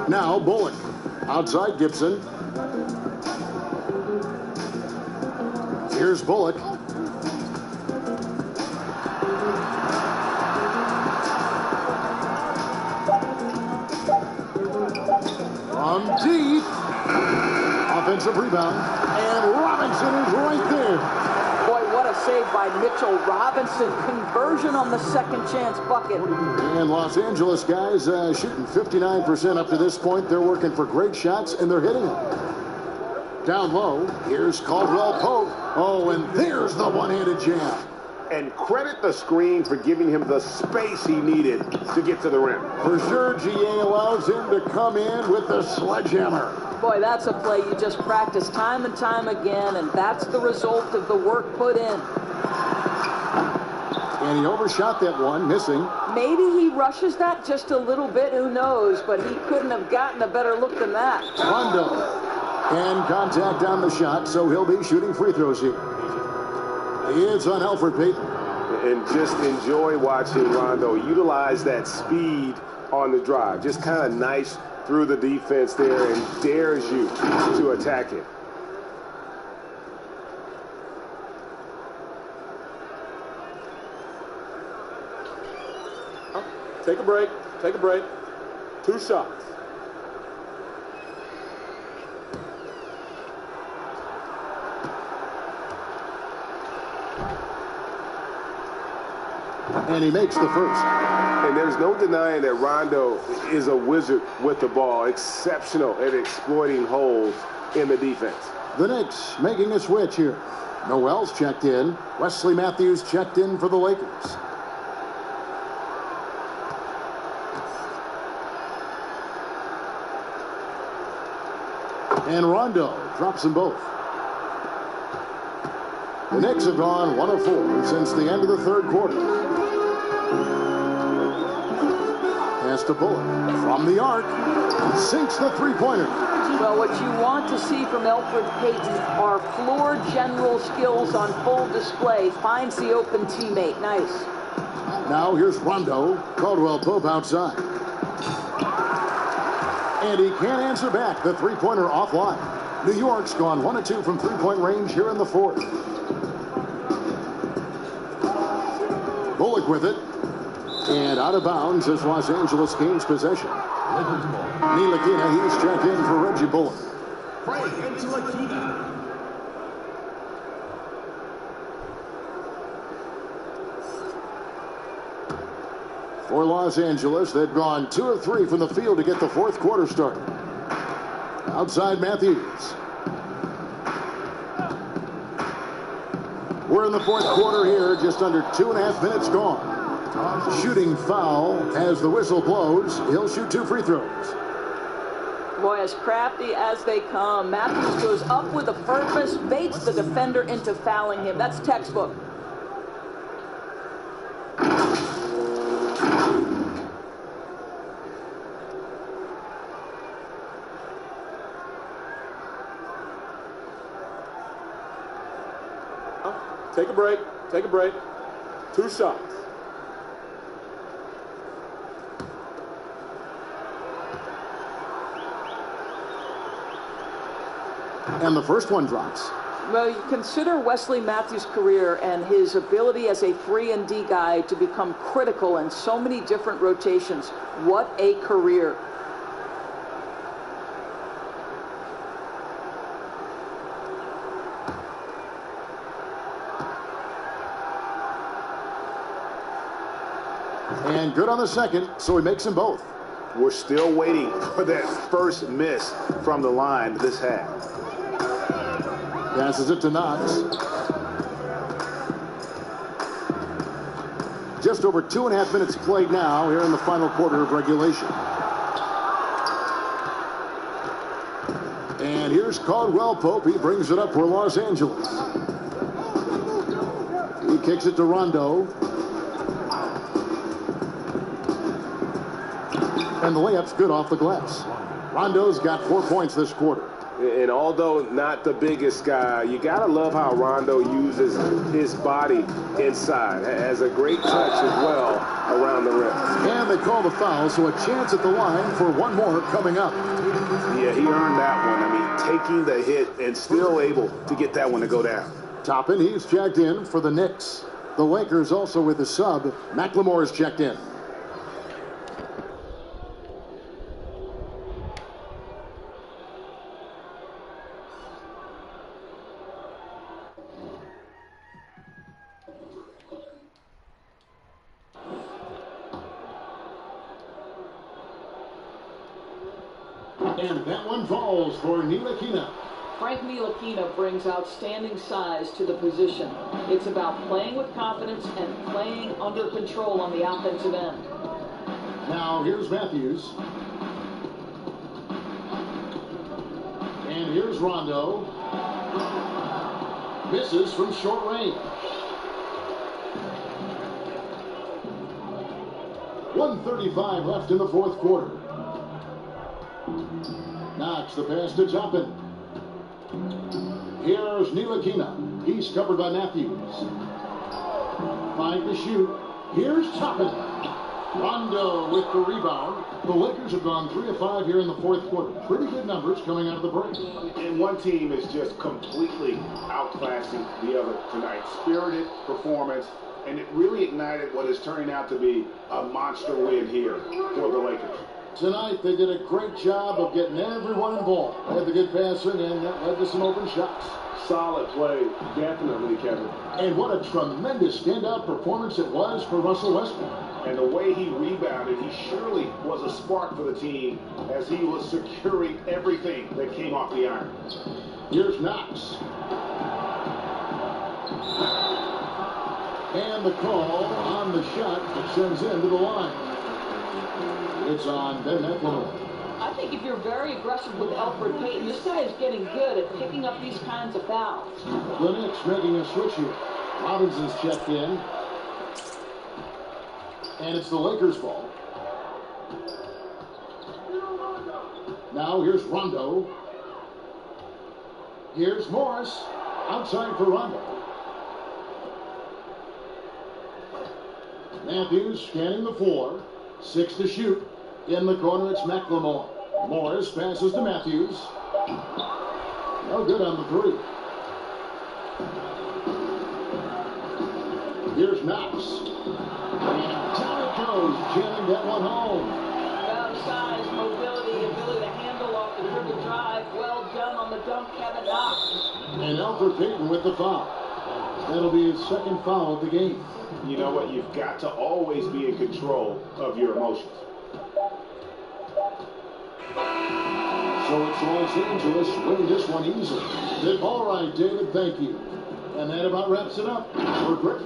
Now Bullock. Outside Gibson. Here's Bullock. From deep. Offensive rebound. And Robinson is right there. Boy, what a save by Mitchell Robinson. Conversion on the second chance bucket. And Los Angeles guys shooting 59% up to this point. They're working for great shots, and they're hitting them. Down low, here's Caldwell Pope. Oh, and there's the one-handed jam. And credit the screen for giving him the space he needed to get to the rim. For sure, GA allows him to come in with the sledgehammer. Boy, that's a play you just practice time and time again, and that's the result of the work put in. And he overshot that one, missing. Maybe he rushes that just a little bit, who knows, but he couldn't have gotten a better look than that. Rondo. And contact on the shot, so he'll be shooting free throws here. It's on Alfred Payton. And just enjoy watching Rondo utilize that speed on the drive. Just kind of nice through the defense there and dares you to attack it. Take a break. Take a break. 2 shots. And he makes the first. And there's no denying that Rondo is a wizard with the ball. Exceptional at exploiting holes in the defense. The Knicks making a switch here. Noel's checked in. Wesley Matthews checked in for the Lakers. And Rondo drops them both. The Knicks have gone 1 of 4 since the end of the third quarter. Pass to Bullock from the arc. Sinks the three-pointer. Well, what you want to see from Alfred Payton are floor general skills on full display. Finds the open teammate. Nice. Now here's Rondo. Caldwell Pope outside. And he can't answer back. The three-pointer offline. New York's gone 1 of 2 from three-point range here in the fourth. Bullock with it. And out of bounds as Los Angeles gains possession. Ntilikina, he's checked in for Reggie Bullock. For Los Angeles, they've gone 2 of 3 from the field to get the fourth quarter started. Outside Matthews. We're in the fourth quarter here, just under 2.5 minutes gone. Shooting foul as the whistle blows. He'll shoot 2 free throws. Boy, as crafty as they come. Matthews goes up with a purpose, baits the defender into fouling him. That's textbook. Take a break. Take a break. 2 shots. And the first one drops. Well, you consider Wesley Matthews' career and his ability as a 3-and-D guy to become critical in so many different rotations. What a career. And good on the second, so he makes them both. We're still waiting for that first miss from the line this half. Passes it to Knox. Just over 2.5 minutes played now here in the final quarter of regulation. And here's Caldwell Pope. He brings it up for Los Angeles. He kicks it to Rondo. And the layup's good off the glass. Rondo's got 4 points this quarter. And although not the biggest guy, you got to love how Rondo uses his body inside. Has a great touch as well around the rim. And they call the foul, so a chance at the line for one more coming up. Yeah, he earned that one. I mean, taking the hit and still able to get that one to go down. Toppin, he's checked in for the Knicks. The Lakers also with the sub. McLemore is checked in. And that one falls for NEWYORKKNICKS. Frank Ntilikina brings outstanding size to the position. It's about playing with confidence and playing under control on the offensive end. Now here's Matthews. And here's Rondo. Misses from short range. 1:35 left in the fourth quarter. Knocks the pass to Toppin. Here's NEWYORKKNICKS. He's covered by Matthews. 5 to shoot. Here's Toppin. Rondo with the rebound. The Lakers have gone 3 of 5 here in the fourth quarter. Pretty good numbers coming out of the break. And one team is just completely outclassing the other tonight. Spirited performance, and it really ignited what is turning out to be a monster win here for the Lakers. Tonight, they did a great job of getting everyone involved. They had the good passing, and that led to some open shots. Solid play, definitely, Kevin. And what a tremendous standout performance it was for Russell Westbrook. And the way he rebounded, he surely was a spark for the team as he was securing everything that came off the iron. Here's Knox. And the call on the shot that sends him to the line. It's on Ben McLemore. I think if you're very aggressive with Elfrid Payton, this guy is getting good at picking up these kinds of fouls. The Knicks making a switch here. Robinson's checked in. And it's the Lakers' ball. Now here's Rondo. Here's Morris. Outside for Rondo. Matthews scanning the floor. 6 to shoot. In the corner, it's McLemore. Morris passes to Matthews. No good on the 3. Here's Knox. And down it goes, jamming that one home. Well, size, mobility, ability to handle off the dribble drive. Well done on the dunk, Kevin Knox. And Elfrid Payton with the foul. That'll be his second foul of the game. You know what? You've got to always be in control of your emotions. So it's Los Angeles winning this one easily. All right, David, thank you. And that about wraps it up. We're great.